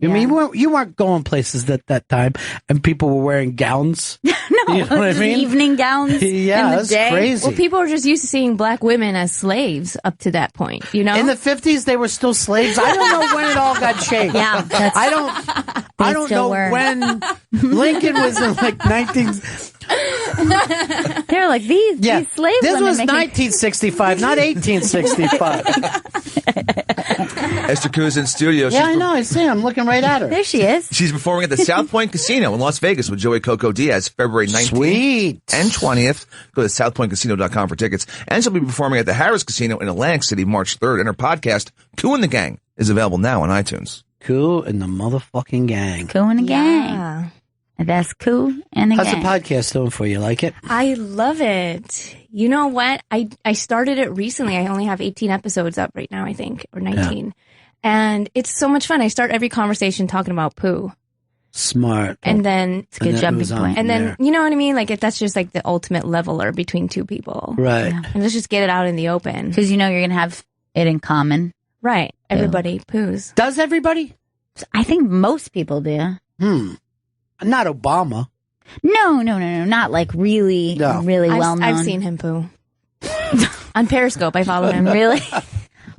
[SPEAKER 1] I mean, you weren't going places at that time, and people were wearing gowns.
[SPEAKER 2] No,
[SPEAKER 1] you know what I mean?
[SPEAKER 2] Evening gowns.
[SPEAKER 1] Yeah,
[SPEAKER 2] in the
[SPEAKER 1] that's
[SPEAKER 2] day.
[SPEAKER 1] crazy.
[SPEAKER 16] Well, people were just used to seeing black women as slaves up to that point, you know?
[SPEAKER 1] In the 50s, they were still slaves. I don't know when it all got changed.
[SPEAKER 2] Yeah,
[SPEAKER 1] I don't know when Lincoln was in like 19.
[SPEAKER 2] They're like these slave
[SPEAKER 1] This
[SPEAKER 2] women
[SPEAKER 1] was
[SPEAKER 2] making-
[SPEAKER 1] 1965, not 1865.
[SPEAKER 4] Esther Ku is in studio.
[SPEAKER 1] Yeah, I know. I see. I'm looking right at her.
[SPEAKER 2] There she is.
[SPEAKER 4] She's performing at the South Point Casino in Las Vegas with Joey Coco Diaz February 19th and 20th. Go to southpointcasino.com for tickets. And she'll be performing at the Harris Casino in Atlantic City March 3rd. And her podcast, Ku and the Gang, is available now on iTunes.
[SPEAKER 1] Ku and the motherfucking gang.
[SPEAKER 2] Ku and the gang. That's Ku and the
[SPEAKER 1] How's
[SPEAKER 2] gang.
[SPEAKER 1] the podcast doing for you? Like it?
[SPEAKER 16] I love it. You know what? I started it recently. I only have 18 episodes up right now, I think, or 19.
[SPEAKER 1] Yeah.
[SPEAKER 16] And it's so much fun. I start every conversation talking about poo.
[SPEAKER 1] Smart.
[SPEAKER 16] And then
[SPEAKER 2] it's a good jumping point.
[SPEAKER 16] And then, you know what I mean? Like, that's just like the ultimate leveler between two people.
[SPEAKER 1] Right.
[SPEAKER 16] And let's just get it out in the open.
[SPEAKER 2] Because you know you're going to have it in common.
[SPEAKER 16] Right. Everybody poos.
[SPEAKER 1] Does everybody?
[SPEAKER 2] I think most people do.
[SPEAKER 1] Not Obama.
[SPEAKER 2] No. Not like really well known.
[SPEAKER 16] I've seen him poo. On Periscope, I follow him.
[SPEAKER 2] Really?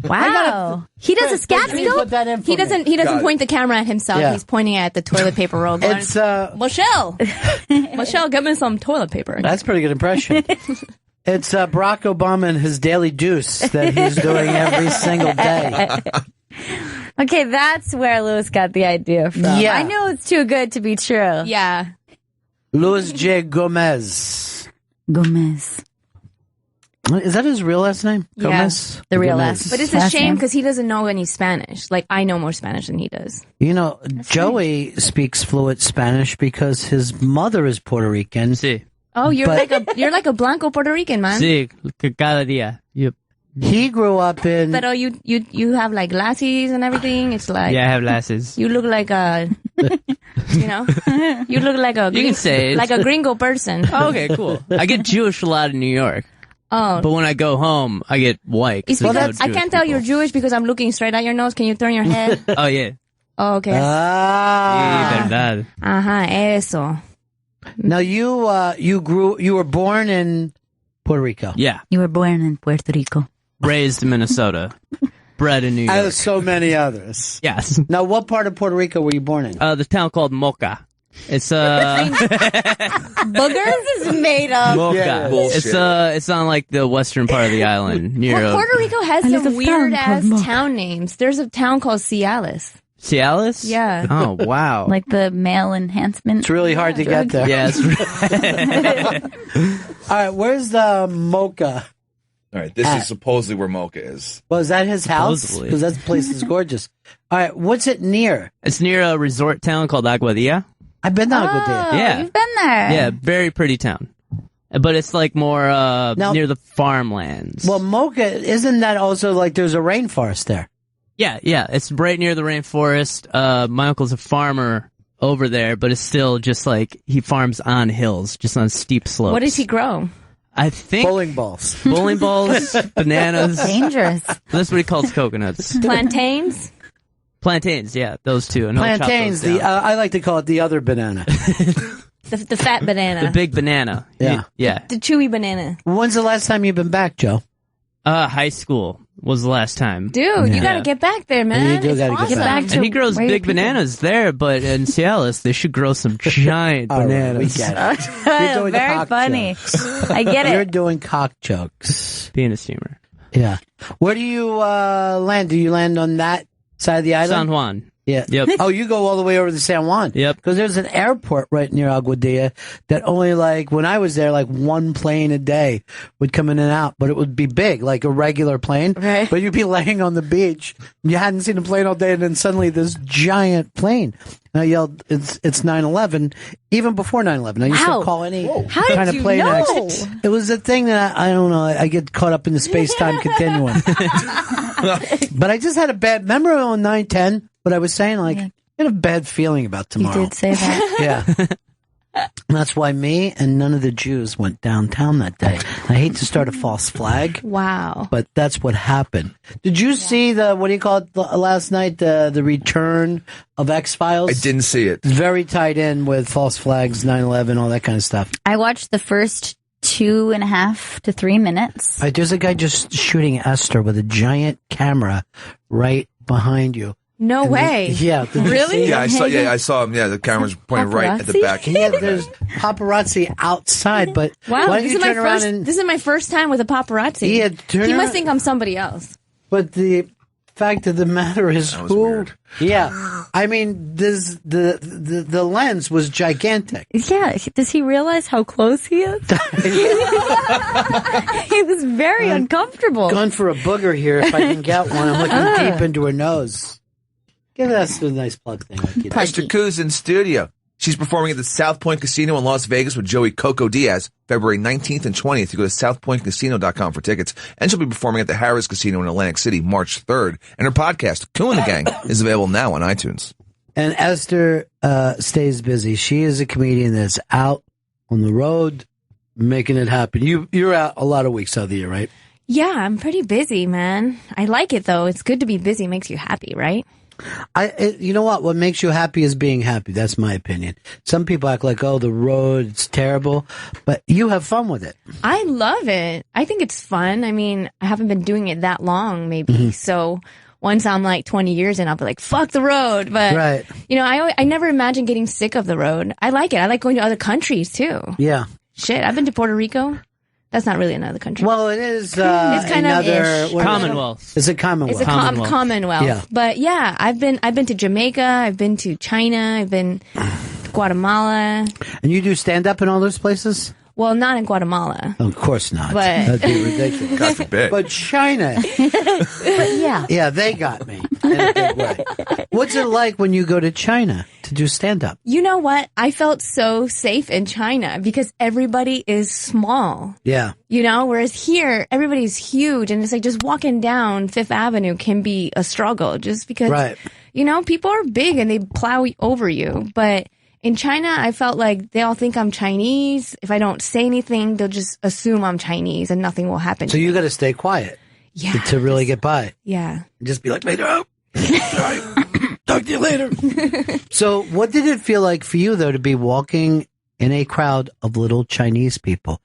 [SPEAKER 2] Wow. He does a scat
[SPEAKER 1] Put
[SPEAKER 2] scope?
[SPEAKER 1] that in for
[SPEAKER 16] He doesn't
[SPEAKER 1] me.
[SPEAKER 16] point the camera at himself.
[SPEAKER 1] Yeah.
[SPEAKER 16] He's pointing at the toilet paper roll. Going,
[SPEAKER 1] It's
[SPEAKER 16] Michelle, get me some toilet paper.
[SPEAKER 1] That's a pretty good impression. It's Barack Obama and his daily deuce that he's doing every single day.
[SPEAKER 2] Okay, that's where Louis got the idea from.
[SPEAKER 1] Yeah.
[SPEAKER 2] I knew it's too good to be true.
[SPEAKER 16] Yeah.
[SPEAKER 1] Luis J. Gomez. Is that his real last name?
[SPEAKER 16] Yeah.
[SPEAKER 1] Gomez?
[SPEAKER 2] The real
[SPEAKER 1] Gomez.
[SPEAKER 2] last.
[SPEAKER 16] But it's a shame because he doesn't know any Spanish. Like, I know more Spanish than he does.
[SPEAKER 1] You know, Joey speaks fluent Spanish because his mother is Puerto Rican.
[SPEAKER 13] Sí.
[SPEAKER 16] Oh, you're like a blanco Puerto Rican, man.
[SPEAKER 13] Sí, que cada día. Yep.
[SPEAKER 1] He grew up in...
[SPEAKER 16] But you have like glasses and everything. It's like
[SPEAKER 13] Yeah, I have glasses.
[SPEAKER 16] you look like a, you know, you look like a
[SPEAKER 13] You can say it.
[SPEAKER 16] like a gringo person.
[SPEAKER 13] Oh, okay, cool. I get Jewish a lot in New York.
[SPEAKER 16] Oh,
[SPEAKER 13] But when I go home, I get white. 'cause
[SPEAKER 16] it's
[SPEAKER 13] there's no
[SPEAKER 16] because I
[SPEAKER 13] Jewish
[SPEAKER 16] can't tell
[SPEAKER 13] people.
[SPEAKER 16] you're Jewish because I'm looking straight at your nose. Can you turn your head?
[SPEAKER 13] Oh, yeah.
[SPEAKER 16] Oh, okay.
[SPEAKER 13] Sí, verdad.
[SPEAKER 16] Ajá, eso.
[SPEAKER 1] Now, you were born in Puerto Rico.
[SPEAKER 13] Yeah.
[SPEAKER 2] You were born in Puerto Rico.
[SPEAKER 13] Raised in Minnesota. Bred in New York.
[SPEAKER 1] As so many others.
[SPEAKER 13] Yes.
[SPEAKER 1] Now, what part of Puerto Rico were you born in?
[SPEAKER 13] The town called Moca. It's
[SPEAKER 2] Boogers is made up.
[SPEAKER 13] Moca.
[SPEAKER 1] Yeah.
[SPEAKER 13] It's on like the western part of the island near
[SPEAKER 16] Puerto Rico has
[SPEAKER 2] And there's
[SPEAKER 16] some
[SPEAKER 2] a
[SPEAKER 16] weird
[SPEAKER 2] town
[SPEAKER 16] ass
[SPEAKER 2] called Mo-
[SPEAKER 16] town names. There's a town called Cialis.
[SPEAKER 13] Cialis.
[SPEAKER 16] Yeah.
[SPEAKER 13] Oh wow.
[SPEAKER 2] Like the male enhancement.
[SPEAKER 1] It's really hard to get there.
[SPEAKER 13] Yeah.
[SPEAKER 1] All right, where's the Mocha?
[SPEAKER 4] All right, this is supposedly where Mocha is.
[SPEAKER 1] Well, is that his house?
[SPEAKER 13] Supposedly.
[SPEAKER 1] Because that place is gorgeous. All right, what's it near?
[SPEAKER 13] It's near a resort town called Aguadilla.
[SPEAKER 1] I've been to Aguadilla.
[SPEAKER 13] Yeah.
[SPEAKER 2] You've been there.
[SPEAKER 13] Yeah, very pretty town. But it's like more near the farmlands.
[SPEAKER 1] Well, Mocha, isn't that also like there's a rainforest there?
[SPEAKER 13] Yeah, it's right near the rainforest. My uncle's a farmer over there, but it's still just like he farms on hills, just on steep slopes.
[SPEAKER 16] What does he grow?
[SPEAKER 13] I think
[SPEAKER 1] Bowling balls.
[SPEAKER 13] bowling balls, bananas.
[SPEAKER 2] Dangerous.
[SPEAKER 13] That's what he calls coconuts.
[SPEAKER 16] Plantains?
[SPEAKER 13] Plantains, yeah, those two. And he'll chop
[SPEAKER 1] Plantains,
[SPEAKER 13] those down.
[SPEAKER 1] I like to call it the other banana.
[SPEAKER 16] The fat banana.
[SPEAKER 13] The big banana.
[SPEAKER 1] Yeah.
[SPEAKER 13] Yeah.
[SPEAKER 16] The chewy banana.
[SPEAKER 1] When's the last time you've been back, Joe?
[SPEAKER 13] High school was the last time.
[SPEAKER 16] Dude, you
[SPEAKER 13] Yeah.
[SPEAKER 16] gotta get back there, man.
[SPEAKER 1] You do
[SPEAKER 16] It's
[SPEAKER 1] gotta get
[SPEAKER 16] awesome.
[SPEAKER 1] back.
[SPEAKER 13] And he grows
[SPEAKER 2] where
[SPEAKER 13] big
[SPEAKER 2] people-
[SPEAKER 13] bananas there, but in Cialis, they should grow some giant
[SPEAKER 1] All right, we
[SPEAKER 13] bananas.
[SPEAKER 1] get it. You're doing
[SPEAKER 2] Very
[SPEAKER 1] cock
[SPEAKER 2] funny.
[SPEAKER 1] jokes.
[SPEAKER 2] I get
[SPEAKER 1] You're
[SPEAKER 2] it.
[SPEAKER 1] doing cock jokes.
[SPEAKER 13] Penis humor.
[SPEAKER 1] Yeah. Where do you land? Do you land on that side of the island?
[SPEAKER 13] San Juan.
[SPEAKER 1] Yeah.
[SPEAKER 13] Yep.
[SPEAKER 1] Oh, you go all the way over to San Juan.
[SPEAKER 13] Yep.
[SPEAKER 1] Because there's an airport right near Aguadilla that only when I was there, one plane a day would come in and out, but it would be big, like a regular plane.
[SPEAKER 2] Right.
[SPEAKER 1] But you'd be laying on the beach. You hadn't seen a plane all day, and then suddenly this giant plane. And I yelled, it's 9/11, even before 9/11. I used to call any
[SPEAKER 2] How
[SPEAKER 1] kind
[SPEAKER 2] did
[SPEAKER 1] of plane
[SPEAKER 2] you know?
[SPEAKER 1] accident. It was a thing that I don't know. I get caught up in the space-time continuum. But I just had a bad memory on 9/10. What I was saying, I had a bad feeling about tomorrow.
[SPEAKER 2] You did say that.
[SPEAKER 1] Yeah. And that's why me and none of the Jews went downtown that day. I hate to start a false flag.
[SPEAKER 16] Wow.
[SPEAKER 1] But that's what happened. Did you see last night, the return of X-Files?
[SPEAKER 4] I didn't see it.
[SPEAKER 1] It's very tied in with false flags, 9/11, all that kind of stuff.
[SPEAKER 2] I watched the first 2.5 to 3 minutes.
[SPEAKER 1] There's a guy just shooting Esther with a giant camera right behind you.
[SPEAKER 16] No way.
[SPEAKER 1] Yeah. Did you
[SPEAKER 16] Really?
[SPEAKER 1] see
[SPEAKER 4] Yeah,
[SPEAKER 1] him?
[SPEAKER 4] I saw him. Yeah, the camera's pointing right at the back.
[SPEAKER 1] Yeah, there's paparazzi outside, but
[SPEAKER 16] Wow,
[SPEAKER 1] why don't
[SPEAKER 16] this
[SPEAKER 1] you
[SPEAKER 16] is my
[SPEAKER 1] turn around
[SPEAKER 16] first.
[SPEAKER 1] and...
[SPEAKER 16] This is my first time with a paparazzi.
[SPEAKER 1] Yeah, turn
[SPEAKER 16] he
[SPEAKER 1] around-
[SPEAKER 16] must think I'm somebody else.
[SPEAKER 1] But the fact of the matter is, who? Yeah, I mean, the lens was gigantic.
[SPEAKER 2] Yeah, does he realize how close he is? He was very uncomfortable.
[SPEAKER 1] Going for a booger here. If I can get one, I'm looking deep into her nose. Give us a nice plug thing.
[SPEAKER 4] Esther Ku's in studio. She's performing at the South Point Casino in Las Vegas with Joey Coco Diaz, February 19th and 20th. You go to southpointcasino.com for tickets. And she'll be performing at the Harrah's Casino in Atlantic City, March 3rd. And her podcast, Ku and the Gang, is available now on iTunes.
[SPEAKER 1] And Esther stays busy. She is a comedian that's out on the road, making it happen. You're out a lot of weeks out of the year, right?
[SPEAKER 16] Yeah, I'm pretty busy, man. I like it though. It's good to be busy. It makes you happy, right?
[SPEAKER 1] You know what? What makes you happy is being happy. That's my opinion. Some people act like, oh, the road, it's terrible, but you have fun with it.
[SPEAKER 16] I love it. I think it's fun. I mean, I haven't been doing it that long, maybe. So once I'm like 20 years in, I'll be like, fuck the road. But,
[SPEAKER 1] right.
[SPEAKER 16] You know, I never imagined getting sick of the road. I like it. I like going to other countries too.
[SPEAKER 1] Yeah.
[SPEAKER 16] Shit, I've been to Puerto Rico. That's not really another country.
[SPEAKER 1] Well, it is
[SPEAKER 16] it's kind
[SPEAKER 1] another
[SPEAKER 16] of
[SPEAKER 13] Commonwealth.
[SPEAKER 1] It's a Commonwealth.
[SPEAKER 16] It's a Commonwealth.
[SPEAKER 1] Yeah.
[SPEAKER 16] But yeah, I've been to Jamaica, I've been to China, I've been to Guatemala.
[SPEAKER 1] And you do stand up in all those places?
[SPEAKER 16] Well, not in Guatemala.
[SPEAKER 1] Of course not.
[SPEAKER 16] But
[SPEAKER 1] that'd be ridiculous.
[SPEAKER 4] God forbid.
[SPEAKER 1] But China.
[SPEAKER 2] Yeah.
[SPEAKER 1] Yeah, they got me in a big way. What's it like when you go to China to do stand up?
[SPEAKER 16] You know what? I felt so safe in China because everybody is small.
[SPEAKER 1] Yeah.
[SPEAKER 16] You know, whereas here, everybody's huge and it's like just walking down Fifth Avenue can be a struggle just because,
[SPEAKER 1] Right.
[SPEAKER 16] you know, people are big and they plow over you. But in China, I felt like they all think I'm Chinese. If I don't say anything, they'll just assume I'm Chinese and nothing will happen.
[SPEAKER 1] So you got to stay quiet to really get by.
[SPEAKER 16] Yeah.
[SPEAKER 1] Just be like, later. All right. Talk to you later. So what did it feel like for you, though, to be walking in a crowd of little Chinese people?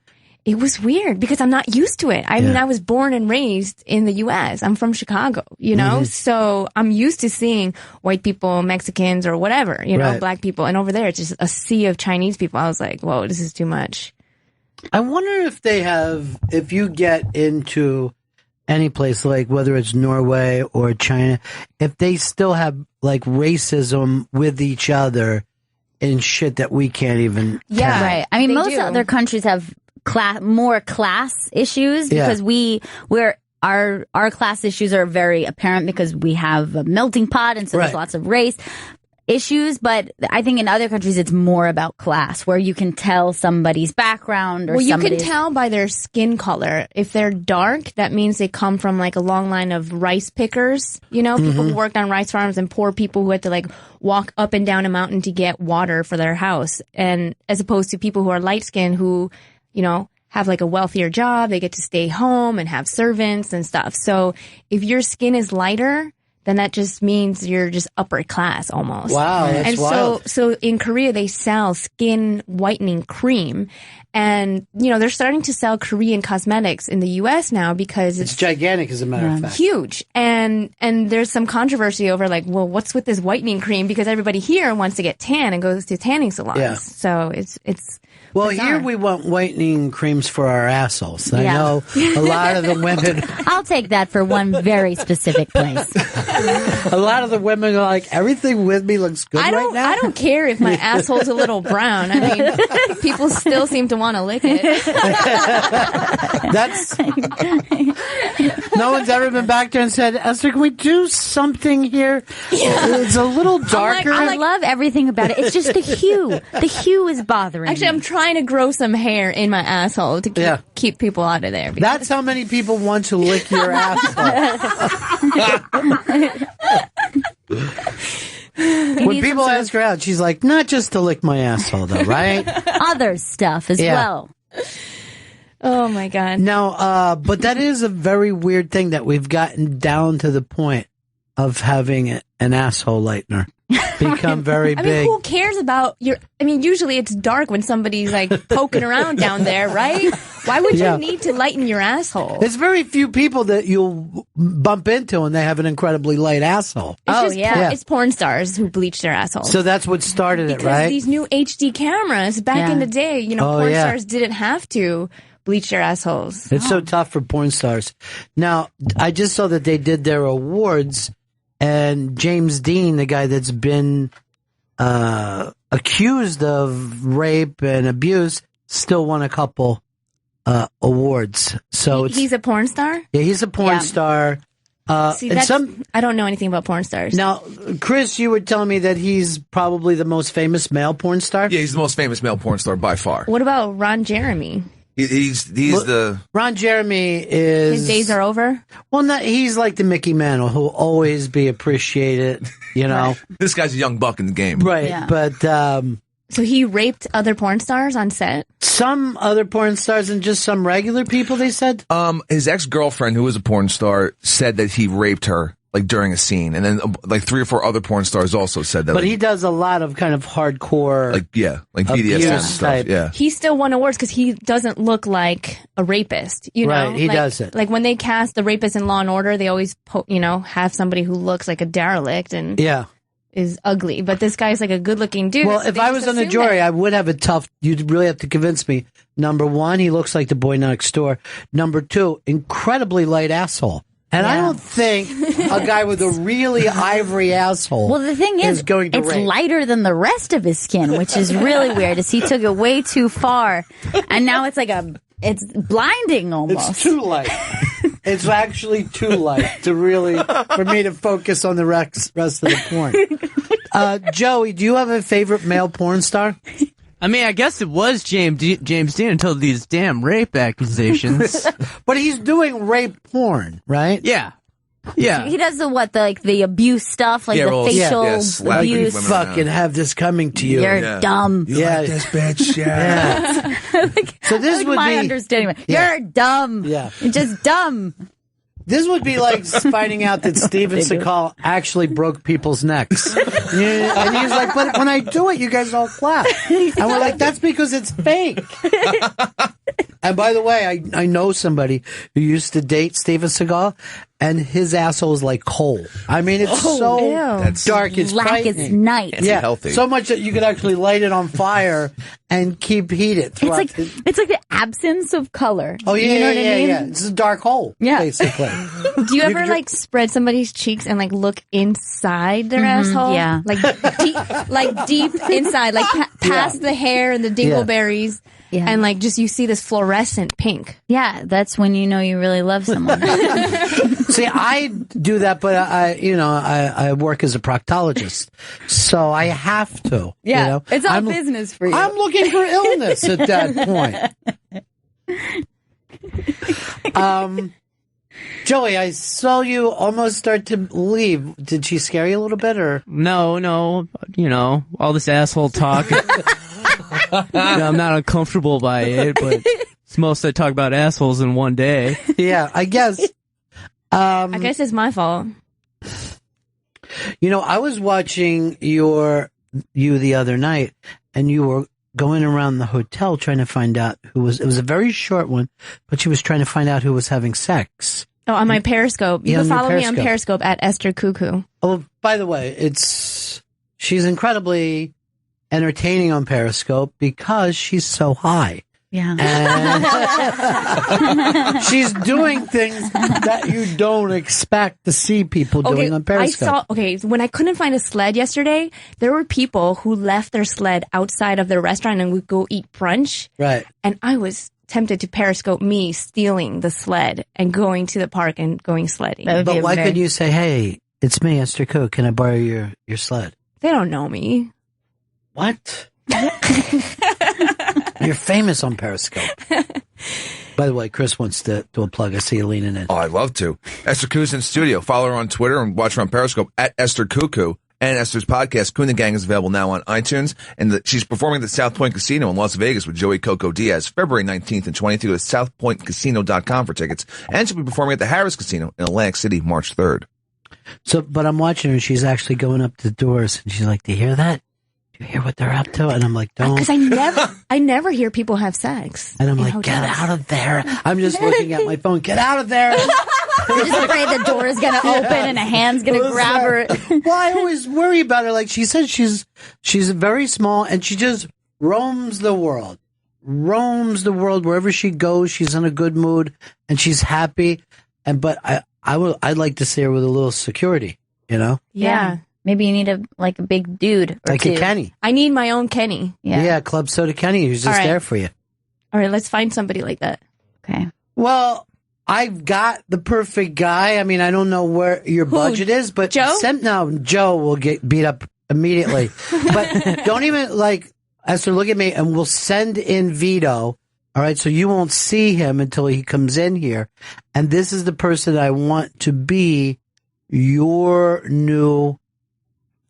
[SPEAKER 16] It was weird because I'm not used to it. I mean, I was born and raised in the U.S. I'm from Chicago, you know? So I'm used to seeing white people, Mexicans, or whatever, you know, black people. And over there, it's just a sea of Chinese people. I was like, whoa, this is too much.
[SPEAKER 1] I wonder if you get into any place, like whether it's Norway or China, if they still have like racism with each other and shit that we can't even tell.
[SPEAKER 2] Right. I mean,
[SPEAKER 16] They
[SPEAKER 2] most
[SPEAKER 16] do.
[SPEAKER 2] other countries have more class issues because our class issues are very apparent because we have a melting pot and so there's lots of race issues. But I think in other countries it's more about class, where you can tell somebody's background or
[SPEAKER 16] Well, you can tell by their skin color. If they're dark, that means they come from like a long line of rice pickers, you know, people who worked on rice farms, and poor people who had to like walk up and down a mountain to get water for their house. And as opposed to people who are light skinned who, you know, have like a wealthier job, they get to stay home and have servants and stuff. So if your skin is lighter, then that just means you're just upper class almost.
[SPEAKER 1] Wow, that's
[SPEAKER 16] and
[SPEAKER 1] wild.
[SPEAKER 16] so in Korea they sell skin whitening cream, and you know they're starting to sell Korean cosmetics in the U.S. now because
[SPEAKER 1] It's gigantic, as a matter of fact.
[SPEAKER 16] huge. And there's some controversy over like, well, what's with this whitening cream? Because everybody here wants to get tan and goes to tanning salons.
[SPEAKER 1] Yeah.
[SPEAKER 16] So it's
[SPEAKER 1] Well,
[SPEAKER 16] bizarre.
[SPEAKER 1] here we want whitening creams for our assholes. I
[SPEAKER 2] Yeah.
[SPEAKER 1] know a lot of the women.
[SPEAKER 2] I'll take that for one very specific place.
[SPEAKER 1] A lot of the women are like, everything with me looks good right now.
[SPEAKER 16] I don't care if my asshole's a little brown. I mean, people still seem to want to lick it.
[SPEAKER 1] That's no one's ever been back there and said, Esther, can we do something here? It's a little darker.
[SPEAKER 2] I love everything about it. It's just the hue. The hue is bothering
[SPEAKER 16] Actually, I'm trying to grow some hair in my asshole to keep people out of there.
[SPEAKER 1] That's how many people want to lick your asshole. When people ask her out, she's like, not just to lick my asshole, though, right?
[SPEAKER 2] Other stuff as well.
[SPEAKER 16] Oh my God.
[SPEAKER 1] Now, but that is a very weird thing that we've gotten down to the point of having an asshole lightener become very
[SPEAKER 16] I
[SPEAKER 1] big.
[SPEAKER 16] mean, who cares about your... I mean, usually it's dark when somebody's like poking around down there, right? Why would you need to lighten your asshole?
[SPEAKER 1] There's very few people that you'll bump into and they have an incredibly light asshole.
[SPEAKER 16] It's porn stars who bleach their assholes.
[SPEAKER 1] So that's what started it, right?
[SPEAKER 16] These new HD cameras, back in the day, porn stars didn't have to bleach their assholes.
[SPEAKER 1] It's so tough for porn stars. Now, I just saw that they did their awards, and James Dean, the guy that's been accused of rape and abuse, still won a couple awards. So
[SPEAKER 16] he's a porn star?
[SPEAKER 1] Yeah, he's a porn star.
[SPEAKER 16] See, I don't know anything about porn stars.
[SPEAKER 1] Now, Chris, you were telling me that he's probably the most famous male porn star?
[SPEAKER 4] Yeah, he's the most famous male porn star by far.
[SPEAKER 16] What about Ron Jeremy?
[SPEAKER 4] He's the...
[SPEAKER 1] Ron Jeremy is...
[SPEAKER 16] His days are over?
[SPEAKER 1] Well, he's like the Mickey Mantle, who'll always be appreciated, you know?
[SPEAKER 4] This guy's a young buck in the game.
[SPEAKER 1] Right, but...
[SPEAKER 16] So he raped other porn stars on set?
[SPEAKER 1] Some other porn stars and just some regular people, they said?
[SPEAKER 4] His ex-girlfriend, who was a porn star, said that he raped her, like, during a scene. And then, like, 3 or 4 other porn stars also said that.
[SPEAKER 1] But he does a lot of kind of hardcore...
[SPEAKER 4] like BDSM stuff, yeah.
[SPEAKER 16] He still won awards because he doesn't look like a rapist, you know?
[SPEAKER 1] Right, he doesn't.
[SPEAKER 16] Like, when they cast the rapist in Law & Order, they always, have somebody who looks like a derelict and...
[SPEAKER 1] Yeah.
[SPEAKER 16] Is ugly, but this guy's like a good-looking dude.
[SPEAKER 1] Well,
[SPEAKER 16] so
[SPEAKER 1] if I was on the jury, I would have a tough... You'd really have to convince me. Number 1, he looks like the boy next door. Number 2, incredibly light asshole. And I don't think a guy with a really ivory asshole
[SPEAKER 2] Well, the thing is
[SPEAKER 1] going to
[SPEAKER 2] it's
[SPEAKER 1] rape.
[SPEAKER 2] lighter than the rest of his skin, which is really weird, as he took it way too far. And now it's like it's blinding almost.
[SPEAKER 1] It's too light. It's actually too light to really, for me to focus on the rest of the porn. Joey, do you have a favorite male porn star?
[SPEAKER 13] I mean, I guess it was James Dean until these damn rape accusations.
[SPEAKER 1] But he's doing rape porn, right?
[SPEAKER 13] Yeah. Yeah.
[SPEAKER 2] He does the abuse stuff, like the facial abuse.
[SPEAKER 1] You fucking have this coming to you.
[SPEAKER 2] You're dumb.
[SPEAKER 4] You like this bitch? Yeah.
[SPEAKER 1] So this would
[SPEAKER 2] my
[SPEAKER 1] be
[SPEAKER 2] understanding. You're dumb.
[SPEAKER 1] Yeah.
[SPEAKER 2] You're just dumb.
[SPEAKER 1] This would be like finding out that Steven Seagal actually broke people's necks. Yeah, and he's like, but when I do it, you guys all clap. And we're like, that's because it's fake. And by the way, I know somebody who used to date Steven Seagal, and his asshole is like coal. I mean, it's
[SPEAKER 2] That's
[SPEAKER 1] dark, it's
[SPEAKER 2] black
[SPEAKER 1] frightening.
[SPEAKER 2] as night.
[SPEAKER 4] It's healthy.
[SPEAKER 1] So much that you could actually light it on fire and keep heated.
[SPEAKER 2] It's like the absence of color.
[SPEAKER 1] Oh, yeah,
[SPEAKER 2] you know what I mean?
[SPEAKER 1] yeah. It's a dark hole, basically.
[SPEAKER 16] Do you ever like spread somebody's cheeks and like look inside their asshole?
[SPEAKER 2] Yeah.
[SPEAKER 16] Like deep inside, like past the hair and the dingleberries.
[SPEAKER 2] Yeah.
[SPEAKER 16] And like just you see this fluorescent pink.
[SPEAKER 2] Yeah, that's when you know you really love someone.
[SPEAKER 1] See, I do that, but I work as a proctologist, so I have to.
[SPEAKER 2] Yeah,
[SPEAKER 1] you know?
[SPEAKER 2] it's all business for you.
[SPEAKER 1] I'm looking for illness at that point. Joey, I saw you almost start to leave. Did she scare you a little bit, or
[SPEAKER 13] No, all this asshole talk. I'm not uncomfortable by it, but it's most I talk about assholes in one day.
[SPEAKER 1] Yeah, I guess.
[SPEAKER 16] I guess it's my fault.
[SPEAKER 1] I was watching you the other night, and you were going around the hotel trying to find out it was a very short one, but she was trying to find out who was having sex.
[SPEAKER 16] Oh, on my Periscope. You can follow me on Periscope at Esther Ku.
[SPEAKER 1] Oh, by the way, she's incredibly entertaining on Periscope because she's so high.
[SPEAKER 2] Yeah.
[SPEAKER 1] And she's doing things that you don't expect to see people doing on Periscope.
[SPEAKER 16] When I couldn't find a sled yesterday, there were people who left their sled outside of their restaurant and would go eat brunch.
[SPEAKER 1] Right.
[SPEAKER 16] And I was tempted to Periscope me stealing the sled and going to the park and going sledding.
[SPEAKER 1] But why couldn't you say, hey, it's me, Esther Ku. Can I borrow your sled?
[SPEAKER 16] They don't know me.
[SPEAKER 1] What? You're famous on Periscope. By the way, Chris wants to do a plug. I see you leaning in.
[SPEAKER 4] Oh, I'd love to. Esther Ku's in studio. Follow her on Twitter and watch her on Periscope at Esther Ku. And Esther's podcast, Ku and the Gang, is available now on iTunes. And she's performing at the South Point Casino in Las Vegas with Joey Coco Diaz, February 19th and 20th. Go to southpointcasino.com for tickets. And she'll be performing at the Harris Casino in Atlantic City, March 3rd.
[SPEAKER 1] So, but I'm watching her. She's actually going up the doors, and she's like, "Do you hear that? Do you hear what they're up to?" And I'm like, "Don't."
[SPEAKER 16] Because I never hear people have sex.
[SPEAKER 1] And I'm like, "Get out of there!" I'm just looking at my phone. Get out of there!
[SPEAKER 2] You're just afraid the door is going to open and a hand's going to grab her.
[SPEAKER 1] Well, I always worry about her. Like she said, she's very small, and she just roams the world. Wherever she goes. She's in a good mood, and she's happy. But I'd like to see her with a little security, you know?
[SPEAKER 2] Yeah. Maybe you need a big dude or
[SPEAKER 1] like
[SPEAKER 2] two.
[SPEAKER 1] a Kenny.
[SPEAKER 16] I need my own Kenny.
[SPEAKER 1] Yeah, Club Soda Kenny, who's just there for you.
[SPEAKER 16] All right, let's find somebody like that.
[SPEAKER 2] Okay.
[SPEAKER 1] Well, I've got the perfect guy. I mean, I don't know where your budget is, but
[SPEAKER 16] Joe?
[SPEAKER 1] Joe will get beat up immediately. But don't even Esther, look at me, and we'll send in Vito. All right, so you won't see him until he comes in here. And this is the person I want to be your new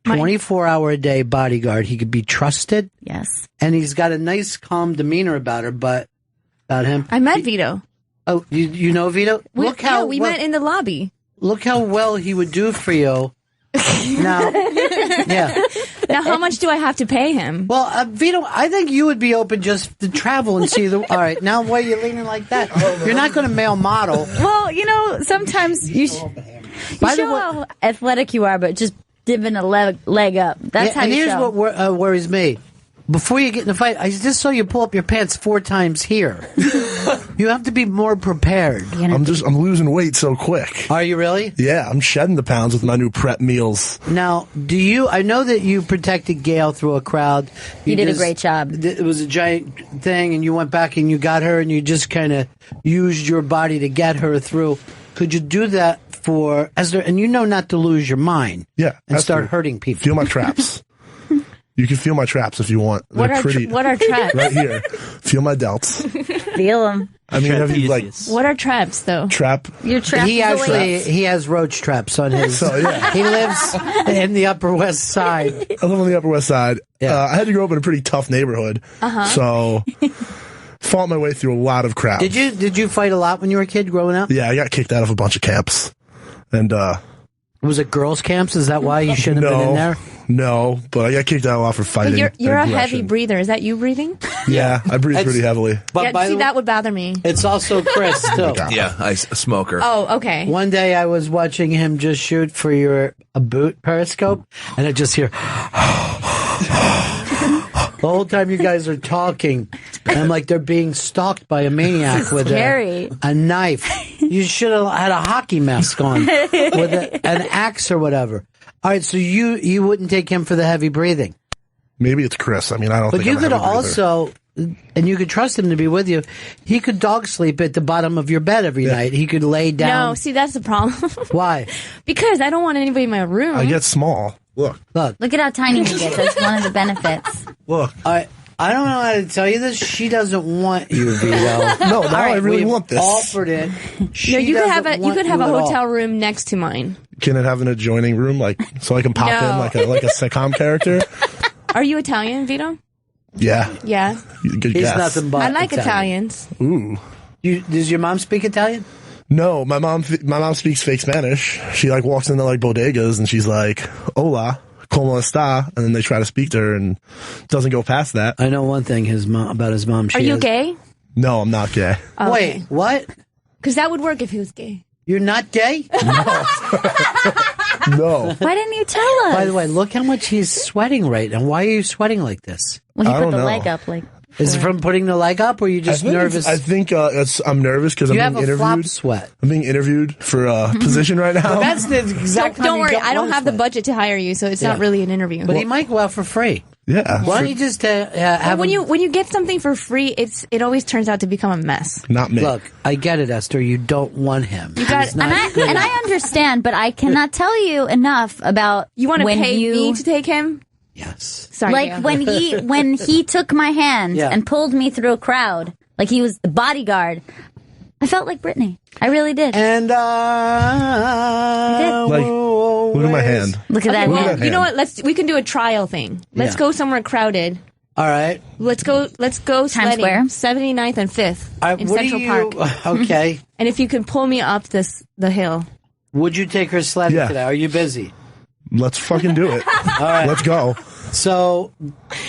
[SPEAKER 1] 24-hour-a-day bodyguard. He could be trusted.
[SPEAKER 2] Yes.
[SPEAKER 1] And he's got a nice, calm demeanor about him.
[SPEAKER 16] I met Vito.
[SPEAKER 1] Oh, you know Vito?
[SPEAKER 16] We met in the lobby.
[SPEAKER 1] Look how well he would do for you. Now, yeah.
[SPEAKER 16] Now, how much do I have to pay him?
[SPEAKER 1] Well, Vito, I think you would be open just to travel and see the. All right, now why are you leaning like that? You're not going to male model.
[SPEAKER 2] Well, sometimes you show how athletic you are, but just giving a leg up. That's how you show.
[SPEAKER 1] And here's what worries me. Before you get in the fight, I just saw you pull up your pants 4 times here. You have to be more prepared.
[SPEAKER 8] I'm losing weight so quick.
[SPEAKER 1] Are you really?
[SPEAKER 8] Yeah, I'm shedding the pounds with my new prep meals.
[SPEAKER 1] Now, I know that you protected Gail through a crowd.
[SPEAKER 2] You did a great job.
[SPEAKER 1] It was a giant thing, and you went back and you got her, and you just kind of used your body to get her through. Could you do that for Esther? And you know not to lose your mind.
[SPEAKER 8] Yeah.
[SPEAKER 1] And start hurting people.
[SPEAKER 8] Feel my traps. You can feel my traps if you want.
[SPEAKER 16] What are traps?
[SPEAKER 8] Right here. Feel my delts.
[SPEAKER 2] Feel them.
[SPEAKER 8] I mean, have you
[SPEAKER 16] What are traps though?
[SPEAKER 8] Trap.
[SPEAKER 2] Your trap.
[SPEAKER 1] He has roach traps on his.
[SPEAKER 8] So yeah,
[SPEAKER 1] he lives in the Upper West Side.
[SPEAKER 8] I live on the Upper West Side.
[SPEAKER 1] Yeah.
[SPEAKER 8] I had to grow up in a pretty tough neighborhood. So fought my way through a lot of crowds.
[SPEAKER 1] Did you fight a lot when you were a kid growing up?
[SPEAKER 8] Yeah, I got kicked out of a bunch of camps, and
[SPEAKER 1] was it girls' camps? Is that why you shouldn't have been in there?
[SPEAKER 8] No, but I got kicked out a lot for fighting.
[SPEAKER 16] You're a heavy breather. Is that you breathing?
[SPEAKER 8] Yeah, I breathe pretty heavily.
[SPEAKER 1] But
[SPEAKER 16] that would bother me.
[SPEAKER 1] It's also Chris too.
[SPEAKER 4] Yeah, a smoker.
[SPEAKER 16] Oh, okay.
[SPEAKER 1] One day I was watching him just shoot for a boot Periscope, and I just hear. The whole time you guys are talking, and I'm like, they're being stalked by a maniac with a knife. You should have had a hockey mask on with an axe or whatever. All right, so you wouldn't take him for the heavy breathing.
[SPEAKER 8] Maybe it's Chris. I mean, I don't think I'm a heavy breather. But you could also, and you could trust him to be with you, he could dog sleep at the bottom of your bed every night. He could lay down.
[SPEAKER 16] No, see, that's the problem.
[SPEAKER 1] Why?
[SPEAKER 16] Because I don't want anybody in my room.
[SPEAKER 8] I get small. Look
[SPEAKER 2] at how tiny he gets. That's one of the benefits.
[SPEAKER 8] Look.
[SPEAKER 1] I don't know how to tell you this. She doesn't want you, Vito.
[SPEAKER 8] No, I really want this.
[SPEAKER 1] Offered it.
[SPEAKER 16] You could have a hotel room next to mine.
[SPEAKER 8] Can it have an adjoining room, so I can pop in like a sitcom character?
[SPEAKER 16] Are you Italian, Vito?
[SPEAKER 8] Yeah.
[SPEAKER 16] Yeah.
[SPEAKER 8] Good
[SPEAKER 1] He's
[SPEAKER 8] guess.
[SPEAKER 1] nothing but
[SPEAKER 16] I like Italians.
[SPEAKER 8] Ooh.
[SPEAKER 1] Does your mom speak Italian?
[SPEAKER 8] No, my mom speaks fake Spanish. She walks into bodegas and she's like, "Hola, ¿cómo está?" And then they try to speak to her and doesn't go past that.
[SPEAKER 1] I know one thing about his mom.
[SPEAKER 16] Are you gay?
[SPEAKER 8] No, I'm not gay.
[SPEAKER 16] Okay.
[SPEAKER 1] Wait, what?
[SPEAKER 16] Because that would work if he was gay.
[SPEAKER 1] You're not gay?
[SPEAKER 8] No.
[SPEAKER 2] Why didn't you tell us?
[SPEAKER 1] By the way, look how much he's sweating right now. Why are you sweating like this?
[SPEAKER 2] Well, he
[SPEAKER 8] I
[SPEAKER 2] put
[SPEAKER 8] don't
[SPEAKER 2] the
[SPEAKER 8] know.
[SPEAKER 2] leg up
[SPEAKER 1] Is it from putting the leg up, or are you just nervous?
[SPEAKER 8] I think I'm nervous because I'm
[SPEAKER 1] You
[SPEAKER 8] being
[SPEAKER 1] have a
[SPEAKER 8] interviewed.
[SPEAKER 1] flop sweat.
[SPEAKER 8] I'm being interviewed for a position right now.
[SPEAKER 1] But that's the exact time
[SPEAKER 16] Don't
[SPEAKER 1] you
[SPEAKER 16] worry,
[SPEAKER 1] get
[SPEAKER 16] I don't
[SPEAKER 1] one
[SPEAKER 16] have the
[SPEAKER 1] sweat.
[SPEAKER 16] budget to hire you, so it's
[SPEAKER 1] Yeah.
[SPEAKER 16] not really an interview.
[SPEAKER 1] But he might go out for free.
[SPEAKER 8] Yeah.
[SPEAKER 1] Why don't you just have
[SPEAKER 16] And when
[SPEAKER 1] him-
[SPEAKER 16] you get something for free, it always turns out to become a mess.
[SPEAKER 8] Not me.
[SPEAKER 1] Look, I get it, Esther. You don't want him.
[SPEAKER 16] You got,
[SPEAKER 1] He's not good
[SPEAKER 2] And
[SPEAKER 1] enough.
[SPEAKER 2] I understand, but I cannot tell you enough about
[SPEAKER 16] you want to
[SPEAKER 2] when
[SPEAKER 16] pay
[SPEAKER 2] you
[SPEAKER 16] me to take him?
[SPEAKER 1] Yes.
[SPEAKER 16] Sorry,
[SPEAKER 2] like
[SPEAKER 16] Gail.
[SPEAKER 2] when he took my hand
[SPEAKER 1] Yeah.
[SPEAKER 2] and pulled me through a crowd, like he was the bodyguard. I felt like Britney. I really did.
[SPEAKER 1] And
[SPEAKER 8] Like, look at my hand.
[SPEAKER 2] Look at
[SPEAKER 16] Okay,
[SPEAKER 2] that
[SPEAKER 16] well,
[SPEAKER 2] hand.
[SPEAKER 16] you know what? We can do a trial thing. Let's
[SPEAKER 1] Yeah.
[SPEAKER 16] go somewhere crowded.
[SPEAKER 1] All right.
[SPEAKER 16] Let's go
[SPEAKER 2] Times
[SPEAKER 16] sledding.
[SPEAKER 2] Square?
[SPEAKER 16] 79th and 5th in
[SPEAKER 1] what
[SPEAKER 16] Central
[SPEAKER 1] do
[SPEAKER 16] Park.
[SPEAKER 1] Okay.
[SPEAKER 16] And if you can pull me up the hill.
[SPEAKER 1] Would you take her sledding
[SPEAKER 8] Yeah.
[SPEAKER 1] today? Are you busy?
[SPEAKER 8] Let's fucking do it.
[SPEAKER 1] All right.
[SPEAKER 8] Let's go.
[SPEAKER 1] So,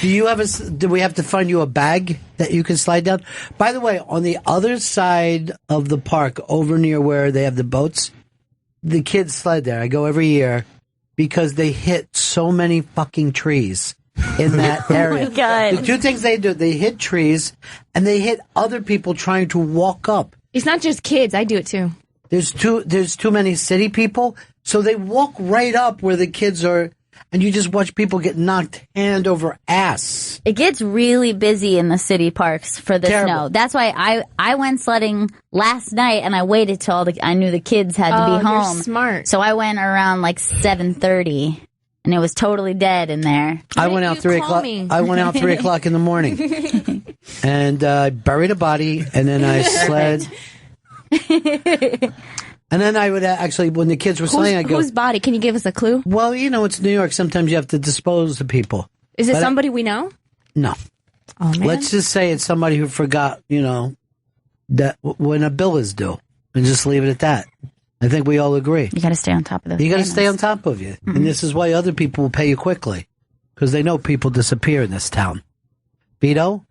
[SPEAKER 1] do we have to find you a bag that you can slide down? By the way, on the other side of the park, over near where they have the boats, the kids sled there. I go every year because they hit so many fucking trees in that area.
[SPEAKER 2] my God.
[SPEAKER 1] The two things they do, they hit trees and they hit other people trying to walk up.
[SPEAKER 16] It's not just kids. I do it too.
[SPEAKER 1] There's too many city people, so they walk right up where the kids are, and you just watch people get knocked hand over ass.
[SPEAKER 2] It gets really busy in the city parks for the
[SPEAKER 1] Terrible.
[SPEAKER 2] snow. That's why I went sledding last night and I waited till I knew the kids had to be
[SPEAKER 16] You're
[SPEAKER 2] home.
[SPEAKER 16] smart.
[SPEAKER 2] So I went around like 7:30 and it was totally dead in there.
[SPEAKER 1] I went out
[SPEAKER 16] you
[SPEAKER 1] 3
[SPEAKER 16] call
[SPEAKER 1] o'clock.
[SPEAKER 16] me?
[SPEAKER 1] I went out 3 o'clock in the morning, and buried a body, and then I sled. And then I would actually, when the kids were sledding, I go,
[SPEAKER 16] Whose body? Can you give us a clue?
[SPEAKER 1] well, it's New York. Sometimes you have to dispose of people.
[SPEAKER 16] Is it
[SPEAKER 1] But
[SPEAKER 16] somebody we know?
[SPEAKER 1] No.
[SPEAKER 16] Oh man.
[SPEAKER 1] Let's just say it's somebody who forgot, that when a bill is due, and just leave it at that. I think we all agree.
[SPEAKER 2] You got to stay on top of those.
[SPEAKER 1] You got to
[SPEAKER 2] payments.
[SPEAKER 1] stay on top of you. And this is why other people will pay you quickly, because they know people disappear in this town. Vito,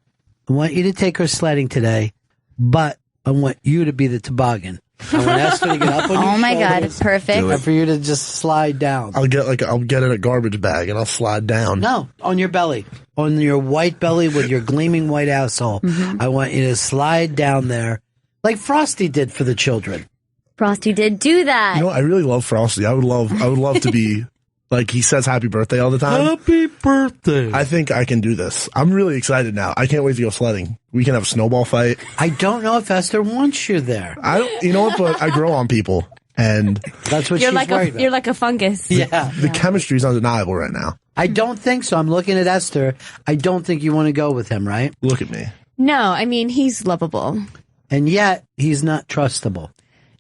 [SPEAKER 1] I want you to take her sledding today, but I want you to be the toboggan. I want Esther to get up on your
[SPEAKER 2] Oh my God,
[SPEAKER 1] shoulders
[SPEAKER 2] it's perfect.
[SPEAKER 1] and for you to just slide down.
[SPEAKER 8] I'll get in a garbage bag and I'll slide down.
[SPEAKER 1] No, on your belly. On your white belly with your gleaming white asshole.
[SPEAKER 2] Mm-hmm.
[SPEAKER 1] I want you to slide down there like Frosty did for the children.
[SPEAKER 2] Frosty did do that.
[SPEAKER 8] You know, I really love Frosty. I would love to be like he says happy birthday all the time.
[SPEAKER 1] Happy birthday.
[SPEAKER 8] I think I can do this. I'm really excited now. I can't wait to go sledding. We can have a snowball fight.
[SPEAKER 1] I don't know if Esther wants you there.
[SPEAKER 8] I don't, you know what, but I grow on people and
[SPEAKER 1] That's what
[SPEAKER 16] You're
[SPEAKER 1] she's
[SPEAKER 16] like
[SPEAKER 1] worried about.
[SPEAKER 16] you're like a fungus.
[SPEAKER 1] Yeah.
[SPEAKER 8] the chemistry is undeniable right now.
[SPEAKER 1] I don't think so. I'm looking at Esther. I don't think you want to go with him, right?
[SPEAKER 8] Look at me.
[SPEAKER 16] No, I mean he's lovable.
[SPEAKER 1] And yet, he's not trustable.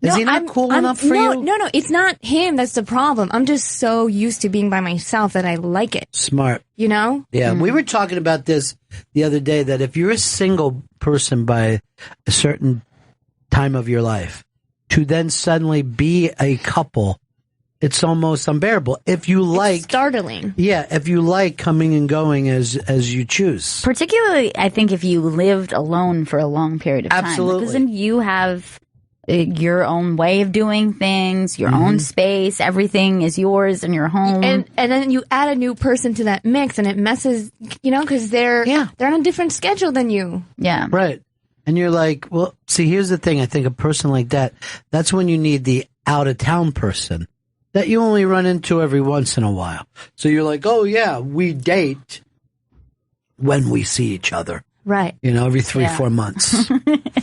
[SPEAKER 1] Is he not cool enough for you?
[SPEAKER 16] No, it's not him that's the problem. I'm just so used to being by myself that I like it.
[SPEAKER 1] Smart.
[SPEAKER 16] You know?
[SPEAKER 1] Yeah, we were talking about this the other day, that if you're a single person by a certain time of your life, to then suddenly be a couple, it's almost unbearable. If you like...
[SPEAKER 16] It's startling.
[SPEAKER 1] Yeah, if you like coming and going as you choose.
[SPEAKER 2] Particularly, I think if you lived alone for a long period of time.
[SPEAKER 1] Absolutely.
[SPEAKER 2] Because then you have your own way of doing things, your own space, everything is yours in your home.
[SPEAKER 16] And then you add a new person to that mix and it messes, because they're on a different schedule than you.
[SPEAKER 2] Yeah.
[SPEAKER 1] Right. And you're like, well, see, here's the thing. I think a person like that, that's when you need the out-of-town person that you only run into every once in a while. So you're like, oh, yeah, we date when we see each other.
[SPEAKER 16] Right.
[SPEAKER 1] Every 3-4 months.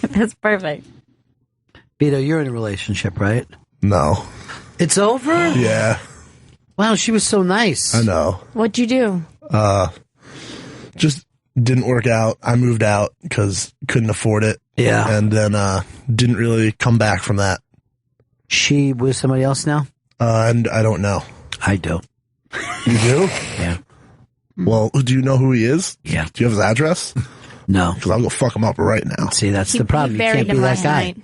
[SPEAKER 2] That's perfect.
[SPEAKER 1] Vito, you're in a relationship, right?
[SPEAKER 8] No.
[SPEAKER 1] It's over?
[SPEAKER 8] Yeah.
[SPEAKER 1] Wow, she was so nice.
[SPEAKER 8] I know.
[SPEAKER 16] What'd you do?
[SPEAKER 8] Just didn't work out. I moved out because couldn't afford it.
[SPEAKER 1] Yeah.
[SPEAKER 8] And then didn't really come back from that.
[SPEAKER 1] She with somebody else now?
[SPEAKER 8] And I don't know.
[SPEAKER 1] I do.
[SPEAKER 8] You do?
[SPEAKER 1] Yeah.
[SPEAKER 8] Well, do you know who he is?
[SPEAKER 1] Yeah.
[SPEAKER 8] Do you have his address?
[SPEAKER 1] No.
[SPEAKER 8] Because I'll go fuck him up right now.
[SPEAKER 1] See, that's
[SPEAKER 16] He-
[SPEAKER 1] the problem.
[SPEAKER 16] he
[SPEAKER 1] You
[SPEAKER 16] buried
[SPEAKER 1] can't be
[SPEAKER 16] him
[SPEAKER 1] that
[SPEAKER 16] last
[SPEAKER 1] guy.
[SPEAKER 16] night.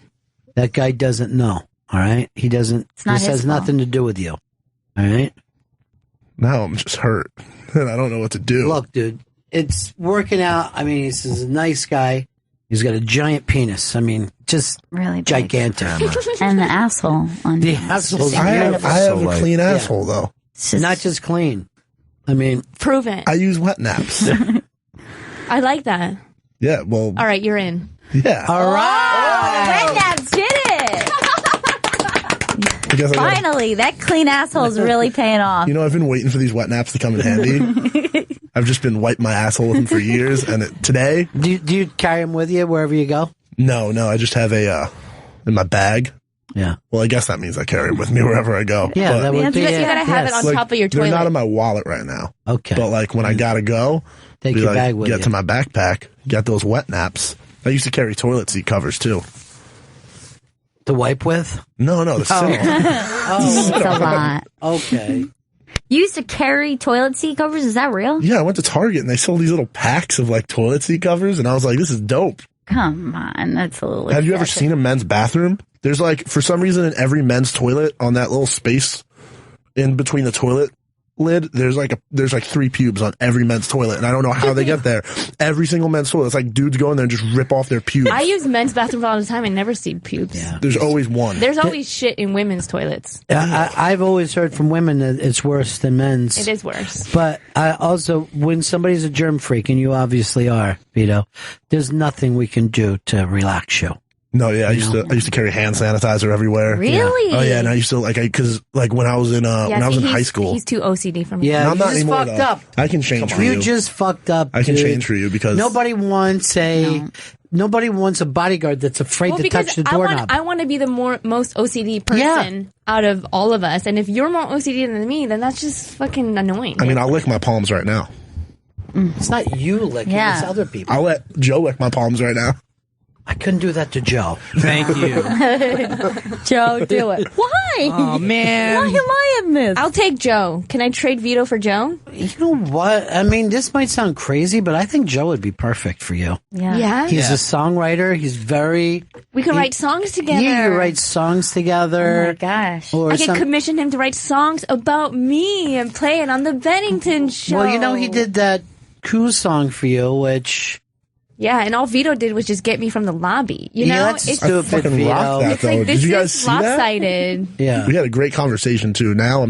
[SPEAKER 1] That guy doesn't know. All right? He doesn't.
[SPEAKER 2] not
[SPEAKER 1] This
[SPEAKER 2] his
[SPEAKER 1] has
[SPEAKER 2] fault.
[SPEAKER 1] nothing to do with you. All right?
[SPEAKER 8] Now I'm just hurt. And I don't know what to do.
[SPEAKER 1] Look, dude, it's working out. I mean, he's a nice guy. He's got a giant penis. I mean, just
[SPEAKER 2] Really big.
[SPEAKER 1] gigantic.
[SPEAKER 2] And the asshole on
[SPEAKER 1] The
[SPEAKER 2] him.
[SPEAKER 1] asshole's
[SPEAKER 8] I have
[SPEAKER 1] beautiful.
[SPEAKER 8] a clean asshole, though.
[SPEAKER 2] It's just-
[SPEAKER 1] Not just clean. I mean,
[SPEAKER 16] Prove it.
[SPEAKER 8] I use wet naps.
[SPEAKER 16] I like that.
[SPEAKER 8] Yeah, well.
[SPEAKER 16] All right, you're in.
[SPEAKER 8] Yeah.
[SPEAKER 1] All right.
[SPEAKER 2] Wet naps did it.
[SPEAKER 8] Because I gotta-
[SPEAKER 2] Finally, that clean asshole's really paying off.
[SPEAKER 8] You know, I've been waiting for these wet naps to come in handy. I've just been wiping my asshole with them for years, and today.
[SPEAKER 1] Do you carry them with you wherever you go?
[SPEAKER 8] No, I just have a in my bag.
[SPEAKER 1] Yeah.
[SPEAKER 8] Well, I guess that means I carry it with me wherever I go.
[SPEAKER 1] Yeah, that would be
[SPEAKER 16] You
[SPEAKER 1] it.
[SPEAKER 16] gotta have it on
[SPEAKER 8] Like,
[SPEAKER 16] top of your
[SPEAKER 8] they're
[SPEAKER 16] toilet.
[SPEAKER 8] not in my wallet right now.
[SPEAKER 1] Okay.
[SPEAKER 8] But like when I gotta go,
[SPEAKER 1] Take
[SPEAKER 8] be
[SPEAKER 1] your
[SPEAKER 8] like,
[SPEAKER 1] bag with
[SPEAKER 8] get
[SPEAKER 1] you.
[SPEAKER 8] to my backpack, get those wet naps. I used to carry toilet seat covers too.
[SPEAKER 1] To wipe with?
[SPEAKER 8] No, the sit-on.
[SPEAKER 2] It's a lot.
[SPEAKER 1] Okay.
[SPEAKER 2] You used to carry toilet seat covers? Is that real?
[SPEAKER 8] Yeah, I went to Target and they sold these little packs of like toilet seat covers, and I was like, this is dope.
[SPEAKER 2] Come on, that's a little.
[SPEAKER 8] Have you ever
[SPEAKER 2] excessive.
[SPEAKER 8] seen a men's bathroom? There's like, for some reason, in every men's toilet, on that little space in between the toilet lid, there's like 3 pubes on every men's toilet, and I don't know how they get there. Every single men's toilet, it's like dudes go in there and just rip off their pubes.
[SPEAKER 16] I use men's bathrooms all the time and never see pubes.
[SPEAKER 1] Yeah.
[SPEAKER 8] There's always one.
[SPEAKER 16] There's always shit in women's toilets.
[SPEAKER 1] I've always heard from women that it's worse than men's.
[SPEAKER 16] It is worse.
[SPEAKER 1] But I also, when somebody's a germ freak, and you obviously are, Vito, there's nothing we can do to relax you.
[SPEAKER 8] No, yeah, I used to carry hand sanitizer everywhere.
[SPEAKER 2] Really?
[SPEAKER 8] Oh yeah, and I used to because when I was in high school.
[SPEAKER 16] He's too OCD for me.
[SPEAKER 1] Yeah,
[SPEAKER 8] No, I'm
[SPEAKER 1] you
[SPEAKER 8] not
[SPEAKER 1] just
[SPEAKER 8] anymore,
[SPEAKER 1] fucked
[SPEAKER 8] though.
[SPEAKER 1] up.
[SPEAKER 8] I can change for you.
[SPEAKER 1] You just fucked up.
[SPEAKER 8] I can
[SPEAKER 1] dude.
[SPEAKER 8] change for you because
[SPEAKER 1] Nobody wants nobody wants a bodyguard that's afraid to
[SPEAKER 16] because
[SPEAKER 1] touch the doorknob.
[SPEAKER 16] I want to be the most OCD person out of all of us, and if you're more OCD than me, then that's just fucking annoying.
[SPEAKER 8] I mean, I'll lick my palms right now.
[SPEAKER 1] It's not you licking,
[SPEAKER 2] Yeah.
[SPEAKER 1] it's other people.
[SPEAKER 8] I'll let Joe lick my palms right now.
[SPEAKER 1] I couldn't do that to Joe.
[SPEAKER 13] Thank you.
[SPEAKER 2] Joe, do it. Why?
[SPEAKER 13] Oh, man.
[SPEAKER 2] Why am I in this?
[SPEAKER 16] I'll take Joe. Can I trade Vito for Joe?
[SPEAKER 1] You know what? I mean, this might sound crazy, but I think Joe would be perfect for you.
[SPEAKER 16] Yeah.
[SPEAKER 1] He's a songwriter. He's very...
[SPEAKER 16] We could write songs together.
[SPEAKER 1] Yeah, you write songs together.
[SPEAKER 2] Oh my gosh.
[SPEAKER 1] Or
[SPEAKER 16] I could commission him to write songs about me and play it on the Bennington show.
[SPEAKER 1] Well, you know, he did that Ku song for you, which...
[SPEAKER 16] Yeah, and all Vito did was just get me from the lobby. You know,
[SPEAKER 1] that's
[SPEAKER 16] it's
[SPEAKER 1] stupid,
[SPEAKER 8] fucking
[SPEAKER 1] Vito.
[SPEAKER 8] rock that,
[SPEAKER 16] it's like
[SPEAKER 8] though.
[SPEAKER 16] this
[SPEAKER 8] Did you guys
[SPEAKER 16] is
[SPEAKER 8] see that?
[SPEAKER 16] lopsided.
[SPEAKER 1] Yeah.
[SPEAKER 8] We had a great conversation too. Now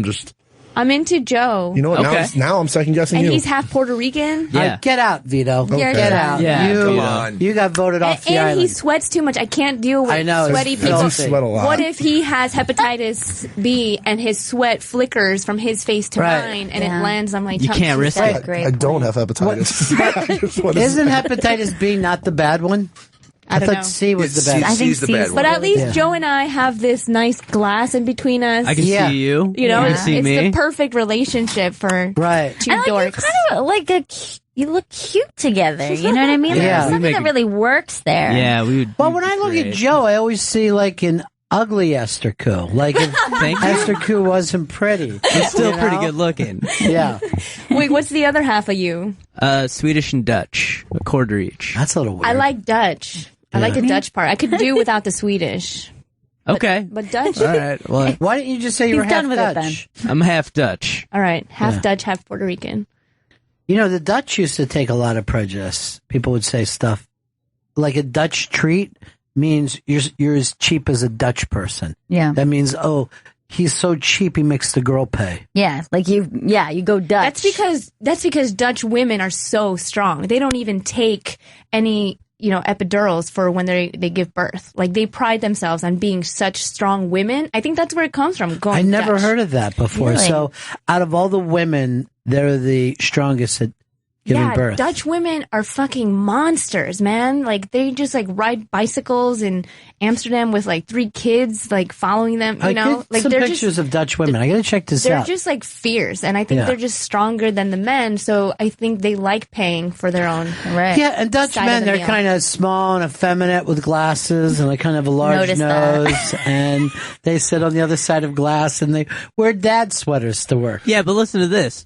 [SPEAKER 16] I'm into Joe.
[SPEAKER 8] you know what?
[SPEAKER 13] Okay.
[SPEAKER 8] Now I'm second guessing
[SPEAKER 16] and
[SPEAKER 8] you.
[SPEAKER 16] he's half Puerto Rican.
[SPEAKER 13] Yeah.
[SPEAKER 1] Get out, Vito.
[SPEAKER 16] Yeah,
[SPEAKER 1] Get out.
[SPEAKER 13] Yeah,
[SPEAKER 1] you,
[SPEAKER 13] come
[SPEAKER 4] on.
[SPEAKER 1] You got voted off the
[SPEAKER 16] And
[SPEAKER 1] island.
[SPEAKER 16] he sweats too much. I can't deal with
[SPEAKER 1] I know,
[SPEAKER 16] sweaty
[SPEAKER 1] it's
[SPEAKER 16] people.
[SPEAKER 8] I do
[SPEAKER 1] filthy.
[SPEAKER 8] sweat a lot.
[SPEAKER 16] What if he has hepatitis B and his sweat flickers from his face to
[SPEAKER 1] Right.
[SPEAKER 16] mine and
[SPEAKER 2] Yeah.
[SPEAKER 16] it lands on my
[SPEAKER 13] You
[SPEAKER 16] tongue?
[SPEAKER 13] can't risk
[SPEAKER 2] That's
[SPEAKER 13] it.
[SPEAKER 2] a great
[SPEAKER 8] I don't
[SPEAKER 2] point.
[SPEAKER 8] have hepatitis. What is
[SPEAKER 1] Isn't
[SPEAKER 8] that?
[SPEAKER 1] hepatitis B not the bad one?
[SPEAKER 16] I don't
[SPEAKER 1] thought
[SPEAKER 16] know.
[SPEAKER 1] C was the bad
[SPEAKER 16] I
[SPEAKER 1] one.
[SPEAKER 16] think
[SPEAKER 4] C's the bad
[SPEAKER 16] But
[SPEAKER 4] one.
[SPEAKER 16] at least
[SPEAKER 1] Yeah.
[SPEAKER 16] Joe and I have this nice glass in between us.
[SPEAKER 13] I can
[SPEAKER 1] Yeah.
[SPEAKER 13] see you.
[SPEAKER 16] You know,
[SPEAKER 13] You can
[SPEAKER 16] it's
[SPEAKER 13] see
[SPEAKER 16] the
[SPEAKER 13] me.
[SPEAKER 16] perfect relationship for
[SPEAKER 1] Right.
[SPEAKER 16] two
[SPEAKER 2] And like,
[SPEAKER 16] dorks.
[SPEAKER 2] you kind of like you look cute together. You know what I mean? Like,
[SPEAKER 1] Yeah.
[SPEAKER 2] there's
[SPEAKER 1] We
[SPEAKER 2] something
[SPEAKER 13] make
[SPEAKER 2] that
[SPEAKER 13] a-
[SPEAKER 2] really works there.
[SPEAKER 13] Yeah, we would.
[SPEAKER 1] Well, when I look at Joe, I always see like an ugly Esther Ku. Like if
[SPEAKER 13] Thank you.
[SPEAKER 1] Esther Ku wasn't pretty.
[SPEAKER 13] It's still
[SPEAKER 1] You
[SPEAKER 13] pretty
[SPEAKER 1] know?
[SPEAKER 13] good looking.
[SPEAKER 1] Yeah.
[SPEAKER 16] Wait, what's the other half of you?
[SPEAKER 13] Swedish and Dutch, a quarter each.
[SPEAKER 1] That's a little weird.
[SPEAKER 16] I like Dutch. I like the Dutch part. I could do without the Swedish.
[SPEAKER 13] Okay.
[SPEAKER 16] But Dutch?
[SPEAKER 13] All right. Well,
[SPEAKER 1] Why didn't you just say you were
[SPEAKER 2] He's
[SPEAKER 1] half
[SPEAKER 2] done with it
[SPEAKER 1] Dutch?
[SPEAKER 13] I'm half Dutch.
[SPEAKER 16] All right. Half
[SPEAKER 1] Yeah.
[SPEAKER 16] Dutch, half Puerto Rican.
[SPEAKER 1] You know, the Dutch used to take a lot of prejudice. People would say stuff like a Dutch treat means you're as cheap as a Dutch person.
[SPEAKER 2] Yeah.
[SPEAKER 1] That means, oh, he's so cheap he makes the girl pay.
[SPEAKER 2] Yeah. Like you go Dutch.
[SPEAKER 16] That's because Dutch women are so strong. They don't even take any, epidurals for when they give birth. Like they pride themselves on being such strong women. I think that's where it comes from.
[SPEAKER 1] I never heard of that before.
[SPEAKER 16] Really?
[SPEAKER 1] So out of all the women, they're the strongest at giving birth.
[SPEAKER 16] Dutch women are fucking monsters, man. Like they just ride bicycles in Amsterdam with 3 kids following them.
[SPEAKER 1] I get some
[SPEAKER 16] they're
[SPEAKER 1] pictures
[SPEAKER 16] just
[SPEAKER 1] of Dutch women. I gotta check this
[SPEAKER 16] they're
[SPEAKER 1] out.
[SPEAKER 16] just fierce, and I think
[SPEAKER 1] Yeah.
[SPEAKER 16] they're just stronger than the men. So I think they like paying for their own.
[SPEAKER 2] Right.
[SPEAKER 1] Yeah, and Dutch
[SPEAKER 16] side
[SPEAKER 1] men,
[SPEAKER 16] of the
[SPEAKER 1] they're
[SPEAKER 16] meal.
[SPEAKER 1] kind of small and effeminate with glasses and they kind of have a large
[SPEAKER 2] Noticed that.
[SPEAKER 1] nose and they sit on the other side of glass and they wear dad sweaters to work.
[SPEAKER 13] Yeah, but listen to this.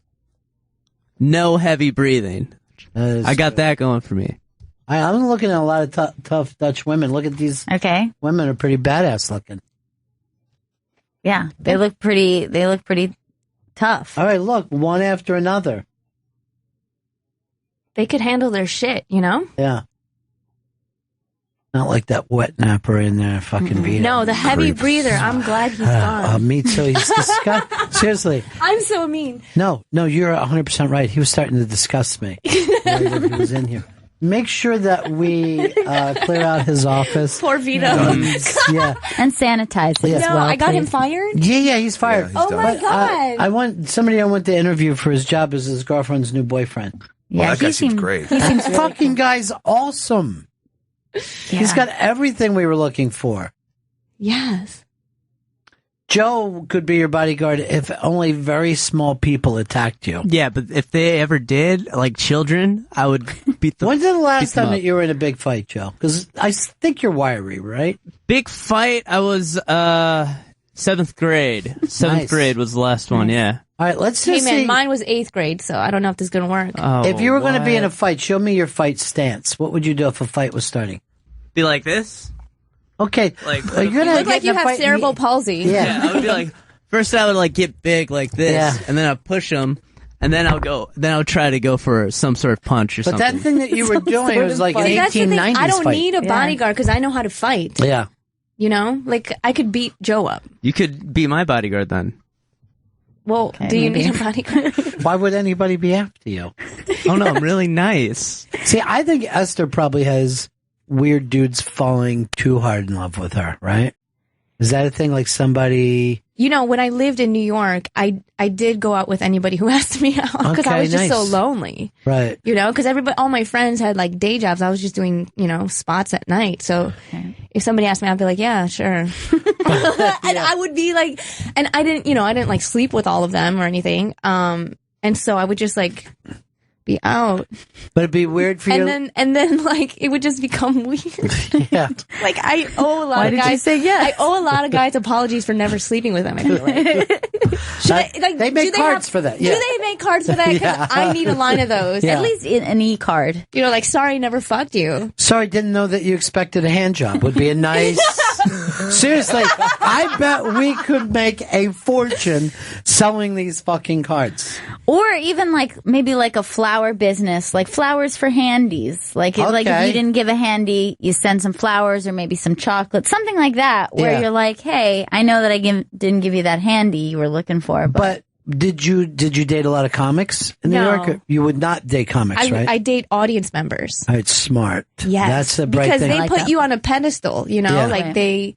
[SPEAKER 13] No heavy breathing. I got that going for me.
[SPEAKER 1] I'm looking at a lot of tough Dutch women. Look at these.
[SPEAKER 2] Okay.
[SPEAKER 1] Women are pretty badass looking.
[SPEAKER 2] Yeah. They look pretty tough.
[SPEAKER 1] All right, look, one after another.
[SPEAKER 16] They could handle their shit,
[SPEAKER 1] Yeah. Not like that wet napper in there, fucking Vito.
[SPEAKER 16] No, the heavy breather. I'm glad he's gone.
[SPEAKER 1] Me too. He's disgusting. Seriously.
[SPEAKER 16] I'm so mean.
[SPEAKER 1] No, you're 100% right. He was starting to disgust me. He was in here. make sure that we clear out his office.
[SPEAKER 16] Poor Vito.
[SPEAKER 1] Yeah.
[SPEAKER 2] And sanitize it as well.
[SPEAKER 16] I got him
[SPEAKER 2] please.
[SPEAKER 16] fired?
[SPEAKER 1] Yeah, he's fired.
[SPEAKER 16] Oh my God.
[SPEAKER 1] I want somebody I went to interview for his job as his girlfriend's new boyfriend.
[SPEAKER 4] Well, that guy seems great.
[SPEAKER 1] He seems fucking guy's awesome. He's got everything we were looking for.
[SPEAKER 16] Yes.
[SPEAKER 1] Joe could be your bodyguard if only very small people attacked you.
[SPEAKER 13] Yeah, but if they ever did, like children, I would beat them.
[SPEAKER 1] When's the last
[SPEAKER 13] beat them
[SPEAKER 1] time that
[SPEAKER 13] up.
[SPEAKER 1] you were in a big fight, Joe? Because I think you're wiry, right?
[SPEAKER 13] Big fight. I was 7th grade. 7th grade was the last one. Yeah.
[SPEAKER 1] All right, let's
[SPEAKER 16] Hey
[SPEAKER 1] just
[SPEAKER 16] man,
[SPEAKER 1] see.
[SPEAKER 16] mine was 8th grade, so I don't know if this is gonna work.
[SPEAKER 1] If you were going to be in a fight, show me your fight stance. What would you do if a fight was starting?
[SPEAKER 13] Be like this.
[SPEAKER 1] Okay,
[SPEAKER 13] Like
[SPEAKER 1] you're
[SPEAKER 16] You
[SPEAKER 1] gonna
[SPEAKER 16] look
[SPEAKER 1] get
[SPEAKER 16] like
[SPEAKER 1] in
[SPEAKER 16] you
[SPEAKER 1] a
[SPEAKER 16] have
[SPEAKER 1] fight and
[SPEAKER 16] cerebral palsy.
[SPEAKER 1] Yeah.
[SPEAKER 13] I would be like, first I would like get big like this,
[SPEAKER 1] Yeah.
[SPEAKER 13] and then I'd push them, and then I'll try to go for some sort of punch or
[SPEAKER 1] But
[SPEAKER 13] something.
[SPEAKER 1] that thing that you were doing was like an
[SPEAKER 16] See, that's the thing.
[SPEAKER 1] 1890s
[SPEAKER 16] I don't
[SPEAKER 1] fight.
[SPEAKER 16] need a bodyguard because I know how to fight.
[SPEAKER 1] Yeah.
[SPEAKER 16] You know, like I could beat Joe up.
[SPEAKER 13] You could be my bodyguard then.
[SPEAKER 16] Well, do you
[SPEAKER 2] maybe.
[SPEAKER 16] need a bodyguard?
[SPEAKER 1] Why would anybody be after you?
[SPEAKER 13] Oh no, I'm really nice.
[SPEAKER 1] See, I think Esther probably has weird dudes falling too hard in love with her, right? Is that a thing? Like somebody...
[SPEAKER 16] You know, when I lived in New York, I did go out with anybody who asked me out because I
[SPEAKER 1] Okay,
[SPEAKER 16] was just so
[SPEAKER 1] nice.
[SPEAKER 16] lonely.
[SPEAKER 1] Right.
[SPEAKER 16] You know, because all my friends had like day jobs. I was just doing, spots at night. So if somebody asked me, I'd be like, yeah, sure. And I would be like, and I didn't like sleep with all of them or anything. And so I would just like be out.
[SPEAKER 1] But it'd be weird for you...
[SPEAKER 16] And then like it would just become weird.
[SPEAKER 1] Yeah.
[SPEAKER 16] Like I owe a lot
[SPEAKER 2] Why
[SPEAKER 16] of
[SPEAKER 2] did
[SPEAKER 16] guys.
[SPEAKER 2] you say yes?
[SPEAKER 16] I owe a lot of guys apologies for never sleeping with them. I feel like.
[SPEAKER 1] They make cards for that. Yeah.
[SPEAKER 16] Do they make cards for that? Because
[SPEAKER 1] Yeah.
[SPEAKER 16] I need a line of those.
[SPEAKER 1] Yeah.
[SPEAKER 16] At least
[SPEAKER 2] An e-card.
[SPEAKER 16] like sorry, never fucked you.
[SPEAKER 1] Sorry, didn't know that you expected a hand job. Would be a nice... Seriously, I bet we could make a fortune selling these fucking cards.
[SPEAKER 2] Or even like maybe like a flower business, like flowers for handies. Like if
[SPEAKER 1] Okay.
[SPEAKER 2] you didn't give a handy, you send some flowers or maybe some chocolate, something like that. Where
[SPEAKER 1] Yeah.
[SPEAKER 2] you're like, hey, I know that I didn't give you that handy you were looking for,
[SPEAKER 1] But did you date a lot of comics in New
[SPEAKER 16] No.
[SPEAKER 1] York? You would not date comics, right?
[SPEAKER 16] I date audience members.
[SPEAKER 1] All right, smart.
[SPEAKER 16] Yes,
[SPEAKER 1] That's the bright
[SPEAKER 16] because
[SPEAKER 1] thing.
[SPEAKER 16] they put you on a pedestal.
[SPEAKER 1] Yeah.
[SPEAKER 16] Like
[SPEAKER 2] Right.
[SPEAKER 16] they,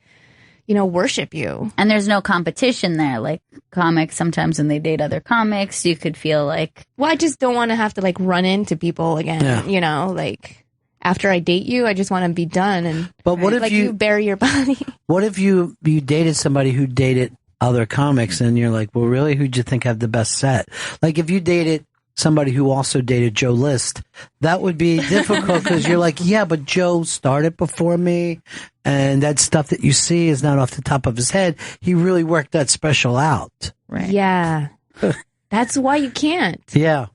[SPEAKER 16] worship you.
[SPEAKER 2] and there's no competition there. Like comics, sometimes when they date other comics, you could feel like,
[SPEAKER 16] Well, I just don't want to have to like run into people again.
[SPEAKER 1] Yeah.
[SPEAKER 16] Like after I date you, I just want to be done. And
[SPEAKER 1] But what if
[SPEAKER 16] like
[SPEAKER 1] you-
[SPEAKER 16] bury your body?
[SPEAKER 1] What if you dated somebody who dated other comics and you're like, well, really, who'd you think had the best set? Like if you dated somebody who also dated Joe List, that would be difficult because you're like, yeah, but Joe started before me and that stuff that you see is not off the top of his head. He really worked that special out.
[SPEAKER 2] right.
[SPEAKER 16] Yeah, that's why you can't.
[SPEAKER 1] Yeah.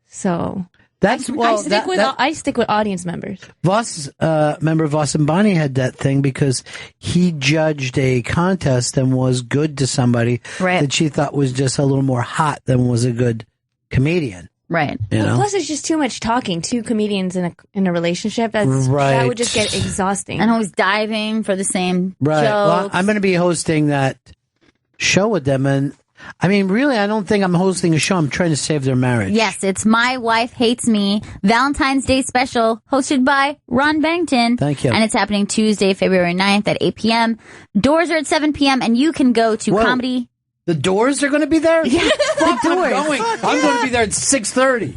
[SPEAKER 16] So
[SPEAKER 1] That's
[SPEAKER 16] I stick with audience members.
[SPEAKER 1] Voss, member Voss and Bonnie had that thing because he judged a contest and was good to somebody
[SPEAKER 2] Right.
[SPEAKER 1] that she thought was just a little more hot than was a good comedian.
[SPEAKER 2] Right.
[SPEAKER 1] You know?
[SPEAKER 16] Plus, it's just too much talking. 2 comedians in a relationship. That
[SPEAKER 1] Right.
[SPEAKER 16] would just get exhausting.
[SPEAKER 2] And always diving for the same
[SPEAKER 1] Right. Well,
[SPEAKER 2] jokes.
[SPEAKER 1] I'm going to be hosting that show with them. And I mean, really, I don't think I'm hosting a show. I'm trying to save their marriage.
[SPEAKER 2] Yes, it's My Wife Hates Me, Valentine's Day special, hosted by Ron Bennington.
[SPEAKER 1] Thank you.
[SPEAKER 2] And it's happening Tuesday, February 9th at 8 p.m. Doors are at 7 p.m. and you can go to
[SPEAKER 1] Whoa.
[SPEAKER 2] comedy.
[SPEAKER 1] The Doors are going to be there?
[SPEAKER 2] Yeah,
[SPEAKER 1] Fuck,
[SPEAKER 2] the Doors.
[SPEAKER 1] I'm going to be there at 6:30.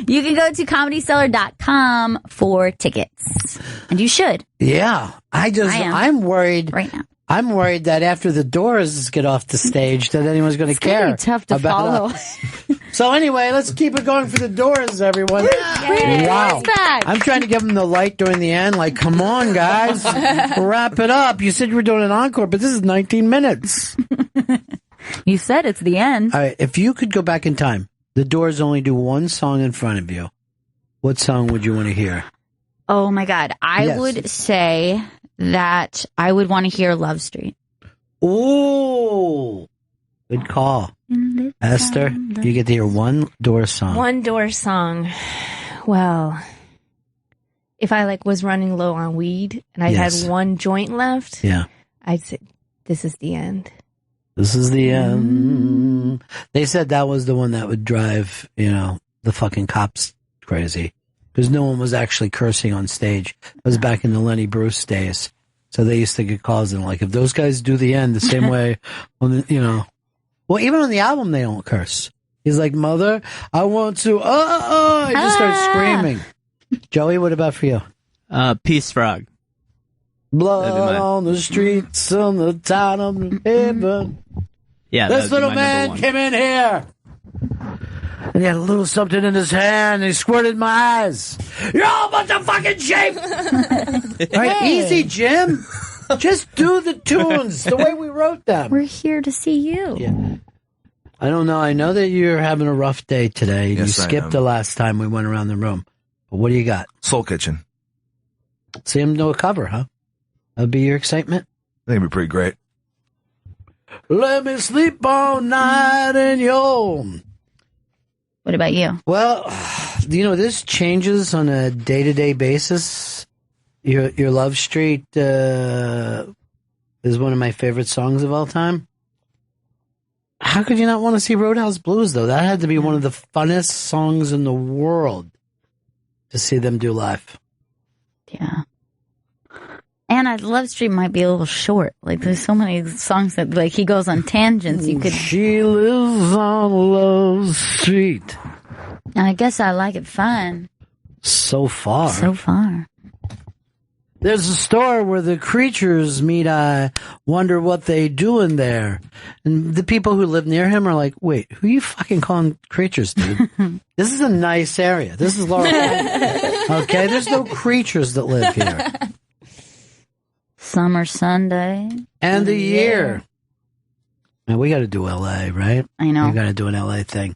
[SPEAKER 2] You can go to comedyseller.com for tickets. And you should.
[SPEAKER 1] Yeah. I'm worried.
[SPEAKER 2] Right now.
[SPEAKER 1] I'm worried that after the Doors get off the stage, that anyone's going to care.
[SPEAKER 2] Gonna be tough to
[SPEAKER 1] about
[SPEAKER 2] follow.
[SPEAKER 1] us. So anyway, let's keep it going for the Doors, everyone.
[SPEAKER 2] Yay.
[SPEAKER 1] Wow.
[SPEAKER 2] Doors back.
[SPEAKER 1] I'm trying to give them the light during the end. Like, come on, guys. Wrap it up. You said you were doing an encore, but this is 19 minutes.
[SPEAKER 2] You said it's the end.
[SPEAKER 1] All right. If you could go back in time, the Doors only do one song in front of you. What song would you want to hear?
[SPEAKER 2] Oh my God. I
[SPEAKER 1] Yes.
[SPEAKER 2] would say that I would want to hear Love Street.
[SPEAKER 1] Ooh. Good call. Esther, you get to hear one Doors song.
[SPEAKER 16] One Door song. Well, if I was running low on weed and I
[SPEAKER 1] Yes.
[SPEAKER 16] had one joint left,
[SPEAKER 1] Yeah.
[SPEAKER 16] I'd say this is the end.
[SPEAKER 1] This is the end. They said that was the one that would drive, the fucking cops crazy because no one was actually cursing on stage. It was back in the Lenny Bruce days. So they used to get calls and like, if those guys do the end the same way, well, even on the album, they don't curse. He's like, mother, I want to, he just starts screaming. Joey, what about for you?
[SPEAKER 13] Peace Frog.
[SPEAKER 1] Blood on the streets, on the town of heaven.
[SPEAKER 13] Yeah,
[SPEAKER 1] this little man came in here. And he had a little something in his hand. And he squirted my eyes. You're all a bunch of fucking sheep. All right, easy, Jim. Just do the tunes the way we wrote them.
[SPEAKER 2] We're here to see you.
[SPEAKER 1] Yeah. I don't know. I know that you're having a rough day today.
[SPEAKER 4] Yes,
[SPEAKER 1] you skipped the last time we went around the room. But what do you got?
[SPEAKER 4] Soul Kitchen.
[SPEAKER 1] See him do a cover, huh? That'd be your excitement?
[SPEAKER 4] I think it'd be pretty great.
[SPEAKER 1] Let me sleep all night in your...
[SPEAKER 2] What about you?
[SPEAKER 1] Well, this changes on a day-to-day basis. Your Love Street is one of my favorite songs of all time. How could you not want to see Roadhouse Blues, though? That had to be one of the funnest songs in the world to see them do live.
[SPEAKER 2] Yeah. And Love Street might be a little short. Like, there's so many songs that, like, he goes on tangents. You could.
[SPEAKER 1] She lives on Love Street.
[SPEAKER 2] And I guess I like it fine.
[SPEAKER 1] So far.
[SPEAKER 2] So far.
[SPEAKER 1] There's a store where the creatures meet. I wonder what they do in there. And the people who live near him are like, wait, who you fucking calling creatures, dude? This is a nice area. This is Laurel. Okay, there's no creatures that live here.
[SPEAKER 2] Summer Sunday.
[SPEAKER 1] And the year. Man, we got to do LA, right?
[SPEAKER 2] I know.
[SPEAKER 1] We got to do an LA thing.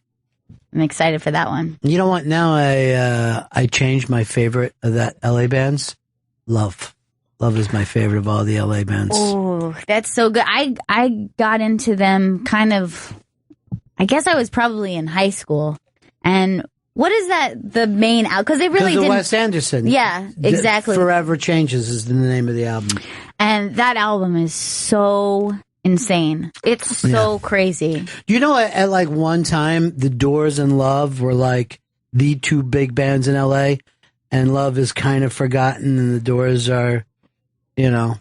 [SPEAKER 2] I'm excited for that one.
[SPEAKER 1] You know what? Now I changed my favorite of that LA bands. Love. Love is my favorite of all the LA bands.
[SPEAKER 2] Oh, that's so good. I got into them kind of, I guess I was probably in high school. And what is that, the main album? Because they really didn't.
[SPEAKER 1] Wes Anderson.
[SPEAKER 2] Yeah, exactly.
[SPEAKER 1] Forever Changes is the name of the album.
[SPEAKER 2] And that album is so insane. It's so crazy.
[SPEAKER 1] Do you know at like one time, The Doors and Love were like the two big bands in LA? And Love is kind of forgotten, and The Doors are, the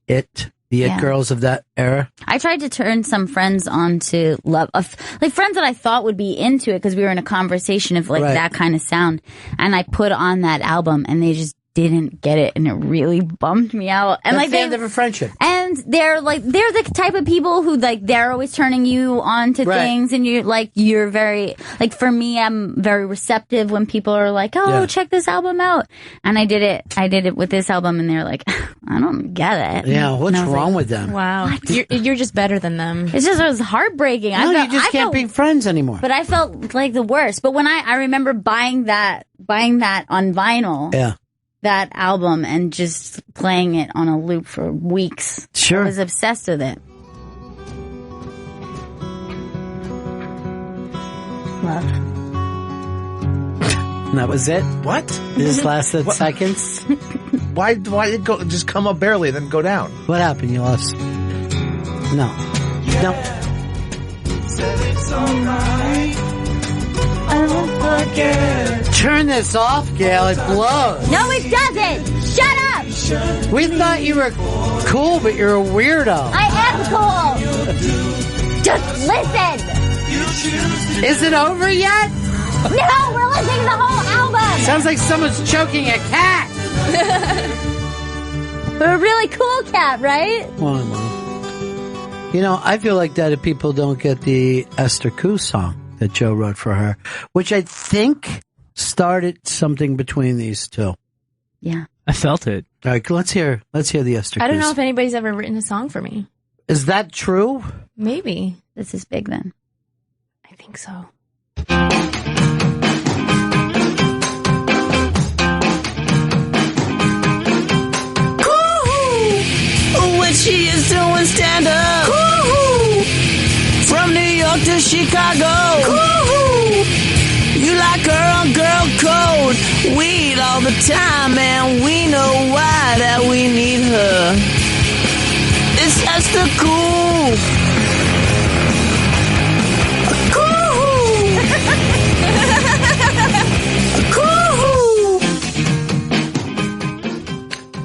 [SPEAKER 1] it girls of that era.
[SPEAKER 2] I tried to turn some friends on to Love, like friends that I thought would be into it because we were in a conversation of like that kind of sound. And I put on that album, and they just didn't get it, and it really bummed me out. And
[SPEAKER 1] That's
[SPEAKER 2] like
[SPEAKER 1] the end of a friendship.
[SPEAKER 2] And they're the type of people who like they're always turning you on to things, and you're very like, for me, I'm very receptive when people are like, check this album out. And I did it with this album, and they're like, I don't get it.
[SPEAKER 1] Yeah, what's wrong with them?
[SPEAKER 16] Wow, you're just better than them.
[SPEAKER 2] It was heartbreaking.
[SPEAKER 1] No, you just can't be friends anymore.
[SPEAKER 2] But I felt like the worst. But when I remember buying that on vinyl.
[SPEAKER 1] Yeah.
[SPEAKER 2] That album and just playing it on a loop for weeks.
[SPEAKER 1] Sure.
[SPEAKER 2] I was obsessed with it. Love.
[SPEAKER 1] And that was it?
[SPEAKER 4] What?
[SPEAKER 1] This lasted seconds?
[SPEAKER 4] Why did it go just come up barely and then go down?
[SPEAKER 1] What happened? You lost? No. No.
[SPEAKER 15] Said it's alright. I won't forget.
[SPEAKER 1] Turn this off, Gail. It blows.
[SPEAKER 2] No, it doesn't. Shut up.
[SPEAKER 1] We thought you were cool, but you're a weirdo.
[SPEAKER 2] I am cool. Just listen.
[SPEAKER 1] Is it over yet?
[SPEAKER 2] No, we're listening to the whole album.
[SPEAKER 1] Sounds like someone's choking a cat.
[SPEAKER 2] We're a really cool cat, right?
[SPEAKER 1] Well, I feel like that if people don't get the Esther Ku song that Joe wrote for her, which I think started something between these two.
[SPEAKER 2] Yeah.
[SPEAKER 13] I felt it.
[SPEAKER 1] All right, let's hear the Esther Ku.
[SPEAKER 16] I don't know if anybody's ever written a song for me.
[SPEAKER 1] Is that true?
[SPEAKER 16] Maybe.
[SPEAKER 2] This is big then.
[SPEAKER 16] I think so.
[SPEAKER 11] When she is doing stand-up. From New York to Chicago. You like her on girl code. Weed all the time, and we know why that we need her. It's Esther Ku. Cool.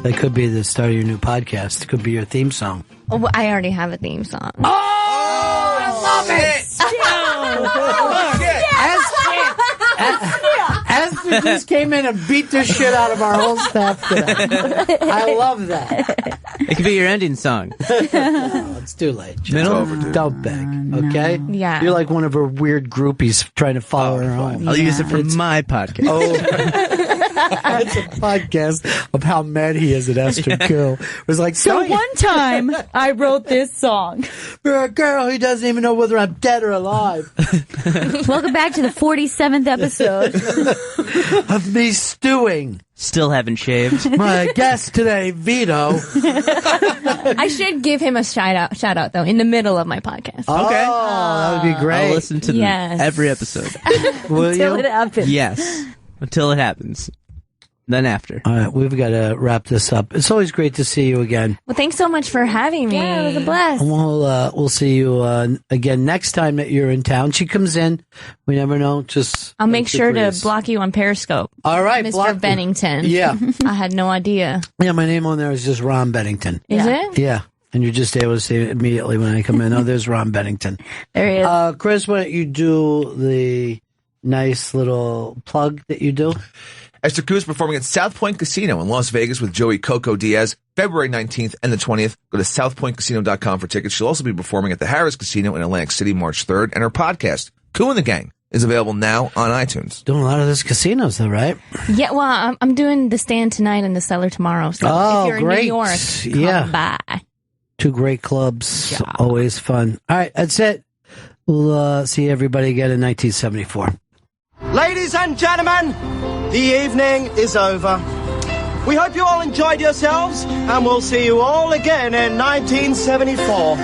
[SPEAKER 1] That could be the start of your new podcast. It could be your theme song.
[SPEAKER 16] Oh, well, I already have a theme song.
[SPEAKER 1] Oh, I love it! Esther just came in and beat the shit out of our whole staff today. I love that.
[SPEAKER 13] It could be your ending song.
[SPEAKER 1] No, it's too late. Just
[SPEAKER 13] Middle?
[SPEAKER 1] Don't beg, okay?
[SPEAKER 16] Yeah.
[SPEAKER 1] You're like one of her weird groupies trying to follow her home.
[SPEAKER 13] I'll use it for my podcast.
[SPEAKER 1] Oh. It's a podcast of how mad he is at Esther Ku. It was like,
[SPEAKER 2] So one time, I wrote this song.
[SPEAKER 1] For a girl who doesn't even know whether I'm dead or alive.
[SPEAKER 2] Welcome back to the 47th episode.
[SPEAKER 1] Of me stewing.
[SPEAKER 13] Still haven't shaved.
[SPEAKER 1] My guest today, Vito.
[SPEAKER 16] I should give him a shout out though in the middle of my podcast.
[SPEAKER 1] Oh, that would be great.
[SPEAKER 13] I'll listen to every episode.
[SPEAKER 1] Will
[SPEAKER 2] Until
[SPEAKER 1] you?
[SPEAKER 2] it happens.
[SPEAKER 13] Yes. Until it happens. Then after.
[SPEAKER 1] All right, we've got to wrap this up. It's always great to see you again.
[SPEAKER 16] Well, thanks so much for having me. Yeah, it was a blast.
[SPEAKER 1] And we'll see you again next time that you're in town. She comes in. We never know.
[SPEAKER 16] I'll make sure to block you on Periscope.
[SPEAKER 1] All right,
[SPEAKER 16] Mr. Bennington.
[SPEAKER 1] Yeah.
[SPEAKER 16] I had no idea.
[SPEAKER 1] Yeah, my name on there is just Ron Bennington.
[SPEAKER 16] Is it?
[SPEAKER 1] Yeah. And you're just able to see it immediately when I come in. Oh, there's Ron Bennington.
[SPEAKER 2] There he is.
[SPEAKER 1] Chris, why don't you do the nice little plug that you do?
[SPEAKER 4] Esther Ku is performing at South Point Casino in Las Vegas with Joey Coco Diaz, February 19th and the 20th. Go to southpointcasino.com for tickets. She'll also be performing at the Harris Casino in Atlantic City March 3rd. And her podcast, Ku and the Gang, is available now on iTunes.
[SPEAKER 1] Doing a lot of those casinos, though, right?
[SPEAKER 16] Yeah, well, I'm doing the Stand tonight and the Cellar tomorrow. So if you're
[SPEAKER 1] great.
[SPEAKER 16] in New York, come by.
[SPEAKER 1] Two great clubs. Always fun. All right, that's it. We'll see everybody again in 1974.
[SPEAKER 17] Ladies and gentlemen, the evening is over. We hope you all enjoyed yourselves, and we'll see you all again in 1974.